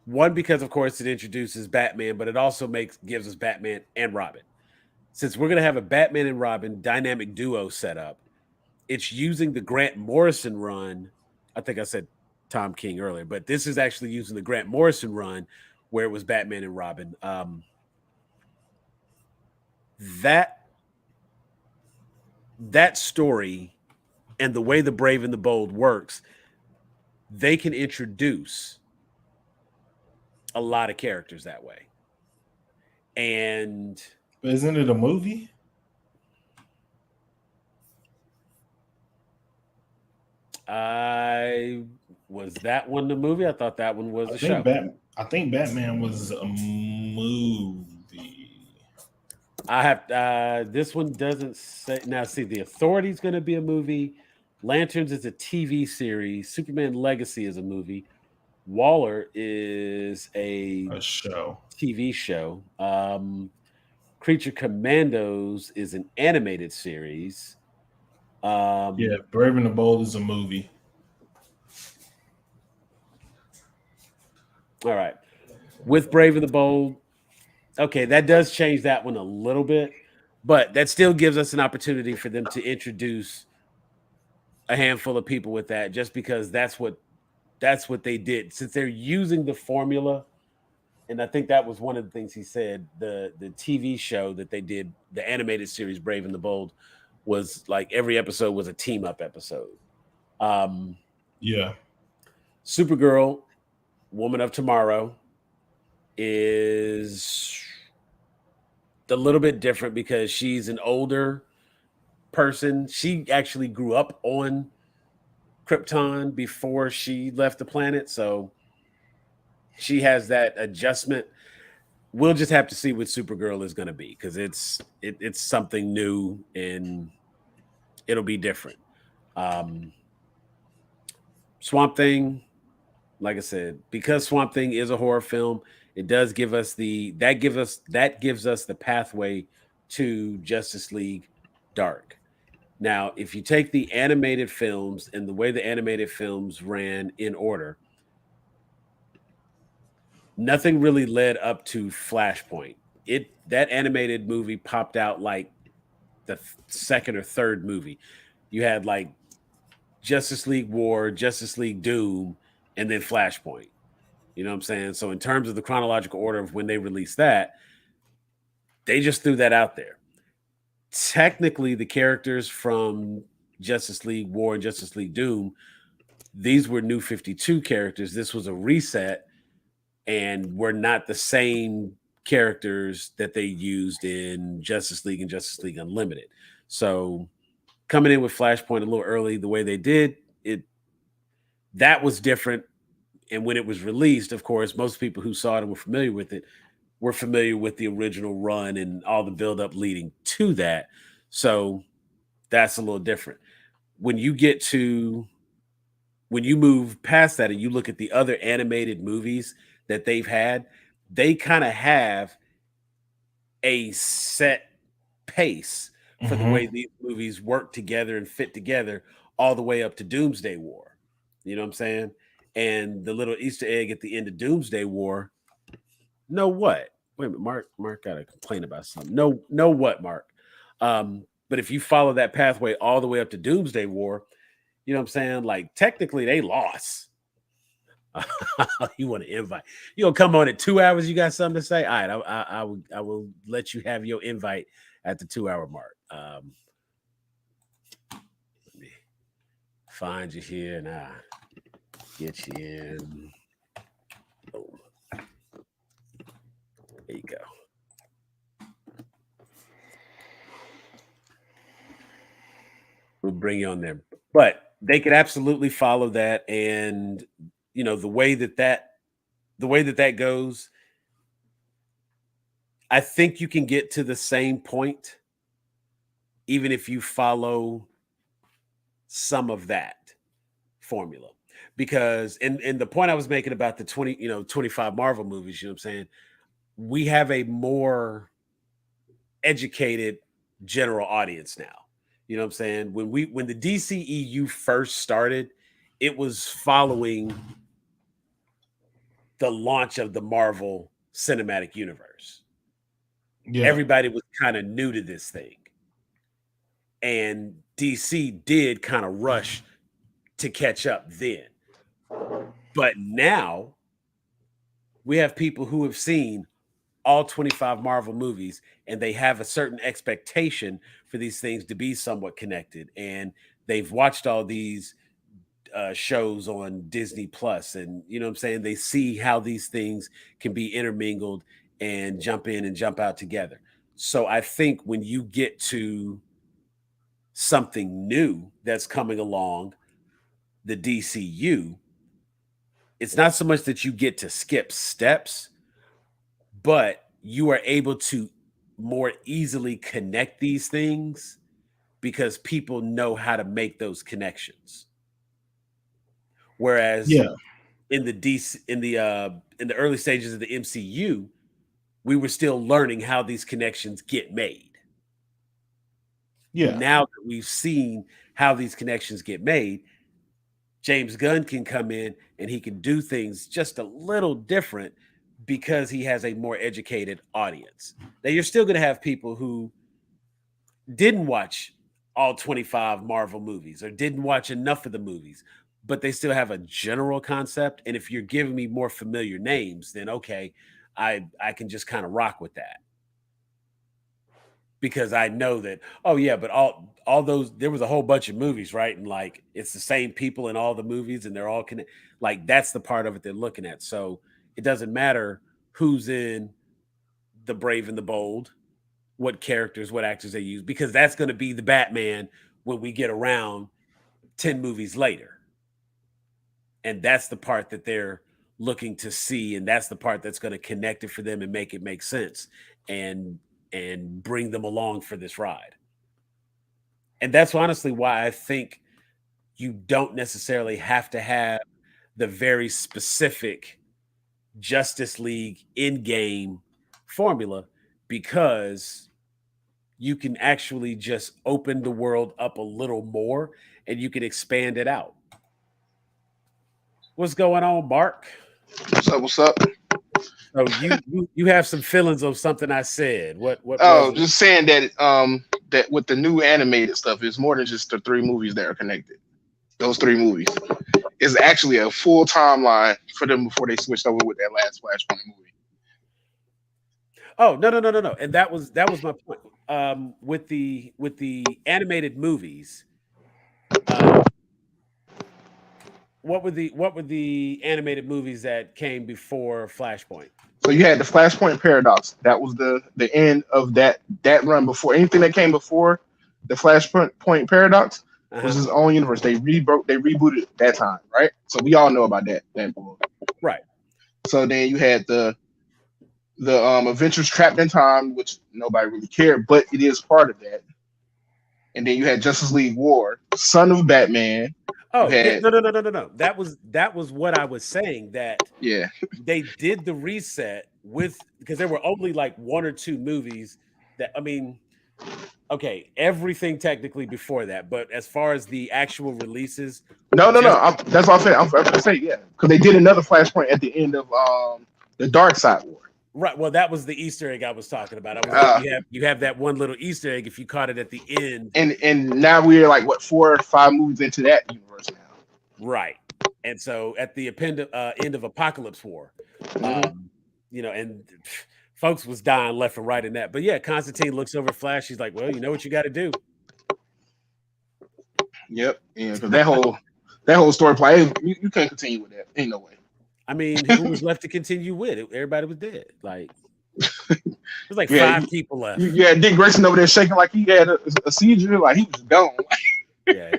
One, because of course it introduces Batman, but it also gives us Batman and Robin. Since we're gonna have a Batman and Robin dynamic duo set up, it's using the Grant Morrison run. I think I said Tom King earlier, but this is actually using the Grant Morrison run where it was Batman and Robin. That that story and the way the Brave and the Bold works, they can introduce a lot of characters that way. And But isn't it a movie? I was that one the movie? I thought that one was the show. I think Batman was a movie. I have this one doesn't say. Now see, The Authority's going to be a movie. Lanterns is a TV series. Superman Legacy is a movie. Waller is a A show. TV show. Creature Commandos is an animated series. Yeah, Um, Brave and the Bold is a movie. all right. With Brave and the Bold, okay, that does change that one a little bit, but that still gives us an opportunity for them to introduce a handful of people with that, just because that's what they did, since they're using the formula. And I think that was one of the things he said, the TV show that they did, the animated series Brave and the Bold, was like every episode was a team up episode. um Yeah. Supergirl, Woman of Tomorrow, is a little bit different because she's an older person. She actually grew up on Krypton before she left the planet, so she has that adjustment. We'll just have to see what Supergirl is going to be, because it's something new and it'll be different. Um, Swamp Thing, like I said, because Swamp Thing is a horror film, it does give us that gives us the pathway to Justice League Dark. Now, if you take the animated films and the way the animated films ran in order, nothing really led up to Flashpoint. That animated movie popped out like the second or third movie. You had like Justice League War, Justice League Doom, and then Flashpoint. You know what I'm saying? So in terms of the chronological order of when they released that, they just threw that out there. Technically, the characters from Justice League War and Justice League Doom These were New 52 characters. This was a reset, and were not the same characters that they used in Justice League and Justice League Unlimited. So coming in with Flashpoint a little early, the way they did it, that was different. And when it was released, of course, most people who saw it and were familiar with it were familiar with the original run and all the buildup leading to that. So that's a little different. When you get to when you move past that and you look at the other animated movies that they've had, they kind of have a set pace for the way Hmm. these movies work together and fit together all the way up to Doomsday War. You know what I'm saying? And the little Easter egg at the end of Doomsday War. Know what? Wait a minute, Mark got to complain about something. No, what, Mark? But if you follow that pathway all the way up to Doomsday War, you know what I'm saying? Like technically they lost. You want to invite? You gonna come on at 2 hours? You got something to say? All right, I will let you have your invite at the 2 hour mark. Let me find you here and I get you in. Boom. There you go. We'll bring you on there, but they could absolutely follow that, and the way that goes, I think you can get to the same point even if you follow some of that formula. Because and the point I was making about the 25 Marvel movies, you know what I'm saying? We have a more educated general audience now. You know what I'm saying? When the DCEU first started, it was following the launch of the Marvel Cinematic Universe. Yeah, Everybody was kind of new to this thing. And DC did kind of rush to catch up then. But now we have people who have seen all 25 Marvel movies and they have a certain expectation for these things to be somewhat connected. And they've watched all these shows on Disney Plus, and you know what I'm saying? They see how these things can be intermingled and jump in and jump out together. So I think when you get to something new that's coming along, the DCU, it's not so much that you get to skip steps, but you are able to more easily connect these things because people know how to make those connections. Whereas yeah, in the DC in the early stages of the MCU, we were still learning how these connections get made. yeah, Now that we've seen how these connections get made, James Gunn can come in and he can do things just a little different because he has a more educated audience. Now you're still going to have people who didn't watch all 25 Marvel movies or didn't watch enough of the movies, but they still have a general concept. And if you're giving me more familiar names, then okay, I can just kind of rock with that because I know that, oh yeah, but all those, there was a whole bunch of movies, right? And like it's the same people in all the movies and they're all connected. Like that's the part of it they're looking at. So it doesn't matter who's in the Brave and the Bold, what characters, what actors they use, because that's going to be the Batman when we get around 10 movies later. And that's the part that they're looking to see. And that's the part that's going to connect it for them and make it make sense and bring them along for this ride. And that's honestly why I think you don't necessarily have to have the very specific Justice League in game formula, because you can actually just open the world up a little more and you can expand it out. What's going on, Mark? What's up? What's up? So you have some feelings of something I said. What was Oh, it? just saying that that with the new animated stuff, it's more than just the three movies that are connected. Those three movies is actually a full timeline for them before they switched over with that last Flashpoint movie. Oh, no. And that was my point. With the animated movies, um, what were the animated movies that came before Flashpoint? So you had the Flashpoint Paradox. That was the end of that run. Before anything that came before the Flashpoint Paradox was Uh-huh. his own universe. They rebooted at that time, right? So we all know about that book. Right. So then you had the Adventures Trapped in Time, which nobody really cared, but it is part of that. And then you had Justice League War, Son of Batman. You Oh yeah, had no. That was what I was saying. That yeah, they did the reset with because there were only like one or two movies that I mean, okay, everything technically before that, but as far as the actual releases, no. just That's what I'm saying. I'm going to say yeah, because they did another Flashpoint at the end of the Dark Side War. right. Well, that was the Easter egg I was talking about. I was like, Uh, you have that one little Easter egg if you caught it at the end, and now we're like what 4 or 5 movies into that universe now. right? And so at the end of Apocalypse War, Mhm. um, and folks was dying left and right in that. But yeah, Constantine looks over Flash. He's like, "Well, you know what you got to do." Yep, yeah, because that whole story play, you can't continue with that. Ain't no way. I mean, who was left to continue with it? Everybody was dead. Like there's like Yeah, five people left. you had Dick Grayson over there shaking like he had a seizure, like he was gone. Yeah,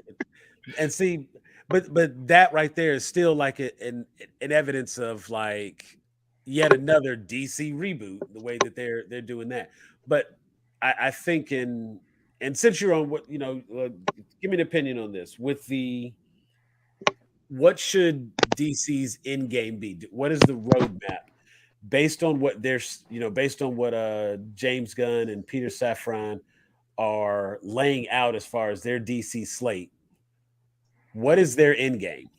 and see, but that right there is still like an evidence of like yet another DC reboot. The way that they're doing that, but I think and since you're on what give me an opinion on this with the what should DC's end game be? What is the roadmap based on what based on what James Gunn and Peter Safran are laying out as far as their DC slate? What is their end game?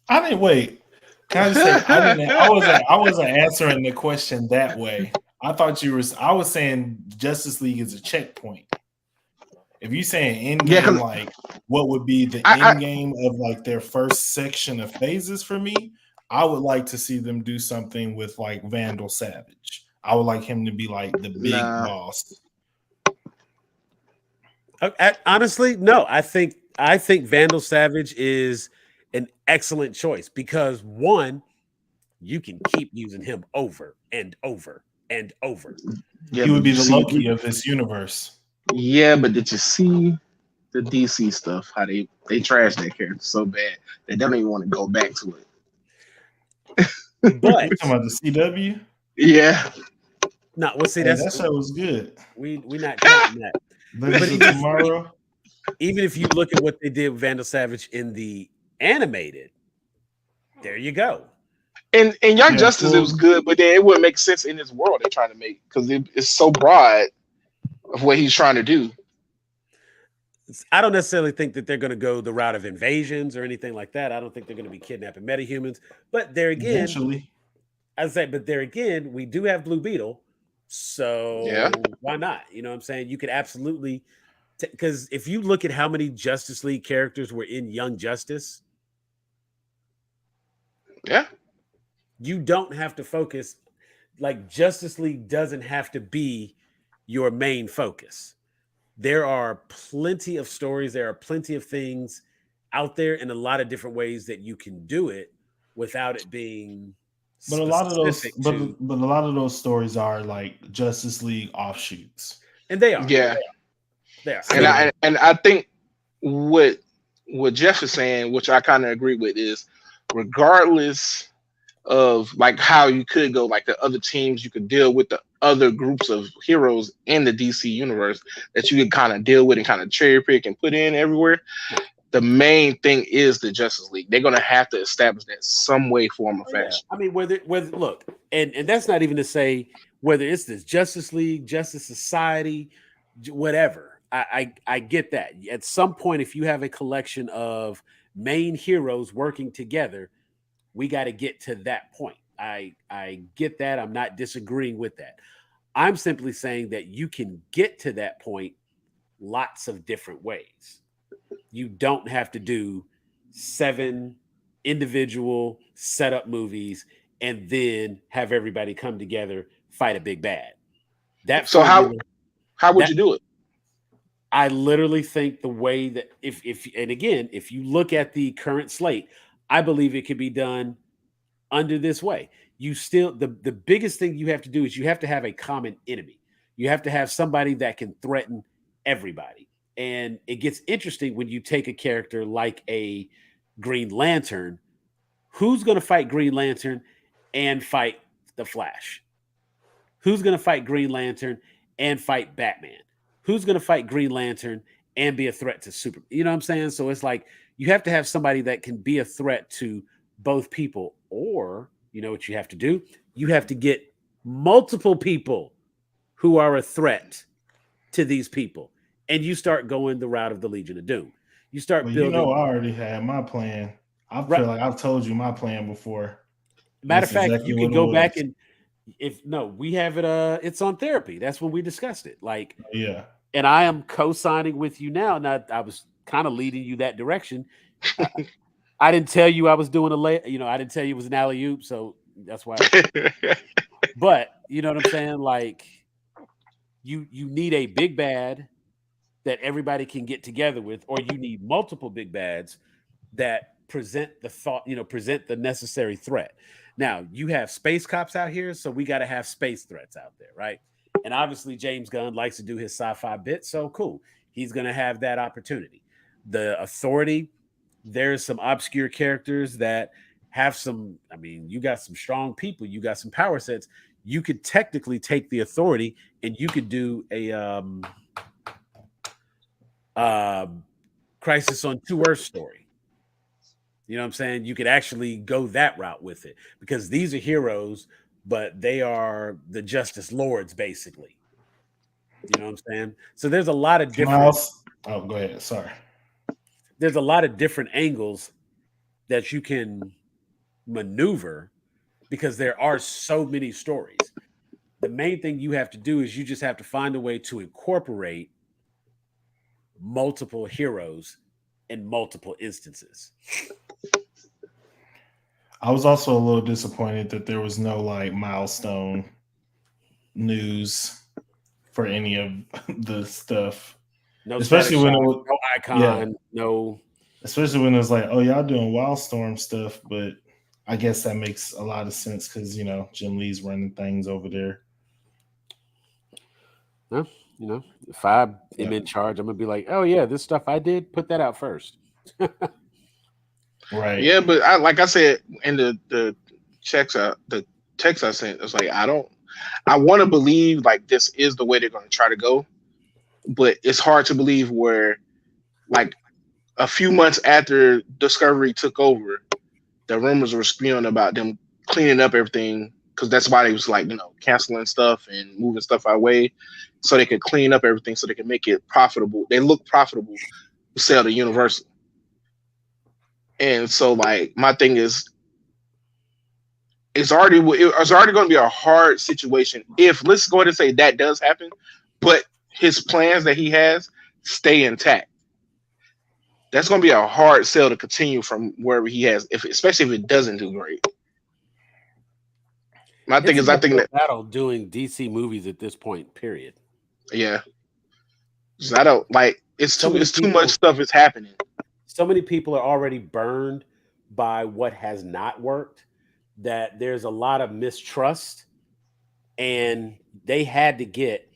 I didn't wait. Can I just say I didn't? I wasn't answering the question that way. I thought you were. I was saying Justice League is a checkpoint. If you saying end Yeah, game, because like what would be the I end game of like their first section of phases for me? I would like to see them do something with like Vandal Savage. I would like him to be like the big nah. boss. Honestly, no. I think Vandal Savage is an excellent choice because one, you can keep using him over and over and over. Yeah, He but would did be you the see? Loki of this universe. Yeah, but did you see the DC stuff? How they trashed that character so bad they don't even want to go back to But You talking about the CW? yeah, no, well, see, Hey, that's that show was good. we not counting that. But Legends of Tomorrow. even if you look at what they did with Vandal Savage in the animated, there you go. and Young Yeah, Justice it was full. good, but then it wouldn't make sense in this world they're trying to make because it's so broad of what he's trying to do. I don't necessarily think that they're going to go the route of invasions or anything like that. I don't think they're going to be kidnapping metahumans. But there again, Eventually. but there again, we do have Blue Beetle, Yeah, so why not? You know what I'm saying? You could absolutely because if you look at how many Justice League characters were in Young Justice, yeah, you don't have to focus like Justice League doesn't have to be your main focus. There are plenty of stories, there are plenty of things out there in a lot of different ways that you can do it without it being But a lot of those specific to but a lot of those stories are like Justice League offshoots. and they are. yeah. They are. I And mean, So I think what Jeff is saying, which I kind of agree with, is regardless of like how you could go, like the other teams, you could deal with the other groups of heroes in the DC universe that you could kind of deal with and kind of cherry pick and put in everywhere. The main thing is the Justice League. They're gonna have to establish that some way, form, or oh, yeah. fashion. I mean, whether look, and that's not even to say whether it's this Justice League, Justice Society, whatever. I get that. At some point, if you have a collection of main heroes working together, we got to get to that point. I get that. I'm not disagreeing with that. I'm simply saying that you can get to that point lots of different ways. You don't have to do 7 individual setup movies and then have everybody come together fight a big bad. That So formula how would that you do it? I literally think the way that if and again, if you look at the current slate, I believe it could be done under this way. You still the biggest thing you have to do is you have to have a common enemy. You have to have somebody that can threaten everybody. And it gets interesting when you take a character like a Green Lantern. Who's going to fight Green Lantern and fight the Flash? Who's going to fight Green Lantern and fight Batman? Who's going to fight Green Lantern and be a threat to Super? You know what I'm saying? So it's like you have to have somebody that can be a threat to both people. Or, you know what you have to do? You have to get multiple people who are a threat to these people. And you start going the route of the Legion of Doom. You start Well, you building. know, I already had my plan. I Right. feel like I've told you my plan before. Matter of That's fact, exactly you what can it go back was. and if no, we have it it's on therapy. That's when we discussed it. Like, Yeah. and I am co-signing with you now. Now I was kind of leading you that direction. I, I didn't tell you I was doing I didn't tell you it was an alley oop, so that's why. But you know what I'm saying? Like, you need a big bad that everybody can get together with, or you need multiple big bads that present the thought, present the necessary threat. Now, you have space cops out here, so we got to have space threats out there, right? And obviously, James Gunn likes to do his sci-fi bit, so cool. He's going to have that opportunity. The Authority, there's some obscure characters that have some. I mean, you got some strong people, you got some power sets. You could technically take the Authority, and you could do a uh, Crisis on Two Earths story. You know what I'm saying? You could actually go that route with it because these are heroes, but they are the Justice Lords, basically. You know what I'm saying? So Miles. Oh, go ahead. Sorry. there's a lot of different angles that you can maneuver because there are so many stories. The main thing you have to do is you just have to find a way to incorporate multiple heroes in multiple instances. I was also a little disappointed that there was no like milestone news for any of the stuff. No Especially Static when it Shock, was no yeah, Icon, no. especially when it was like, oh, y'all doing Wildstorm stuff, but I guess that makes a lot of sense because Jim Lee's running things over there. No, if I am Yeah. in charge, I'm gonna be like, oh yeah, this stuff I did, put that out first. Right. Yeah, but like I said in the the text I sent, it's like I want to believe like this is the way they're going to try to go, but it's hard to believe where like a few months after Discovery took over, the rumors were spewing about them cleaning up everything because that's why they was like canceling stuff and moving stuff our way, so they could clean up everything so they could make it profitable. They look profitable to sell to Universal, and so like my thing is it's already going to be a hard situation if let's go ahead and say that does happen, but his plans that he has stay intact. That's going to be a hard sell to continue from wherever he has, if especially if it doesn't do great. My thing It's is, an I think uphill that battle doing DC movies at this point. Period. yeah, 'cause I don't like So many it's too much people, stuff is happening. so many people are already burned by what has not worked. That there's a lot of mistrust, and they had to get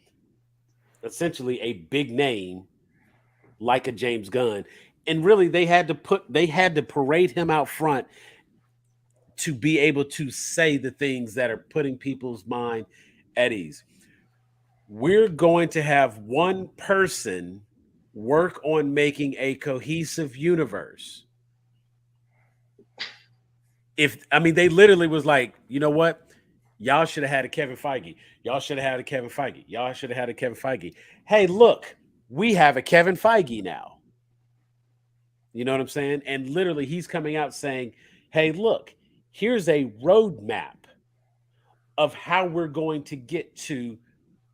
essentially a big name like a James Gunn, and really they had to parade him out front to be able to say the things that are putting people's mind at ease. We're going to have one person work on making a cohesive universe. If I mean, they literally was like, you know what? Y'all should have had a Kevin Feige. Y'all should have had a Kevin Feige. Y'all should have had a Kevin Feige. Hey, look, we have a Kevin Feige now. You know what I'm saying? And literally, he's coming out saying, hey, look, here's a roadmap of how we're going to get to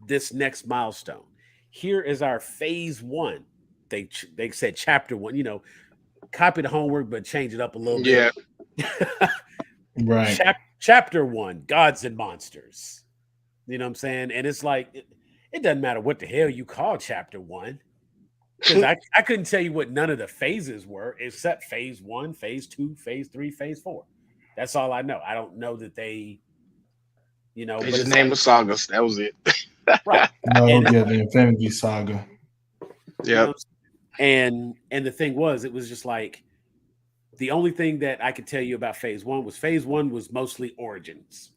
this next milestone. Here is our phase one. They said chapter one. Copy the homework, but change it up a little bit. Yeah, Right. Chapter one: Gods and Monsters. You know what I'm saying? And it's like it doesn't matter what the hell you call chapter one. because I couldn't tell you what none of the phases were except phase one, phase two, phase three, phase four. That's all I know. I don't know that they, They but just it's named like, the sagas. That was it. right. No, And yeah, the Infinity Saga. you Yep. know, and the thing was, it was just like the only thing that I could tell you about phase one was mostly origins.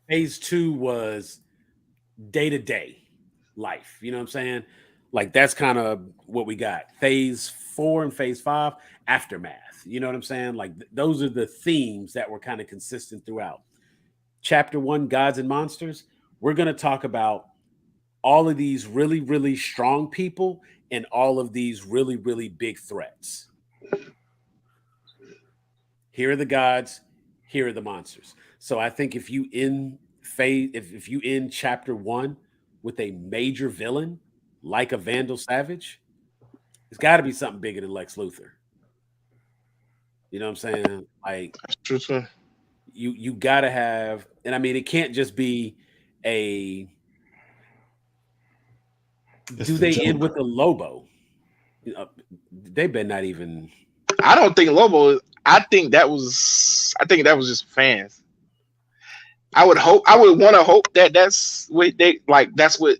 Phase two was day to day life. You know what I'm saying? Like that's kind of what we got. Phase four and phase five, aftermath. You know what I'm saying? Like those are the themes that were kind of consistent throughout. Chapter one, Gods and Monsters, we're going to talk about all of these really, really strong people and all of these really, really big threats. Here are the gods, here are the monsters. So I think if you end chapter one with a major villain like a Vandal Savage, it's got to be something bigger than Lex Luthor. You know what I'm saying? Like That's true too. you got to have, and I mean it can't just be a. It's Do the they end Joker. with a Lobo? They better not even. I don't think Lobo. I think that was just fans. I would hope. I would want to hope that that's what they like. That's what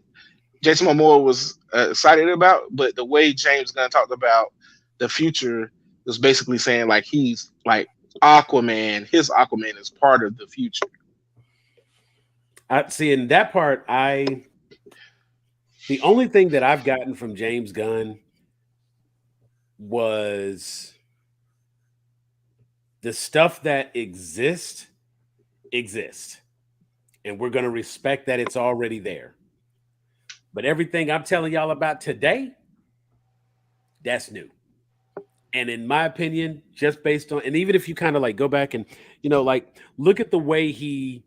Jason Momoa was excited about. But the way James Gunn talked about the future was basically saying like he's like Aquaman. His Aquaman is part of the future. I see in that part. The only thing that I've gotten from James Gunn was the stuff that exists, and we're going to respect that it's already there. But everything I'm telling y'all about today, that's new. And in my opinion, just based on, and even if you kind of like go back and, like look at the way he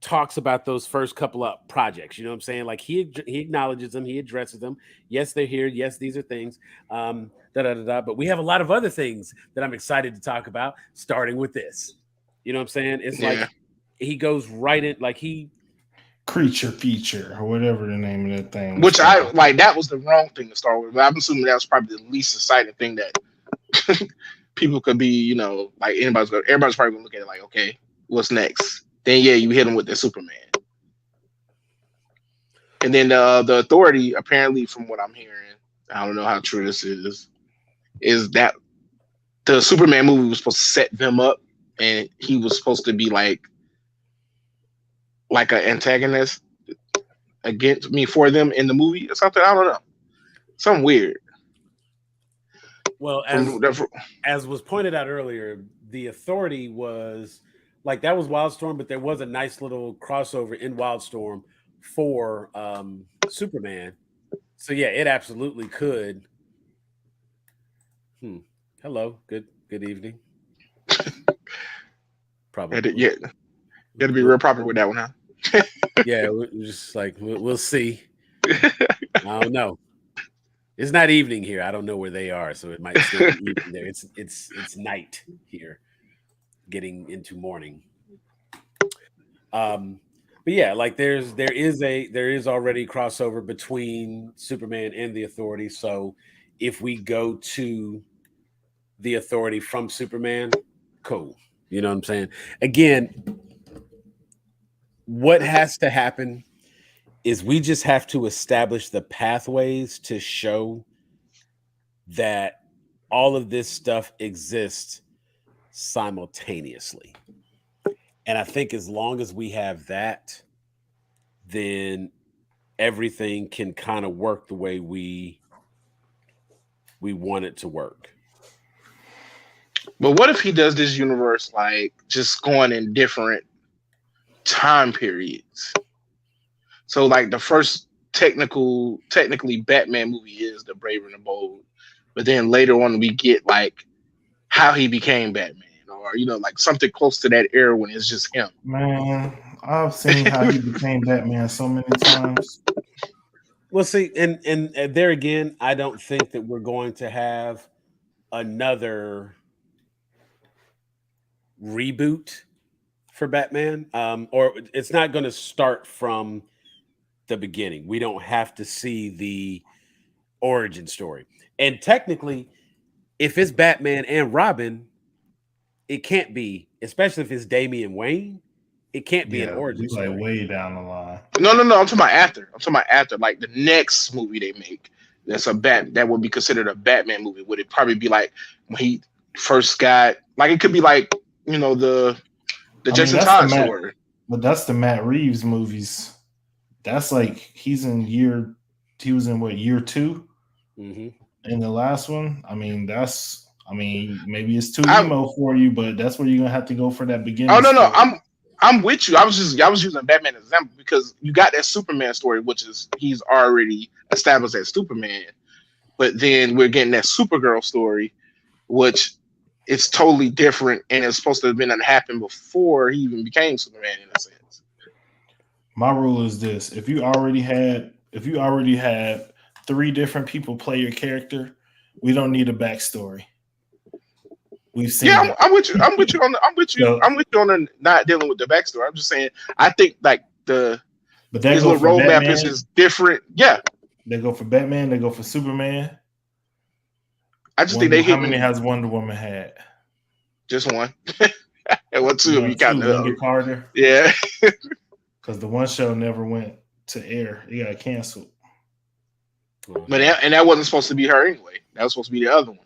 talks about those first couple of projects, you know what I'm saying? Like he acknowledges them, he addresses them. Yes, they're here. Yes, these are things. Da da da da. But we have a lot of other things that I'm excited to talk about, starting with this. You know what I'm saying? It's Yeah. like he goes right in, like he. Creature Feature or whatever the name of that thing was Which I called. like. That was the wrong thing to start with. But I'm assuming that was probably the least exciting thing that people could be. Like everybody's probably gonna look at it like, okay, what's next? Then yeah, you hit him with the Superman. And then the authority, apparently, from what I'm hearing, I don't know how true this is that the Superman movie was supposed to set them up, and he was supposed to be like an antagonist against me for them in the movie or something. I don't know, something weird. Well, From as was pointed out earlier, the authority was like that was Wildstorm, but there was a nice little crossover in Wildstorm for Superman. So yeah, it absolutely could. Hmm. Hello. Good evening. Probably. yeah, you got to be real proper with that one, huh? Yeah, we're just like we'll see. I don't know. It's not evening here. I don't know where they are, so it might still be evening there. It's night here, getting into morning. But yeah, like there is already crossover between Superman and the Authority. So if we go to the Authority from Superman, cool. You know what I'm saying? Again, what has to happen is we just have to establish the pathways to show that all of this stuff exists simultaneously. And I think as long as we have that, then everything can kind of work the way we want it to work. But what if he does this universe like just going in different time periods? So like the first technically Batman movie is the Brave and the Bold, but then later on we get like how he became Batman, or like something close to that era when it's just him. Man, I've seen how he became Batman so many times. Well, see, and there again, I don't think that we're going to have another reboot for Batman, or it's not going to start from the beginning. We don't have to see origin story. And technically, if it's Batman and Robin, it can't be, especially if it's Damian Wayne, it can't be an Yeah, we origin like story. way down the line. No. I'm talking about after. I'm talking about after, like the next movie they make. That's a bat that would be considered a Batman movie. Would it probably be like when he first got like it could be like the I mean, Jason that's the Todd Matt, story. but that's the Matt Reeves movies. That's like he was in what, year 2 Mm-hmm. in the last one. I mean, maybe it's too I'm emo for you, but that's where you're gonna have to go for that oh beginning no, story. I'm with you. I was using Batman as an example because you got that Superman story, which is he's already established as Superman, but then we're getting that Supergirl story, which it's totally different and it's supposed to have been happened before he even became Superman in a sense. My rule is this: if you already had 3 different people play your character, we don't need a backstory. We've Yeah, seen it. I'm with you. So, I'm with you on the not dealing with the backstory. I'm just saying I think like the but that his go little for roadmap Batman. is different. Yeah, They go for Batman. They go for Superman. I just think they How many hitting has Wonder Woman had? just one. And what two if you count Two, the Linda other. Carter, Yeah. because the one show never went to air. It got canceled. And that wasn't supposed to be her anyway. That was supposed to be the other one.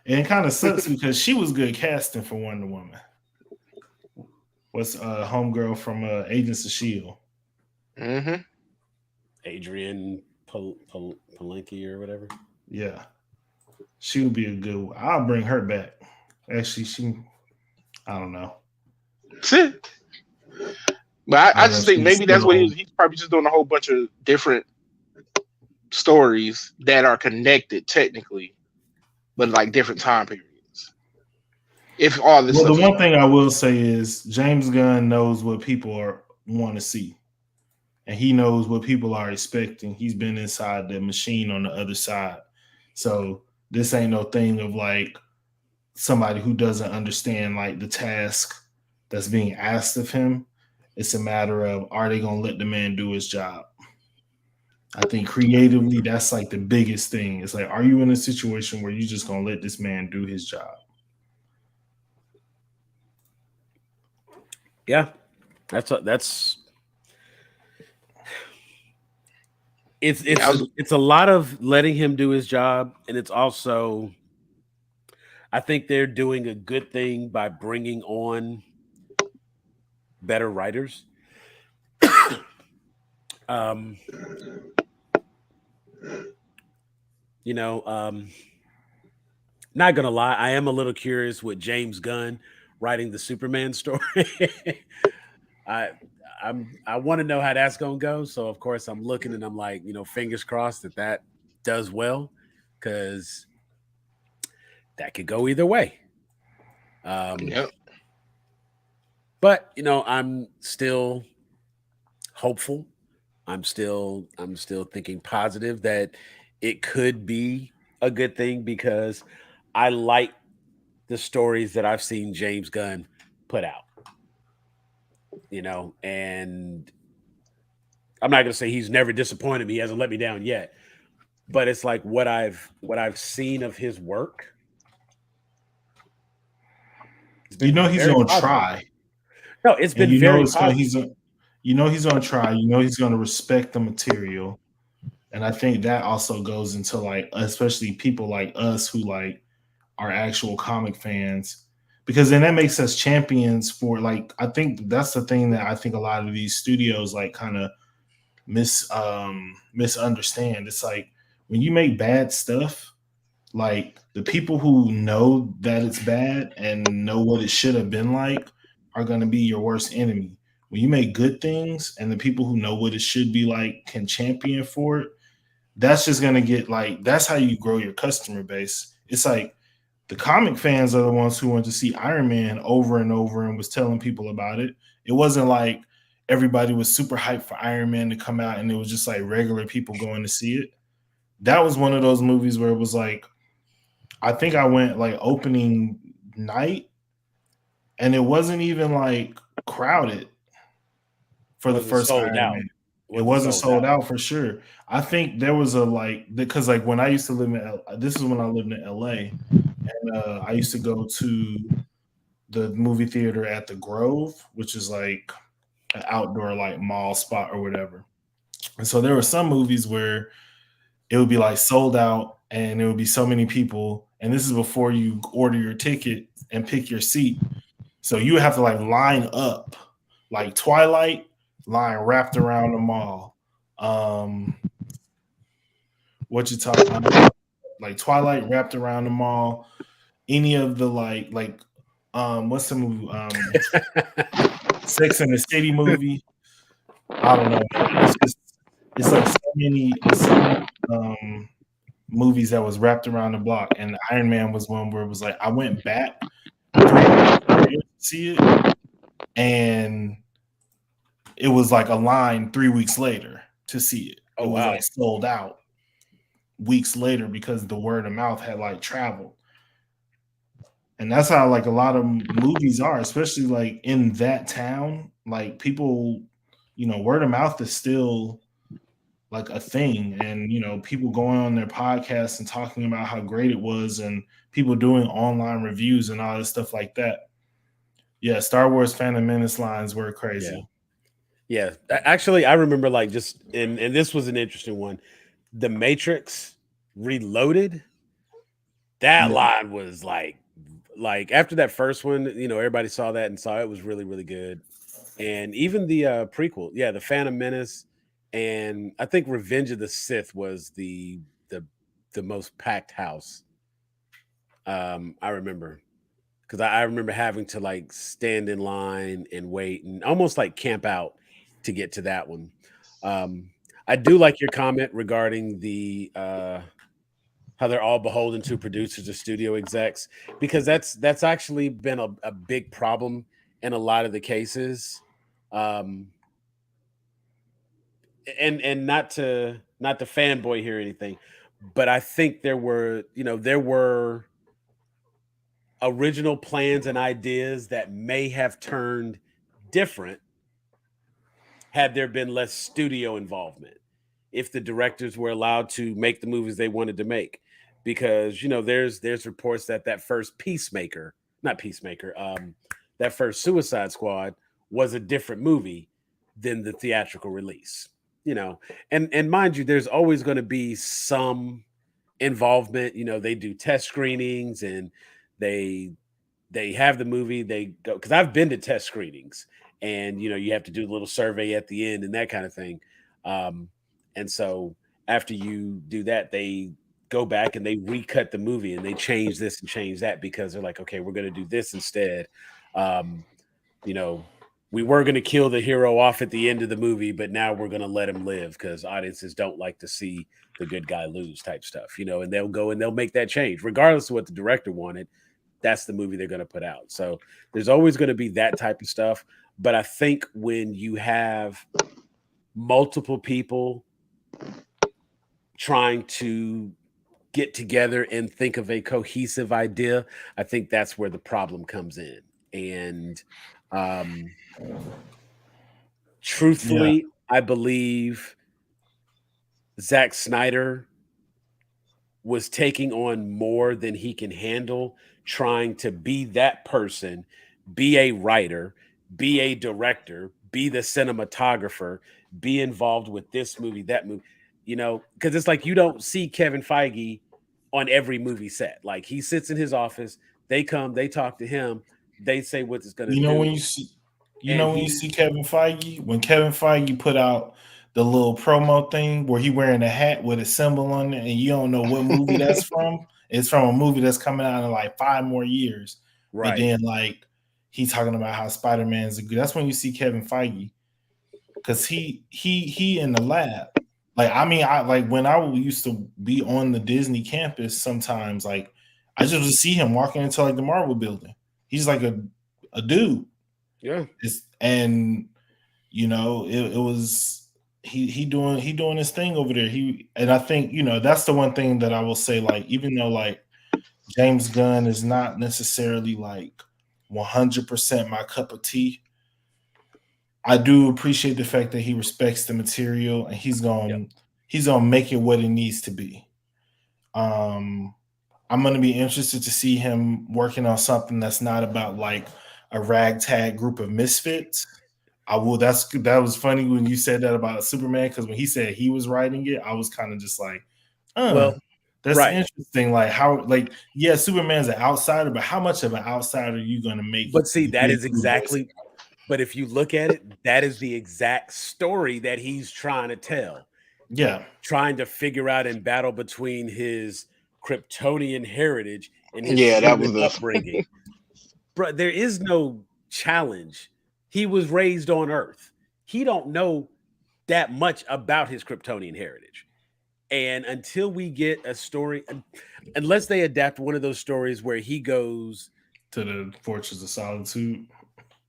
And it kind of sucks because she was good casting for Wonder Woman. What's homegirl from Agents of Shield? Mm-hmm. Adrian Palenque or whatever. Yeah, she would be a good one. I'll bring her back. Actually, I don't know. That's it. But I I don't know just if think she's maybe that's still what on. he's probably just doing a whole bunch of different stories that are connected technically, but like different time periods. If all this Well, the stuff is one thing I will say is James Gunn knows what people want to see, and he knows what people are expecting. He's been inside the machine on the other side, so this ain't no thing of like somebody who doesn't understand like the task that's being asked of him. It's a matter of, are they going to let the man do his job? I think creatively, that's like the biggest thing. It's like, are you in a situation where you just going to let this man do his job? Yeah, it's a lot of letting him do his job, and it's also I think they're doing a good thing by bringing on better writers. um, you know, not gonna lie, I am a little curious with James Gunn writing the Superman story. I I want to know how that's gonna go. So of course I'm looking and I'm like, fingers crossed that does well, because that could go either way. Yep. But I'm still hopeful. I'm still thinking positive that it could be a good thing, because I like the stories that I've seen James Gunn put out. And I'm not gonna say he's never disappointed me. He hasn't let me down yet. But it's like what I've seen of his work. It's You been know he's very going to positive. try, No, it's and been you know very it's going. positive. He's going to try. You know he's going to respect the material, and I think that also goes into like, especially people like us who like are actual comic fans, because then that makes us champions for like, I think that's the thing that I think a lot of these studios like kind of misunderstand. It's like when you make bad stuff, like the people who know that it's bad and know what it should have been like are going to be your worst enemy. When you make good things and the people who know what it should be like can champion for it, that's just going to get like, that's how you grow your customer base. It's like the comic fans are the ones who went to see Iron Man over and over and was telling people about it. It wasn't like everybody was super hyped for Iron Man to come out and it was just like regular people going to see it. That was one of those movies where it was like, I think I went like opening night and it wasn't even like crowded for the Wasn't first sold Iron out. Man. It Was it wasn't sold sold out? out for sure. I think there was a because like when I used to live in this is when I lived in LA, and I used to go to the movie theater at the Grove, which is like an outdoor like mall spot or whatever. And so there were some movies where it would be like sold out and there would be so many people. And this is before you order your ticket and pick your seat. So you would have to like line up, like Twilight line wrapped around the mall. Um, what you talk like Twilight wrapped around the mall. Any of the what's the movie? Sex and the City movie. I don't know, man. It's like so many movies that was wrapped around the block, and Iron Man was one where it was like I went back 3 weeks later to see it, and it was like a line 3 weeks later to see it. It Oh was wow. like sold out weeks later because the word of mouth had like traveled. And that's how like a lot of movies are, especially like in that town. Like people, word of mouth is still like a thing, and people going on their podcasts and talking about how great it was, and people doing online reviews and all this stuff like that. Yeah, Star Wars Phantom Menace lines were Yeah. crazy. Yeah. Actually, I remember like just and this was an interesting one. The Matrix Reloaded, that Yeah, line was like after that first one, everybody saw that and saw it was really, really good. And even the prequel, yeah, the Phantom Menace, and I think Revenge of the Sith was the the most packed house. I remember because I remember having to like stand in line and wait and almost like camp out to get to that one. Um, I do like your comment regarding the how they're all beholden to producers or studio execs because that's actually been a big problem in a lot of the cases. Um, and not to fanboy here or anything, but I think there were original plans and ideas that may have turned different had there been less studio involvement, if the directors were allowed to make the movies they wanted to make. Because there's reports that that first Peacemaker, not Peacemaker, that first Suicide Squad was a different movie than the theatrical release. And mind you, there's always going to be some involvement. They do test screenings and they they have the movie, they go because I've been to test screenings, and you have to do a little survey at the end and that kind of thing. Um, and so after you do that, they go back and they recut the movie and they change this and change that because they're like, okay, we're going to do this instead. Um, you know, we were going to kill the hero off at the end of the movie, but now we're going to let him live because audiences don't like to see the good guy lose type stuff, and they'll go and they'll make that change regardless of what the director wanted. That's the movie they're going to put out. So there's always going to be that type of stuff. But I think when you have multiple people trying to get together and think of a cohesive idea, I think that's where the problem comes in. And um, yeah, truthfully, I believe Zack Snyder was taking on more than he can handle, trying to be that person, be a writer, be a director, be the cinematographer, be involved with this movie, that movie, because it's like you don't see Kevin Feige on every movie set. Like he sits in his office, they come, they talk to him, they say what it's going to you know when do, you see, and when you see he's Kevin Feige, when Kevin Feige put out the little promo thing where he wearing a hat with a symbol on it, and you don't know what movie that's from. It's from a movie that's coming out in like 5 more years. But right. then like he's talking about how Spider Man's a good. That's when you see Kevin Feige because he in the lab. Like I mean, I like when I used to be on the Disney campus. Sometimes like I just would see him walking into like the Marvel building. He's like a dude. Yeah. And it was he doing his thing over there. And I think that's the one thing that I will say. Like even though like James Gunn is not necessarily like 100% my cup of tea, I do appreciate the fact that he respects the material and Yep. he's gonna make it what it needs to be. Um, I'm gonna be interested to see him working on something that's not about like a ragtag group of misfits. I will. That was funny when you said that about Superman because when he said he was writing it, I was kind of just like, Well, that's right. interesting. Like how, like, yeah, Superman's an outsider, but how much of an outsider are you gonna make But see, the that big is blue boys? exactly. But if you look at it, that is the exact story that he's trying to tell. Yeah, Trying to figure out and battle between his Kryptonian heritage and his Yeah, that was human the upbringing. But there is no challenge. He was raised on Earth. He don't know that much about his Kryptonian heritage. And until we get a story, unless they adapt one of those stories where he goes to the Fortress of Solitude.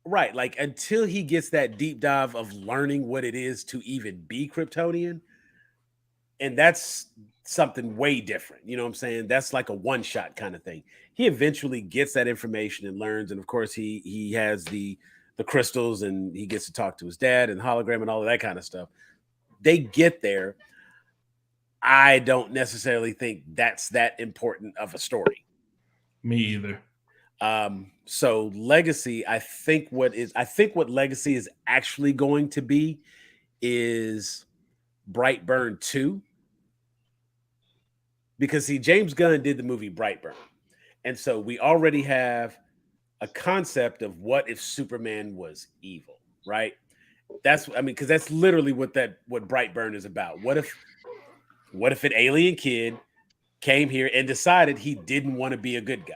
right, like until he gets that deep dive of learning what it is to even be Kryptonian, and that's something way different. You know what I'm saying? That's like a one shot kind of thing. He eventually gets that information and learns, and of course he has the crystals, and he gets to talk to his dad and hologram and all of that kind of stuff. They get there. I don't necessarily think that's that important of a story. Me either. So legacy, I think what legacy is actually going to be is Brightburn 2, because see, James Gunn did the movie Brightburn. And so we already have a concept of what if Superman was evil, right? That's I mean, because that's literally what Brightburn is about. What if an alien kid came here and decided he didn't want to be a good guy?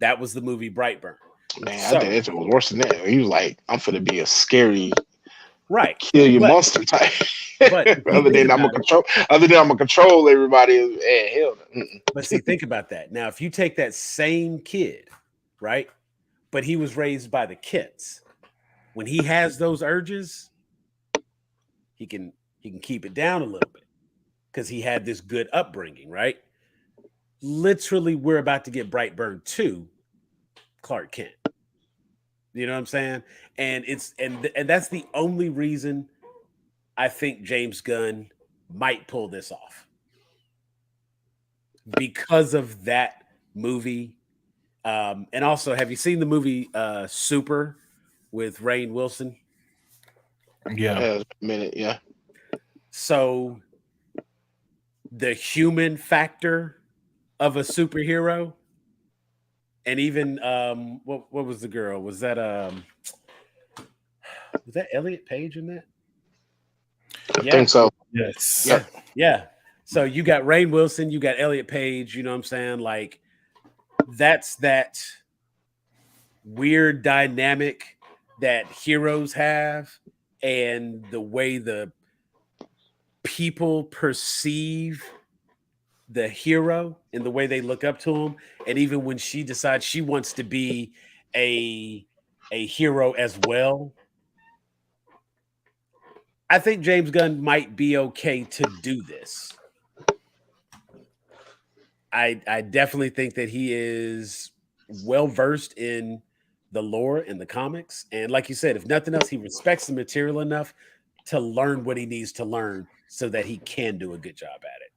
That was the movie Brightburn. man. I think So it was worse than that. He was like, "I'm finna be a scary right, kill your but monster type." if you think about it, Other than I'm gonna control everybody. Hell, no. but see, think about that. Now, if you take that same kid, right, but he was raised by the kids, when he has those urges, he can he can keep it down a little bit because he had this good upbringing, right? Literally, we're about to get Brightburn 2, Clark Kent. You know what I'm saying? And and that's the only reason I think James Gunn might pull this off, because of that movie. And also, have you seen the movie Super with Rainn Wilson? Yeah, A minute, yeah. So the human factor of a superhero, and even what was the girl? Was that Elliot Page in that? I Yeah, think so. yes, Yep. yeah. So you got Rainn Wilson, you got Elliot Page. You know what I'm saying? Like that's that weird dynamic that heroes have, and the way the people perceive the hero and the way they look up to him. And even when she decides she wants to be a a hero as well, I think James Gunn might be okay to do this. I definitely think that he is well versed in the lore in the comics, and like you said, if nothing else, he respects the material enough to learn what he needs to learn so that he can do a good job at it.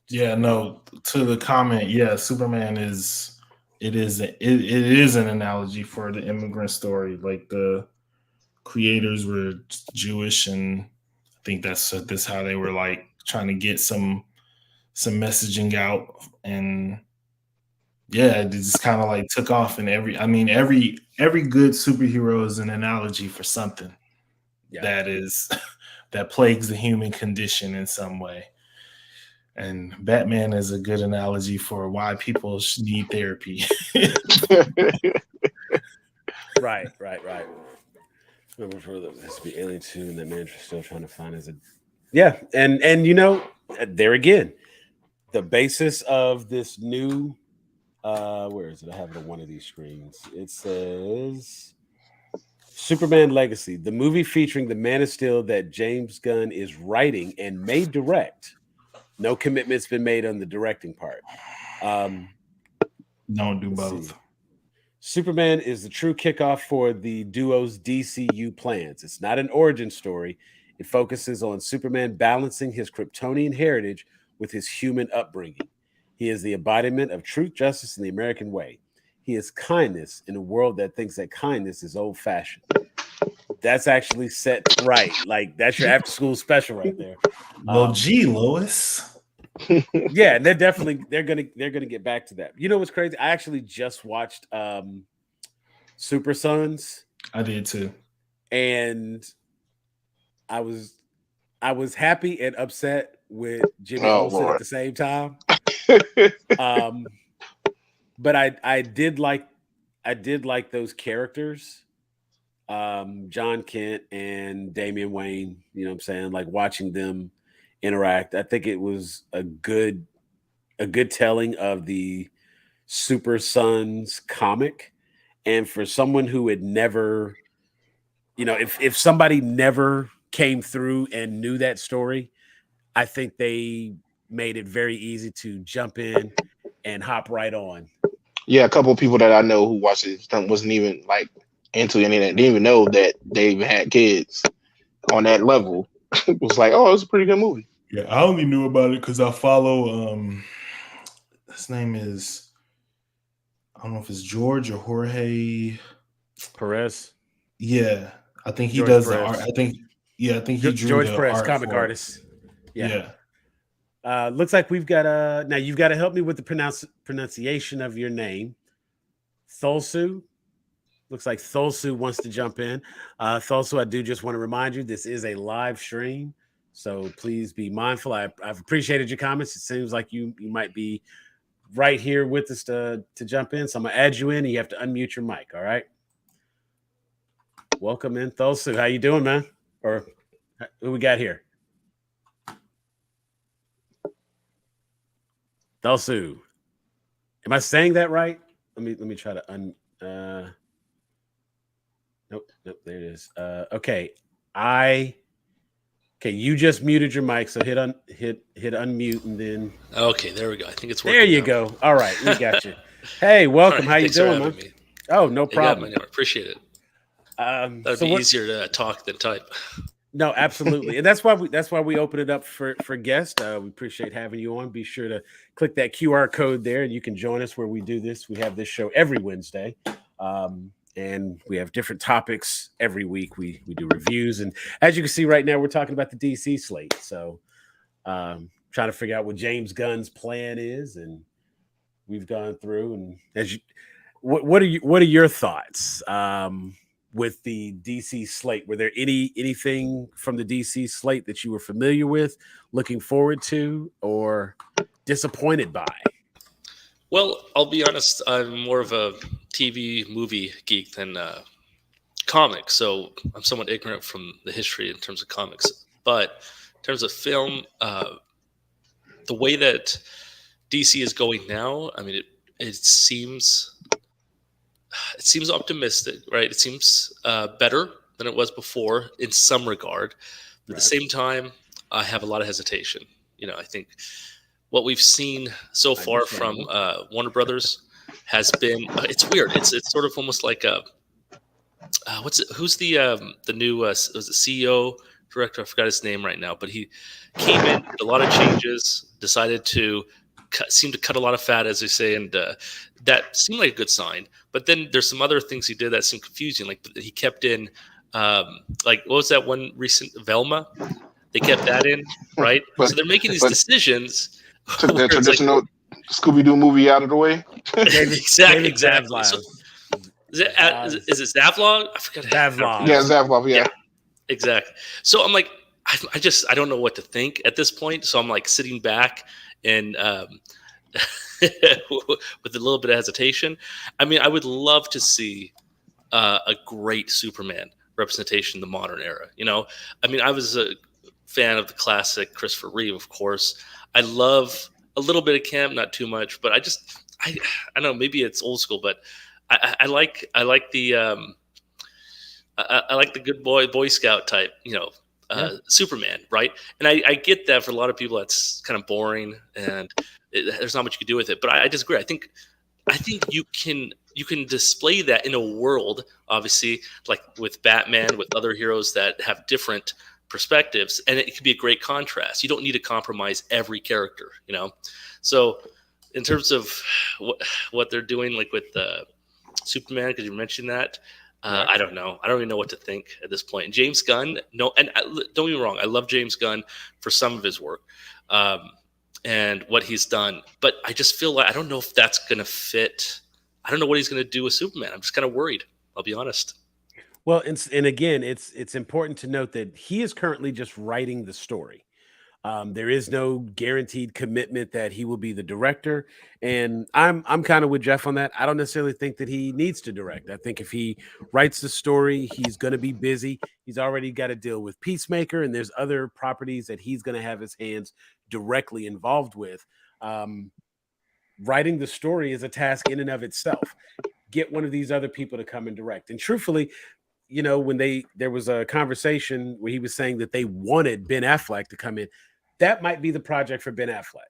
yeah. No, to the comment, yeah, Superman is it is an analogy for the immigrant story. Like the creators were Jewish, and I think that's how they were like trying to get some messaging out, and yeah, it just kind of like took off. And every good superhero is an analogy for something Yeah. that is that plagues the human condition in some way. And Batman is a good analogy for why people need therapy. Right. Remember, for the has to be Alien 2, and that manager still trying to find his. Yeah, and there again, the basis of this new where is it? I have it on one of these screens. It says Superman Legacy, the movie featuring the Man of Steel that James Gunn is writing and may direct. No commitment's been made on the directing part. Um, Don't do let's see. both. Superman is the true kickoff for the duo's DCU plans. It's not an origin story. It focuses on Superman balancing his Kryptonian heritage with his human upbringing. He is the embodiment of truth, justice, and the American way. He is kindness in a world that thinks that kindness is old fashioned. That's actually set right. Like that's your after school special right there. Well, gee, Lois. Yeah, and they're gonna get back to that. You know what's crazy? I actually just watched Super Sons, I did too. and I was I was happy and upset with Jimmy Oh Olsen at Lord. the same time. Um, but I did like those characters, John Kent and Damian Wayne. You know what I'm saying? Like watching them interact. I think it was a good telling of the Super Sons comic. And for someone who had never, if somebody never came through and knew that story, I think they made it very easy to jump in and hop right on. Yeah, a couple of people that I know who watched it wasn't even like into any of that. Didn't even know that they even had kids on that level. It was like, oh, it's a pretty good movie. Yeah, I only knew about it because I follow. His name is, I don't know if it's George or Jorge. Perez, Yeah, I think he George does the art. Perez, I think he drew George the Perez, art comic for it. artist. Yeah. Yeah. Looks like we've got now you've got to help me with the pronunciation of your name. Thulsu. Looks like Thulsu wants to jump in. Thulsu, I do just want to remind you this is a live stream, so please be mindful. I've appreciated your comments. It seems like you might be right here with us to jump in. So I'm gonna add you in, and you have to unmute your mic. All right. Welcome in, Thulsu. How you doing, man? Or who we got here? Thulsu. Am I saying that right? Let me try to nope, there it is. Okay. Okay, you just muted your mic, so hit unmute and then Okay, there we go. I think it's working. there you now. go. All right, we got you. Hey, welcome. All right, How you thanks for doing, having man? me. Oh, no You got my problem. number. Appreciate it. That'd So be what? easier to talk than type. No, absolutely, and that's why we open it up for guests. We appreciate having you on. Be sure to click that QR code there, and you can join us where we do this. We have this show every Wednesday, and we have different topics every week. We do reviews, and as you can see right now, we're talking about the DC slate. So, trying to figure out what James Gunn's plan is, and we've gone through. And what are your thoughts? With the DC slate, were there anything from the DC slate that you were familiar with, looking forward to, or disappointed by? Well, I'll be honest. I'm more of a TV movie geek than comics, so I'm somewhat ignorant from the history in terms of comics. But in terms of film, the way that DC is going now, I mean, it seems optimistic, right? It seems better than it was before in some regard. But at the Right. same time, I have a lot of hesitation. I think what we've seen so far from Understandable. Warner Brothers has been it's weird. It's sort of almost like a what's it? Who's the new was it CEO director? I forgot his name right now, but he came in, did a lot of changes, decided to seem to cut a lot of fat, as they say, and that seemed like a good sign. But then there's some other things he did that seemed confusing. Like he kept in, like what was that one recent Velma? They kept that in, right? But So they're making these but decisions took where the it's like traditional Scooby Doo movie out of the way. David exactly. Zaslav. So is it Zavlog? I forgot how to Zavlov. Yeah, pronounce it. Zaslav. Yeah. Yeah, exactly. So I'm like, I don't know what to think at this point. So I'm like sitting back and with a little bit of hesitation. I mean, I would love to see a great Superman representation in the modern era. I mean, I was a fan of the classic Christopher Reeve, of course. I love a little bit of Kemp, not too much, but I don't know, maybe it's old school, but I like the I like the good Boy Scout type, Yeah. Superman, right? And I get that for a lot of people that's kind of boring and there's not much you can do with it. But I disagree. I think I think you can display that in a world, obviously, like with Batman, with other heroes that have different perspectives, and it could be a great contrast. You don't need to compromise every character, you know. So, in terms of what they're doing, like with Superman, because you mentioned that, Right. I don't know. I don't even know what to think at this point. And James Gunn, no, and don't get me wrong, I love James Gunn for some of his work. And what he's done. But I just feel like I don't know if that's going to fit. I don't know what he's going to do with Superman. I'm just kind of worried. I'll be honest. Well, and again, it's important to note that he is currently just writing the story. There is no guaranteed commitment that he will be the director, and I'm kind of with Jeff on that. I don't necessarily think that he needs to direct. I think if he writes the story, he's going to be busy. He's already got to deal with Peacemaker, and there's other properties that he's going to have his hands directly involved with. Writing the story is a task in and of itself. Get one of these other people to come and direct. And truthfully, you know, when there was a conversation where he was saying that they wanted Ben Affleck to come in, that might be the project for Ben Affleck.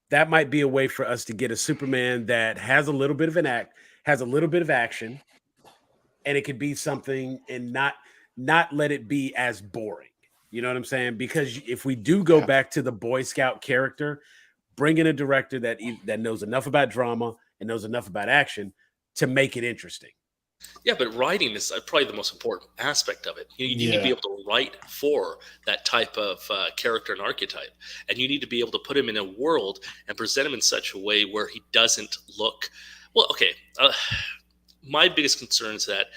That might be a way for us to get a Superman that has a little bit of has a little bit of action, and it could be something and not let it be as boring. You know what I'm saying? Because if we do go back to the Boy Scout character, bring in a director that knows enough about drama and knows enough about action to make it interesting. Yeah, but writing is probably the most important aspect of it. You need to be able to write for that type of character and archetype, and you need to be able to put him in a world and present him in such a way where he doesn't look well. Okay, my biggest concern is that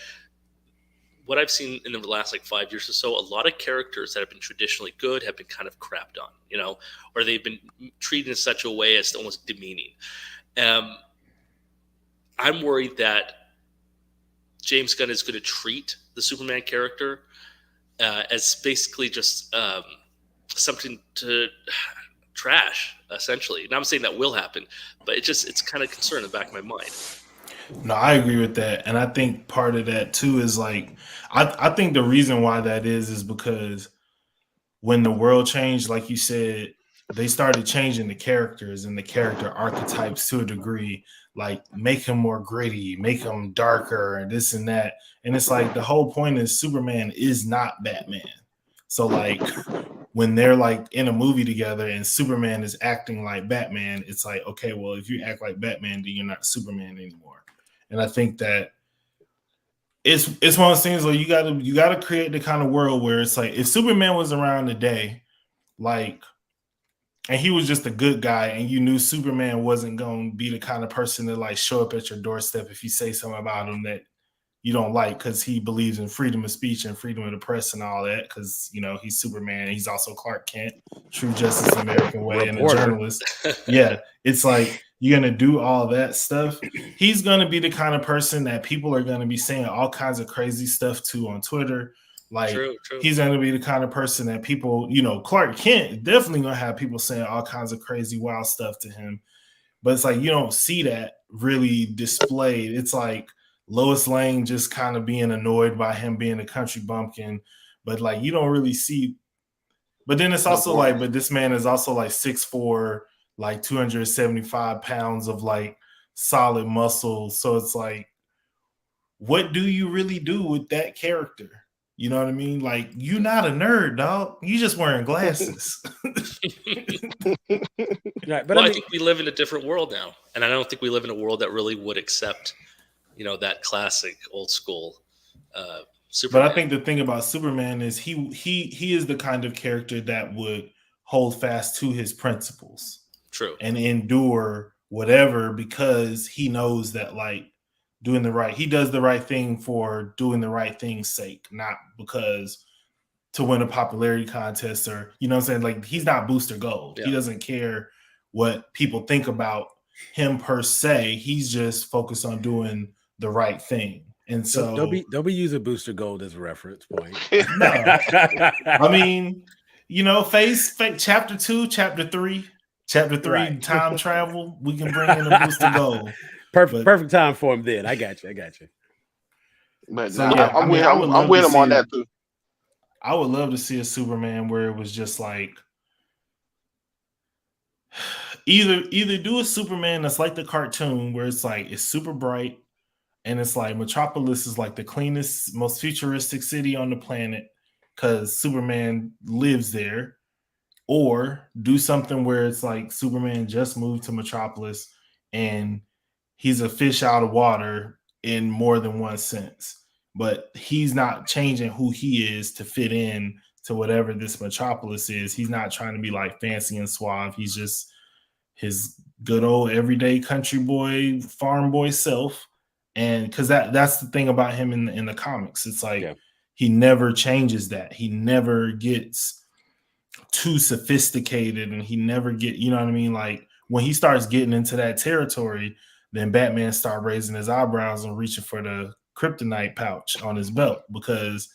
what I've seen in the last like 5 years or so, a lot of characters that have been traditionally good have been kind of crapped on, you know, or they've been treated in such a way as almost demeaning. I'm worried that James Gunn is going to treat the Superman character as basically just something to trash, essentially. And I'm saying that will happen, but it's kind of a concern in the back of my mind. No, I agree with that. And I think part of that too is like, I think the reason why that is because when the world changed, like you said, they started changing the characters and the character archetypes to a degree, like make him more gritty, make him darker and this and that. And it's like the whole point is Superman is not Batman. So like when they're like in a movie together and Superman is acting like Batman, it's like, okay, well, if you act like Batman, then you're not Superman anymore. And I think that it's one of those things where you gotta create the kind of world where it's like if Superman was around today, like, and he was just a good guy, and you knew Superman wasn't going to be the kind of person to like show up at your doorstep if you say something about him that you don't like because he believes in freedom of speech and freedom of the press and all that. Because you know he's Superman, he's also Clark Kent, True Justice American Way, and a journalist. Yeah, it's like you're gonna do all that stuff. He's gonna be the kind of person that people are gonna be saying all kinds of crazy stuff to on Twitter. Like True. He's going to be the kind of person that people, you know, Clark Kent definitely going to have people saying all kinds of crazy, wild stuff to him. But it's like you don't see that really displayed. It's like Lois Lane just kind of being annoyed by him being a country bumpkin, but like you don't really see. But then it's also like, but this man is also like 6'4", like 275 pounds of like solid muscle. So it's like, what do you really do with that character? You know what I mean? Like, you're not a nerd, dog. You just wearing glasses. Right, but I think we live in a different world now, and I don't think we live in a world that really would accept, you know, that classic old school Superman. But I think the thing about Superman is he is the kind of character that would hold fast to his principles, true, and endure whatever because he knows that like. He does the right thing for doing the right thing's sake, not because to win a popularity contest or, you know what I'm saying? Like, he's not Booster Gold. Yeah. He doesn't care what people think about him per se. He's just focused on doing the right thing. And so don't be using Booster Gold as a reference point. No. I mean, you know, Face chapter 2, chapter 3, right. Time travel, we can bring in a Booster Gold. Perfect time for him then. I got you. But so, yeah, I'm with him on that too. I would love to see a Superman where it was just like either do a Superman that's like the cartoon where it's like it's super bright and it's like Metropolis is like the cleanest, most futuristic city on the planet because Superman lives there, or do something where it's like Superman just moved to Metropolis and he's a fish out of water in more than one sense, but he's not changing who he is to fit in to whatever this Metropolis is. He's not trying to be like fancy and suave. He's just his good old everyday country boy, farm boy self. And because that's the thing about him in the comics. It's like he never changes that. He never gets too sophisticated and he never get, you know what I mean? Like when he starts getting into that territory, then Batman start raising his eyebrows and reaching for the kryptonite pouch on his belt, because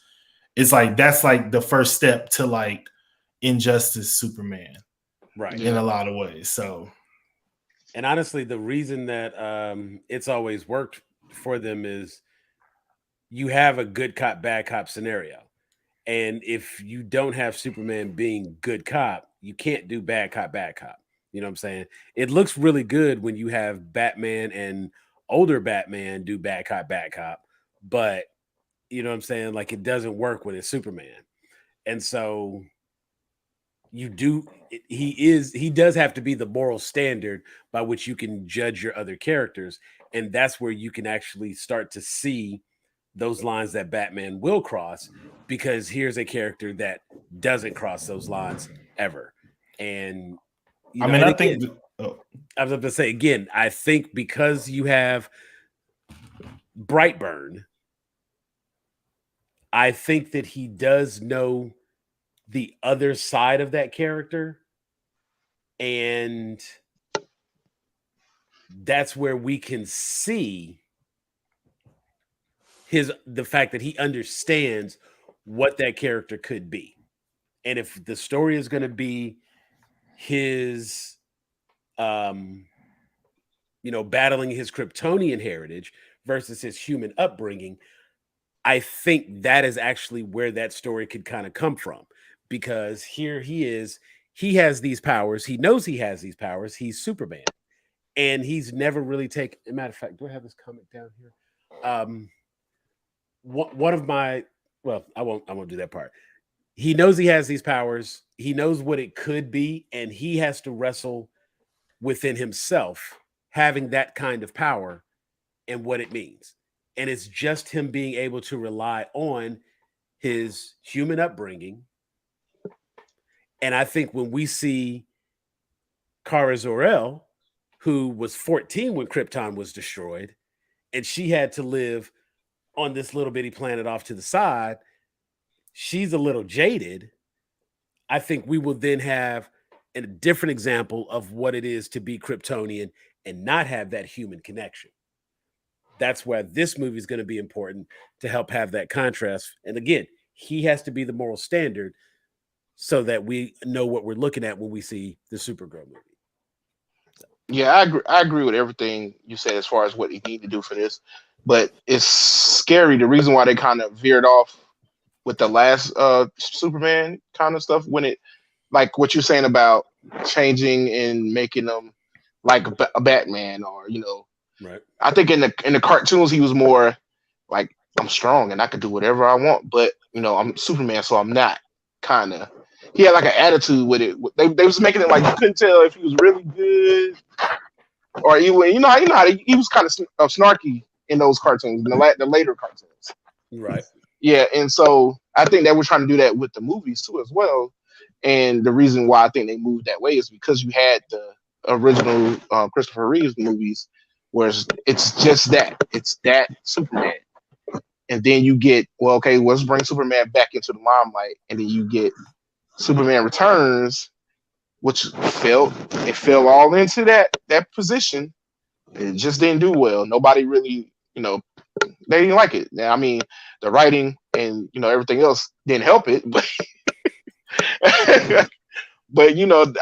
it's like that's like the first step to like Injustice Superman, right? In a lot of ways. So, and honestly, the reason that it's always worked for them is you have a good cop, bad cop scenario. And if you don't have Superman being good cop, you can't do bad cop, bad cop. You know what I'm saying? It looks really good when you have Batman and older Batman do bad cop, but you know what I'm saying? Like it doesn't work when it's Superman. And so he does have to be the moral standard by which you can judge your other characters. And that's where you can actually start to see those lines that Batman will cross, because here's a character that doesn't cross those lines ever. And I mean, I think I was about to say again, I think because you have Brightburn, I think that he does know the other side of that character, and that's where we can see the fact that he understands what that character could be. And if the story is going to be his battling his Kryptonian heritage versus his human upbringing, I think that is actually where that story could kind of come from, because here he has these powers, he knows he has these powers, he's Superman, and he's never really taken. As a matter of fact, do I have this comic down here? One of my, well, I won't do that part. He knows he has these powers, he knows what it could be, and he has to wrestle within himself having that kind of power and what it means. And it's just him being able to rely on his human upbringing. And I think when we see Kara Zor-El, who was 14 when Krypton was destroyed, and she had to live on this little bitty planet off to the side, she's a little jaded. I think we will then have a different example of what it is to be Kryptonian and not have that human connection. That's where this movie is going to be important to help have that contrast. And again, he has to be the moral standard so that we know what we're looking at when we see the Supergirl movie. Yeah, I agree with everything you said as far as what he need to do for this, but it's scary. The reason why they kind of veered off with the last Superman kind of stuff, when it, like what you're saying about changing and making them like a Batman, or right. I think in the cartoons he was more like, I'm strong and I can do whatever I want, but I'm Superman, so I'm not. Kind of, he had like an attitude with it. They was making it like you couldn't tell if he was really good or even how he was kind of snarky in those cartoons, the later cartoons. Right. Yeah, and so I think they were trying to do that with the movies too as well. And the reason why I think they moved that way is because you had the original Christopher Reeves movies, where it's just that. It's that Superman. And then you get, well, okay, let's bring Superman back into the limelight. And then you get Superman Returns, which fell all into that position. It just didn't do well. Nobody really, they didn't like it. Now, I mean, the writing and everything else didn't help it, but but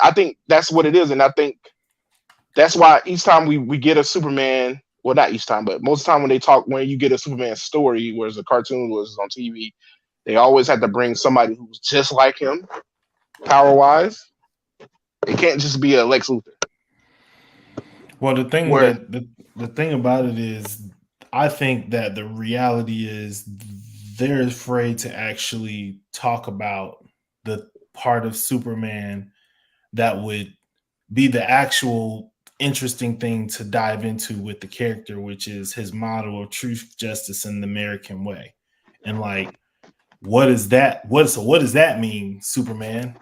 I think that's what it is, and I think that's why each time we get a Superman, well, not each time, but most of the time when you get a Superman story, whereas a cartoon was on TV, they always had to bring somebody who's just like him, power wise. It can't just be a Lex Luthor. Well, the thing Where that the thing about it is, I think that the reality is they're afraid to actually talk about the part of Superman that would be the actual interesting thing to dive into with the character, which is his model of truth, justice, and the American way. And like, what is that? What does that mean, Superman?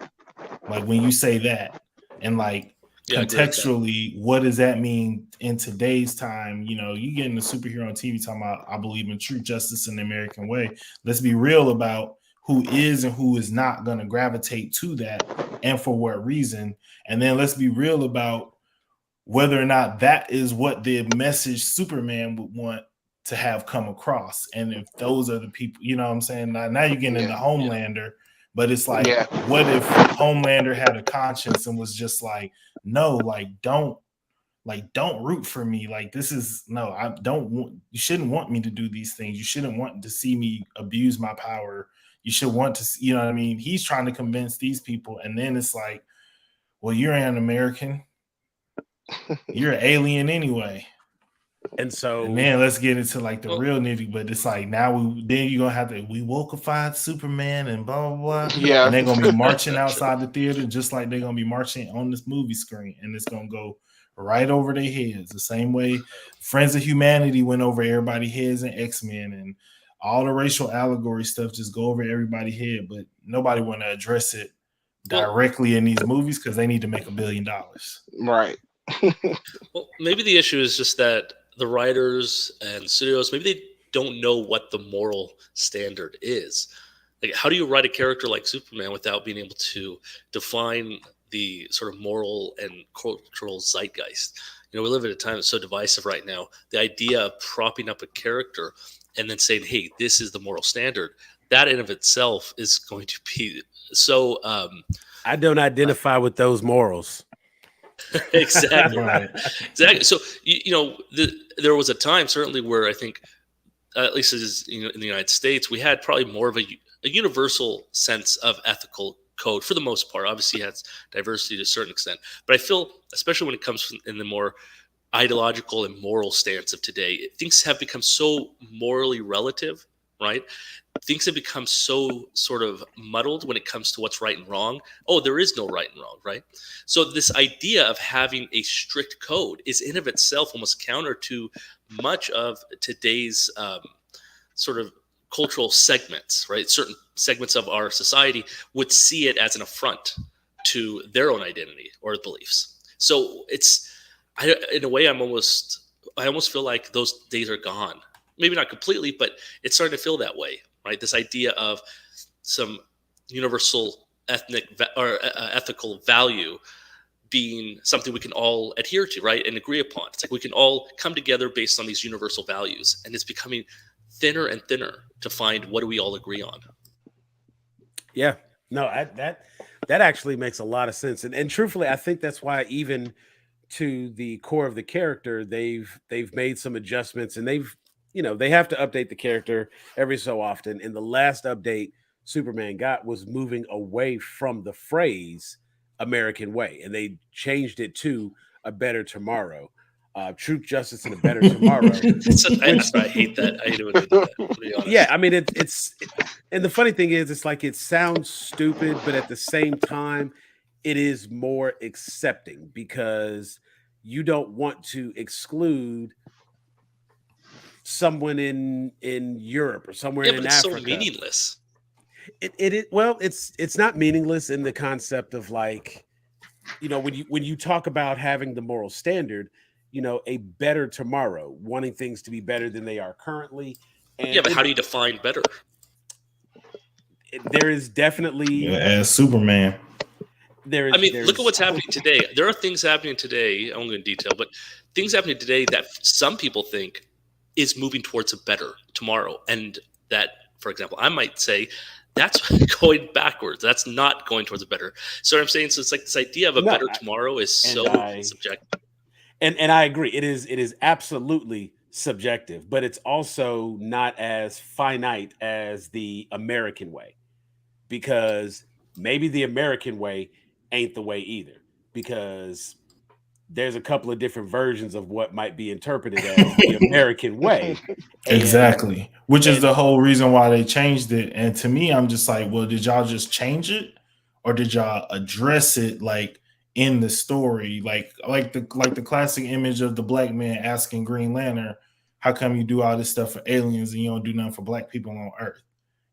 Like when you say that, and like Yeah, I agree with that. contextually, what does that mean in today's time? You know, you getting a superhero on TV talking about I believe in truth, justice, and the American way. Let's be real about who is and who is not going to gravitate to that, and for what reason. And then let's be real about whether or not that is what the message Superman would want to have come across. And if those are the people, you know what I'm saying? Now you're getting into yeah, Homelander, but it's like, yeah, what if Homelander had a conscience and was just like, no, don't root for me. Like this is no, I don't want you shouldn't want me to do these things. You shouldn't want to see me abuse my power. You should want to, you know what I mean? He's trying to convince these people, and then it's like, well, you're an American, you're an alien anyway. And so, And then let's get into like the Well, real nitty, but it's like now then you're gonna have to we wokeified Superman and blah blah blah. yeah. And they're gonna be marching true. outside the theater just like they're gonna be marching on this movie screen, and it's gonna go right over their heads. The same way Friends of Humanity went over everybody's heads in X-Men, and all the racial allegory stuff just go over everybody's head, but nobody want to address it Well, directly in these movies because they need to make $1 billion. Right. well, maybe the issue is just that the writers and studios maybe they don't know what the moral standard is. Like, how do you write a character like Superman without being able to define the sort of moral and cultural zeitgeist? You know, we live at a time that's so divisive right now. The idea of propping up a character and then saying, "Hey, this is the moral standard," that in of itself is going to be so I don't identify with those morals. exactly. Right. Exactly. So there was a time certainly where I think, at least as in the United States, we had probably more of a universal sense of ethical code for the most part. Obviously, it has diversity to a certain extent, but I feel, especially when it comes in the more ideological and moral stance of today, things have become so morally relative, right? Things have become so sort of muddled when it comes to what's right and wrong. Oh, there is no right and wrong, right? So this idea of having a strict code is in of itself almost counter to much of today's sort of cultural segments, right? Certain segments of our society would see it as an affront to their own identity or beliefs. So in a way, I almost feel like those days are gone. Maybe not completely, but it's starting to feel that way, right? This idea of some universal or ethical value being something we can all adhere to, right, and agree upon. It's like we can all come together based on these universal values, and it's becoming thinner and thinner to find what do we all agree on. Yeah, no, that actually makes a lot of sense, and truthfully, I think that's why even to the core of the character, they've made some adjustments, and they have to update the character every so often. And the last update Superman got was moving away from the phrase American way, and they changed it to a better tomorrow, truth, justice, and a better tomorrow. Which, I hate that. I hate it when they do that, to be yeah, honest. I mean, and the funny thing is, it's like it sounds stupid, but at the same time, it is more accepting because you don't want to exclude someone in Europe or somewhere Yeah, but in it's so Africa. meaningless. Well, it's not meaningless in the concept of like, when you talk about having the moral standard, a better tomorrow, wanting things to be better than they are currently, Yeah, and but how do you define better? there is definitely As Superman. I mean, look at there's what's happening today. There are things happening today. I won't go into detail, but things happening today that some people think is moving towards a better tomorrow, and that, for example, I might say that's going backwards. That's not going towards a better. So what I'm saying, so it's like this idea of a no, better tomorrow is and so I subjective. and I agree. It is absolutely subjective, but it's also not as finite as the American way, because maybe the American way ain't the way either. Because there's a couple of different versions of what might be interpreted as the American way. And Exactly. Which is and the whole reason why they changed it. And to me, I'm just like, well, did y'all just change it? Or did y'all address it like in the story? Like the classic image of the black man asking Green Lantern, how come you do all this stuff for aliens and you don't do nothing for black people on Earth?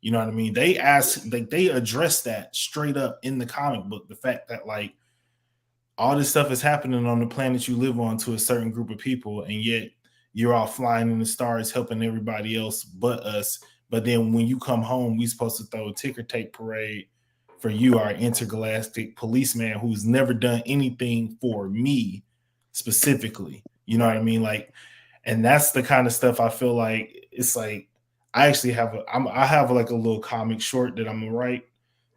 You know what I mean? They ask, like they address that straight up in the comic book. The fact that like all this stuff is happening on the planet you live on to a certain group of people, and yet you're all flying in the stars helping everybody else but us. But then when you come home, we supposed to throw a ticker tape parade for you, our intergalactic policeman who's never done anything for me specifically. You know what I mean? Like, and that's the kind of stuff I feel like it's like I actually have I have like a little comic short that I'm gonna write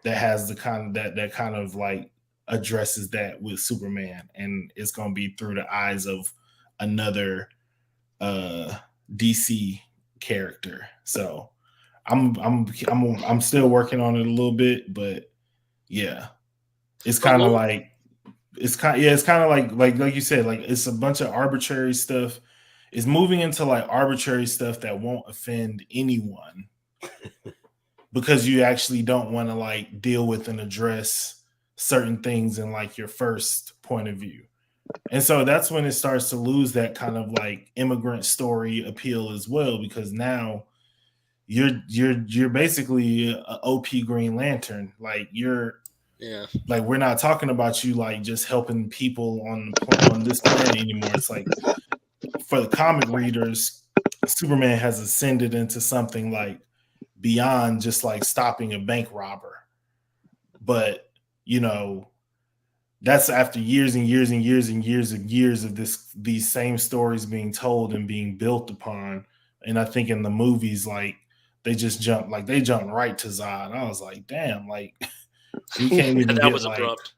that has the kind of that kind of like addresses that with Superman, and it's gonna be through the eyes of another DC character. So I'm still working on it a little bit, but yeah, it's kind of like it's kind of like you said, like it's a bunch of arbitrary stuff. It's moving into like arbitrary stuff that won't offend anyone because you actually don't want to like deal with and address certain things in like your first point of view. And so that's when it starts to lose that kind of like immigrant story appeal as well, because now you're basically a OP Green Lantern. Like like we're not talking about you like just helping people on this planet anymore. It's like for the comic readers, Superman has ascended into something like beyond just like stopping a bank robber. But you know, that's after years and years and years and years and years of these same stories being told and being built upon. And I think in the movies, like they jumped right to Zod. I was like, damn, like we can't even get like abrupt.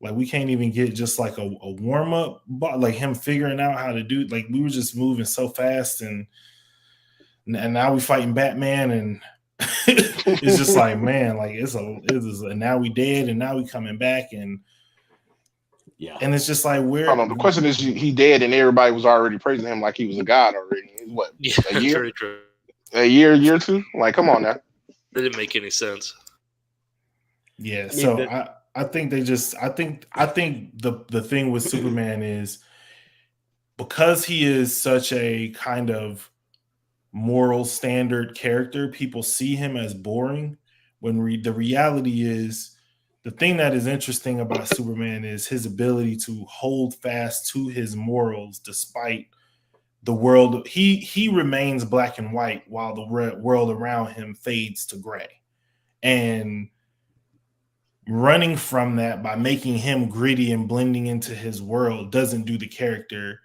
Like we can't even get just like a warm up, like him figuring out how to do. Like we were just moving so fast, and now we fighting Batman, and it's just like, man, like and now we dead, and now we coming back, and yeah, and it's just like hold on. The question is, he dead, and everybody was already praising him like he was a god already. What, a year? Very true. A year or two? Like, come on now. That didn't make any sense. Yeah, so I think they just I think the thing with Superman is because he is such a kind of moral standard character, people see him as boring when the reality is the thing that is interesting about Superman is his ability to hold fast to his morals despite the world. He remains black and white while the world around him fades to gray. And running from that by making him gritty and blending into his world doesn't do the character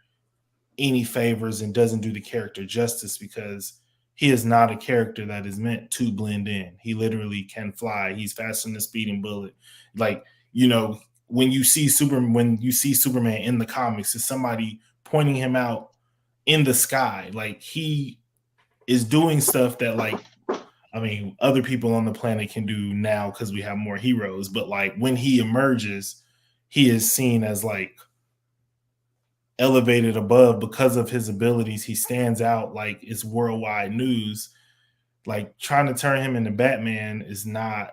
any favors and doesn't do the character justice, because he is not a character that is meant to blend in. He literally can fly. He's faster than a speeding bullet. Like, you know, when you see Superman in the comics, it's somebody pointing him out in the sky. Like he is doing stuff that like, I mean, other people on the planet can do now because we have more heroes. But like when he emerges, he is seen as like elevated above because of his abilities. He stands out like it's worldwide news. Like trying to turn him into Batman is not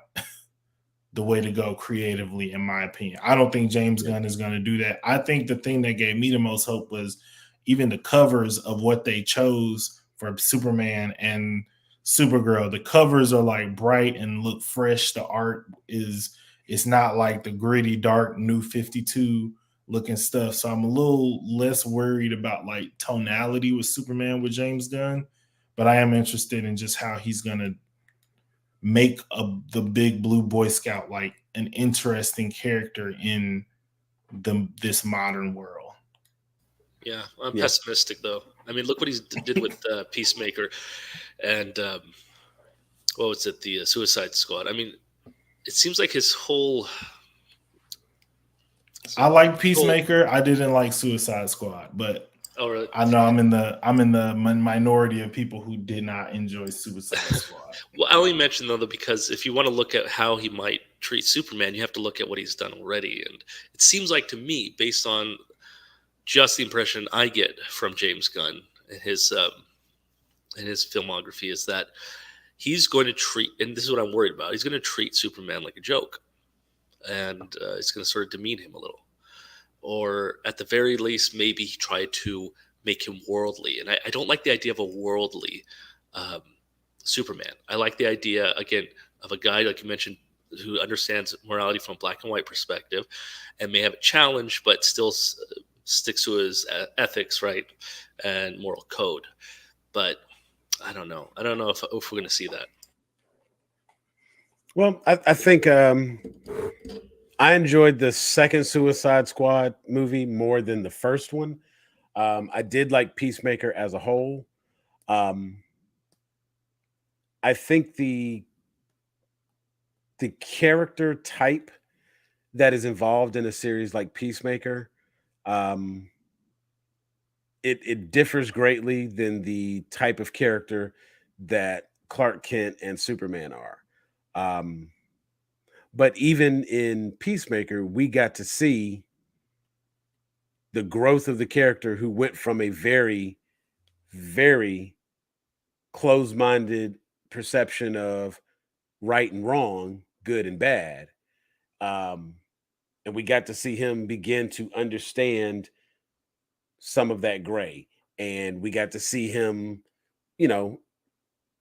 the way to go creatively, in my opinion. I don't think James Gunn is going to do that. I think the thing that gave me the most hope was even the covers of what they chose for Superman and Supergirl. The covers are like bright and look fresh. The art it's not like the gritty, dark New 52 looking stuff. So I'm a little less worried about like tonality with Superman with James Gunn, but I am interested in just how he's going to make the big blue Boy Scout like an interesting character in this modern world. Yeah, I'm pessimistic though. I mean, look what he did with Peacemaker and what was it, the Suicide Squad. I mean, it seems like his whole. I like Peacemaker. I didn't like Suicide Squad, but really? I know I'm in the minority of people who did not enjoy Suicide Squad. Well, I only mentioned though because if you want to look at how he might treat Superman, you have to look at what he's done already, and it seems like to me, based on just the impression I get from James Gunn and his filmography is that he's going to treat, and this is what I'm worried about, he's going to treat Superman like a joke, and it's going to sort of demean him a little, or at the very least, maybe try to make him worldly. And I don't like the idea of a worldly um, Superman. I like the idea, again, of a guy, like you mentioned, who understands morality from a black and white perspective and may have a challenge, but still sticks to his ethics, right, and moral code. But I don't know. I don't know if we're going to see that. Well, I think I enjoyed the second Suicide Squad movie more than the first one. I did like Peacemaker as a whole. Um, I think the character type that is involved in a series like Peacemaker, um, it differs greatly than the type of character that Clark Kent and Superman are. Um, but even in Peacemaker, we got to see the growth of the character who went from a very, very closed-minded perception of right and wrong, good and bad. Um, and we got to see him begin to understand some of that gray. And we got to see him, you know,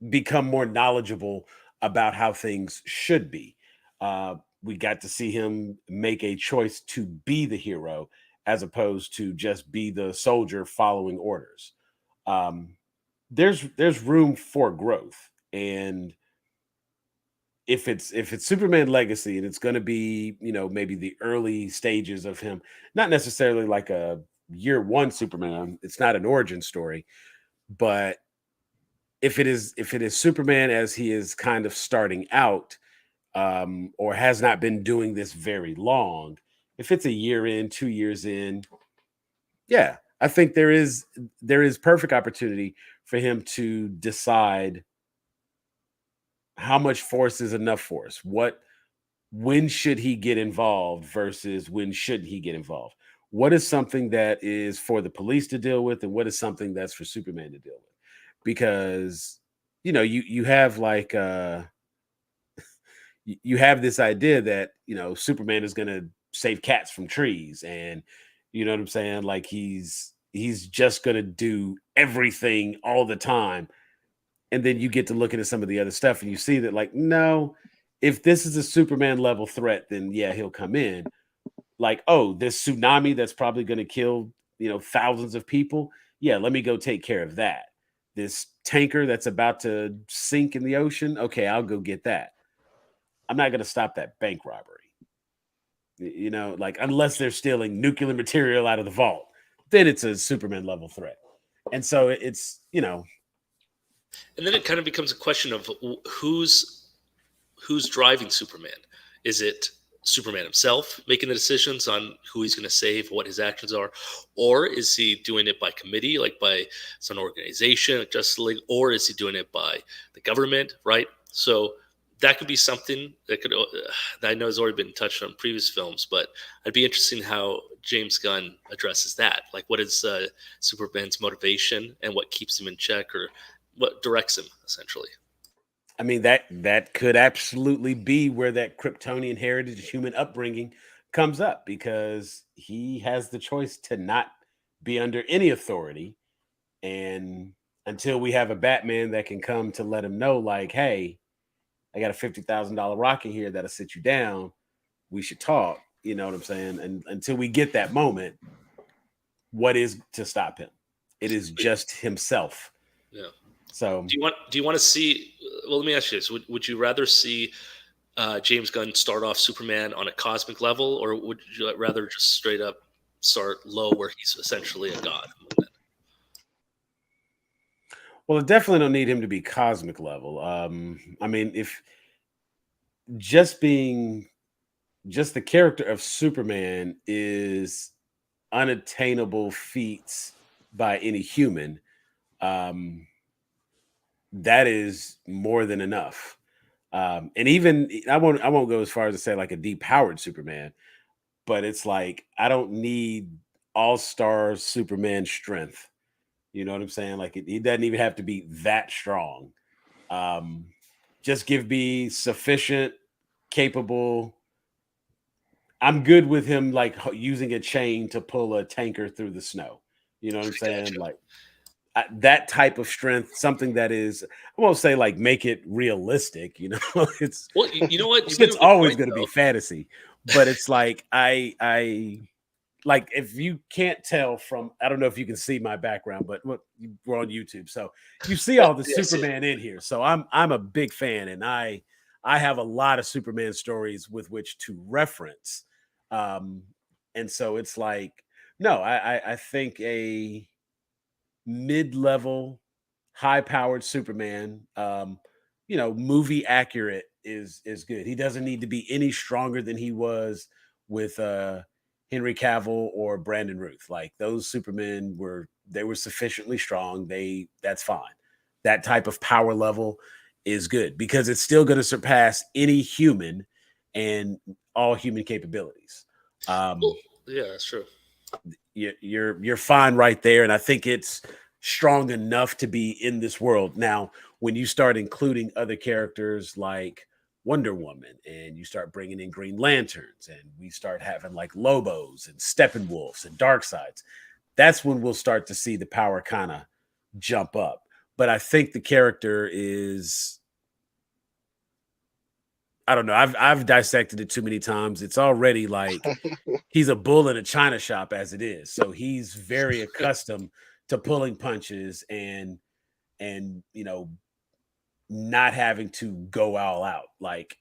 become more knowledgeable about how things should be. We got to see him make a choice to be the hero as opposed to just be the soldier following orders. Um, there's room for growth, and if it's Superman Legacy and it's going to be, maybe the early stages of him, not necessarily like a year one Superman. It's not an origin story, but if it is Superman as he is kind of starting out, or has not been doing this very long, if it's a year in, 2 years in, yeah, I think there is perfect opportunity for him to decide how much force is enough force. When should he get involved versus when shouldn't he get involved? What is something that is for the police to deal with, and what is something that's for Superman to deal with? Because you have like you have this idea that Superman is going to save cats from trees, and you know what I'm saying, like he's just going to do everything all the time. And then you get to looking at some of the other stuff and you see that, like, no, if this is a Superman level threat, then yeah, he'll come in. Like, oh, this tsunami that's probably going to kill thousands of people, yeah, let me go take care of that. This tanker that's about to sink in the ocean, okay, I'll go get that. I'm not going to stop that bank robbery. Like, unless they're stealing nuclear material out of the vault, then it's a Superman level threat. And so it's And then it kind of becomes a question of who's driving Superman. Is it Superman himself making the decisions on who he's going to save, what his actions are, or is he doing it by committee, like by some organization, like Justice League, or is he doing it by the government, right? So that could be something that that I know has already been touched on previous films, but I'd be interested in how James Gunn addresses that. Like, what is Superman's motivation and what keeps him in check, or what directs him, essentially. I mean, that could absolutely be where that Kryptonian heritage, human upbringing comes up, because he has the choice to not be under any authority. And until we have a Batman that can come to let him know, like, hey, I got a $50,000 rocket here that'll sit you down, we should talk. You know what I'm saying? And until we get that moment, what is to stop him? It is just himself. Yeah. So do you want to see? Well, let me ask you this: Would you rather see James Gunn start off Superman on a cosmic level, or would you rather just straight up start low, where he's essentially a god? Well, it definitely don't need him to be cosmic level. I mean, if just being just the character of Superman is unattainable feats by any human, um, that is more than enough. And even I won't go as far as to say like a depowered Superman, but it's like I don't need all-star Superman strength. You know what I'm saying? Like he doesn't even have to be that strong. Um, just give me sufficient, capable. I'm good with him like using a chain to pull a tanker through the snow. You know what I'm saying? Gotcha. Like that type of strength, something that is, I won't say like make it realistic. You know, it's Well, you know what? You made it's a good always point, going to be though. fantasy, but it's like I like if you can't tell from, I don't know if you can see my background, but we're on YouTube, so you see all the Yeah, I see it. Superman in here. So I'm a big fan, and I have a lot of Superman stories with which to reference, um, and so it's like no, I think a mid-level, high-powered Superman, movie accurate is good. He doesn't need to be any stronger than he was with Henry Cavill or Brandon Ruth. Like those Supermen were sufficiently strong. That's fine. That type of power level is good because it's still going to surpass any human and all human capabilities. Well, Um, yeah, that's true. you're fine right there, and I think it's strong enough to be in this world. Now when you start including other characters like Wonder Woman, and you start bringing in Green Lanterns, and we start having like Lobos and Steppenwolves and Darkseids, that's when we'll start to see the power kind of jump up. But I think the character is, I don't know, I've dissected it too many times. It's already like he's a bull in a china shop as it is. So he's very accustomed to pulling punches and not having to go all out. Like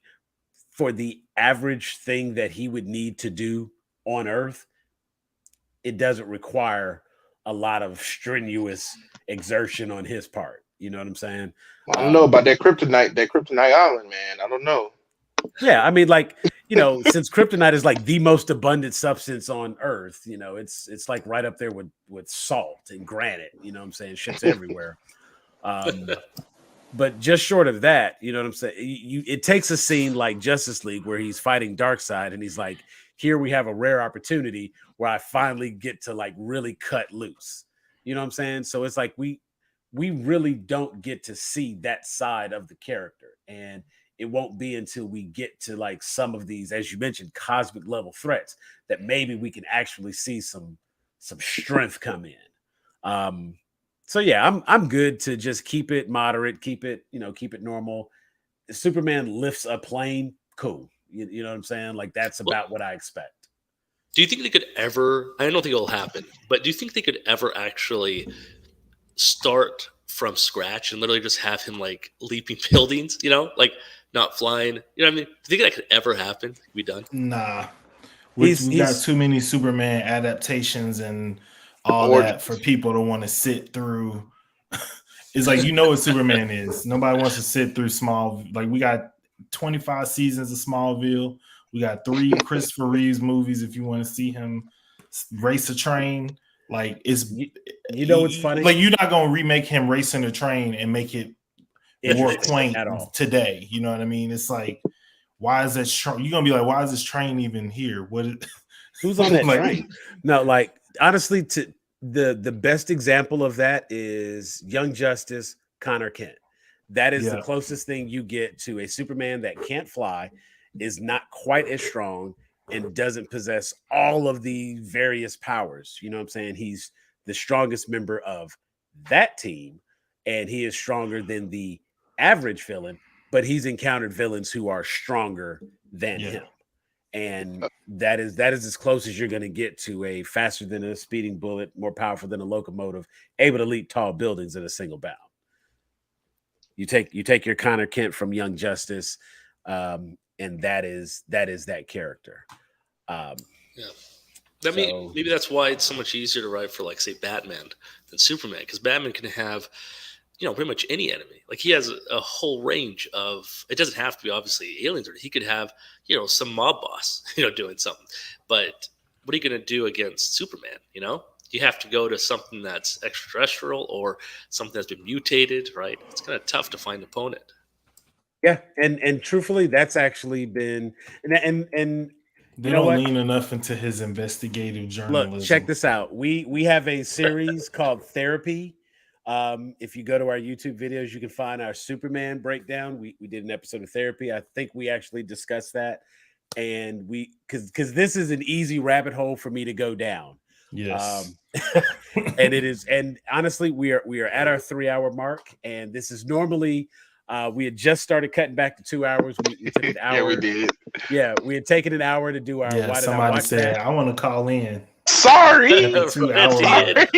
for the average thing that he would need to do on Earth, it doesn't require a lot of strenuous exertion on his part. You know what I'm saying? I don't know about that Kryptonite Island, man. I don't know. Yeah, I mean, like, since kryptonite is like the most abundant substance on Earth, it's like right up there with salt and granite. You know what I'm saying? Shit's everywhere. Um, but just short of that, you know what I'm saying? It takes a scene like Justice League where he's fighting Darkseid, and he's like, "Here we have a rare opportunity where I finally get to like really cut loose." You know what I'm saying? So it's like we really don't get to see that side of the character, and it won't be until we get to like some of these, as you mentioned, cosmic level threats that maybe we can actually see some strength come in. Um, so yeah, I'm good to just keep it moderate, keep it normal. If Superman lifts a plane, cool. You know what I'm saying? Like that's Well, about what I expect. do you think they could ever? I don't think it'll happen, but do you think they could ever actually start from scratch and literally just have him like leaping buildings? Like not flying. You know what I mean? Do you think that could ever happen? Be done? Nah, He's we got he's too many Superman adaptations and all that for Origins. people to want to sit through. It's like what Superman is. Nobody wants to sit through small. Like we got 25 seasons of Smallville. We got 3 Christopher Reeves movies. If you want to see him race a train, like you know what's funny? like you're not gonna remake him racing a train and make it more Interesting quaint at all. today. You know what I mean? It's like, why is that? You're gonna be like, why is this train even here? What? Who's on that like, train? No, like honestly, to the best example of that is Young Justice, Connor Kent. That is the yeah, closest thing you get to a Superman that can't fly, is not quite as strong, and doesn't possess all of the various powers. You know what I'm saying? He's the strongest member of that team, and he is stronger than the average villain, but he's encountered villains who are stronger than yeah. him. And that is as close as you're going to get to a faster than a speeding bullet, more powerful than a locomotive, able to leap tall buildings in a single bound. You take your Connor Kent from Young Justice, and that is that character. Um, Yeah. I mean, so maybe that's why it's so much easier to write for, like, say, Batman than Superman, because Batman can have, pretty much any enemy. Like he has a whole range of. It doesn't have to be obviously aliens, or he could have, some mob boss, doing something. But what are you going to do against Superman? You have to go to something that's extraterrestrial or something that's been mutated, right? It's kind of tough to find an opponent. yeah, and truthfully, that's actually been and They You know don't what? lean enough into his investigative Look, check journalism. this out. We have a series called Therapy. If you go to our YouTube videos, you can find our Superman breakdown. We did an episode of Therapy. I think we actually discussed that, and we because this is an easy rabbit hole for me to go down. Yes. And it is, and honestly, we are at our 3 hour mark, and this is normally we had just started cutting back to 2 hours. We took an hour. Yeah, we did. Yeah, we had taken an hour to do our Yeah, Why Did I somebody Watch said, That? I want to call in. Sorry. At the 2 hour Right, mark.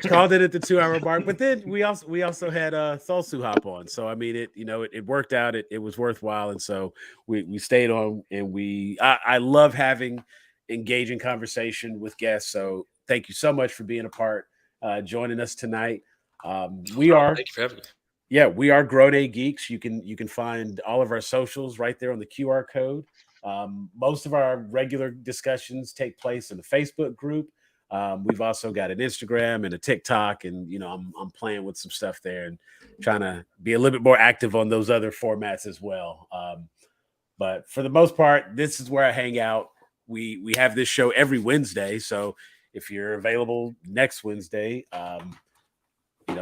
Called it at the 2 hour mark, but then we also had Thulsu hop on. So I mean, it worked out. It was worthwhile, and so we stayed on, and I love having engaging conversation with guests. So thank you so much for being a part, joining us tonight. We are Thank you for having me. Yeah, we are Grown A Geeks. You can find all of our socials right there on the QR code. Most of our regular discussions take place in the Facebook group. We've also got an Instagram and a TikTok, and I'm playing with some stuff there and trying to be a little bit more active on those other formats as well. But for the most part, this is where I hang out. We have this show every Wednesday, so if you're available next Wednesday,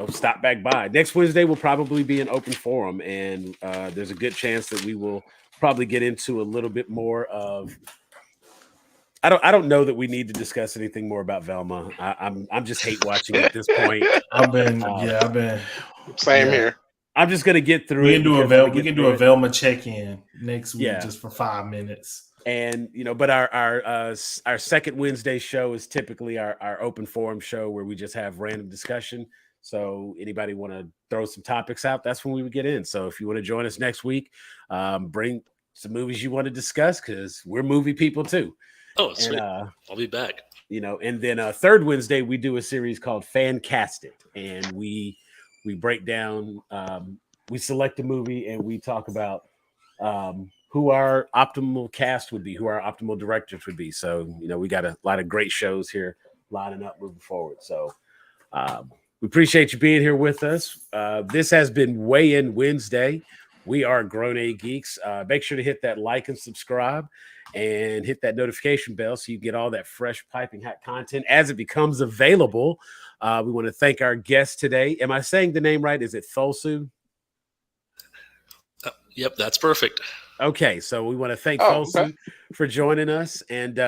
stop back by. Next Wednesday will probably be an open forum, and there's a good chance that we will probably get into a little bit more of. I don't know that we need to discuss anything more about Velma. I'm just hate watching at this point. I've been Same Yeah. here. I'm just gonna get through we it. can do a because I'm gonna we get can through do a it. Velma check-in next week Yeah. just for 5 minutes. And but our second Wednesday show is typically our open forum show where we just have random discussion. So anybody want to throw some topics out, that's when we would get in. So if you want to join us next week, bring some movies you want to discuss, because we're movie people too. Oh, sweet. And I'll be back. and then third Wednesday we do a series called Fancasted, and we break down, we select a movie and we talk about who our optimal cast would be, who our optimal directors would be. So we got a lot of great shows here lining up moving forward. So we appreciate you being here with us. This has been Weigh In Wednesday. We are Grown A Geeks. Make sure to hit that like and subscribe, and hit that notification bell so you get all that fresh piping hot content as it becomes available. We want to thank our guest today. Am I saying the name right? Is it Thulsu? Yep, that's perfect. Okay, so we want to thank Oh, Thulsu okay. for joining us, and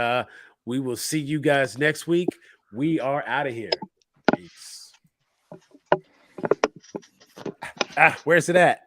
we will see you guys next week. We are out of here. Peace. Where's it at?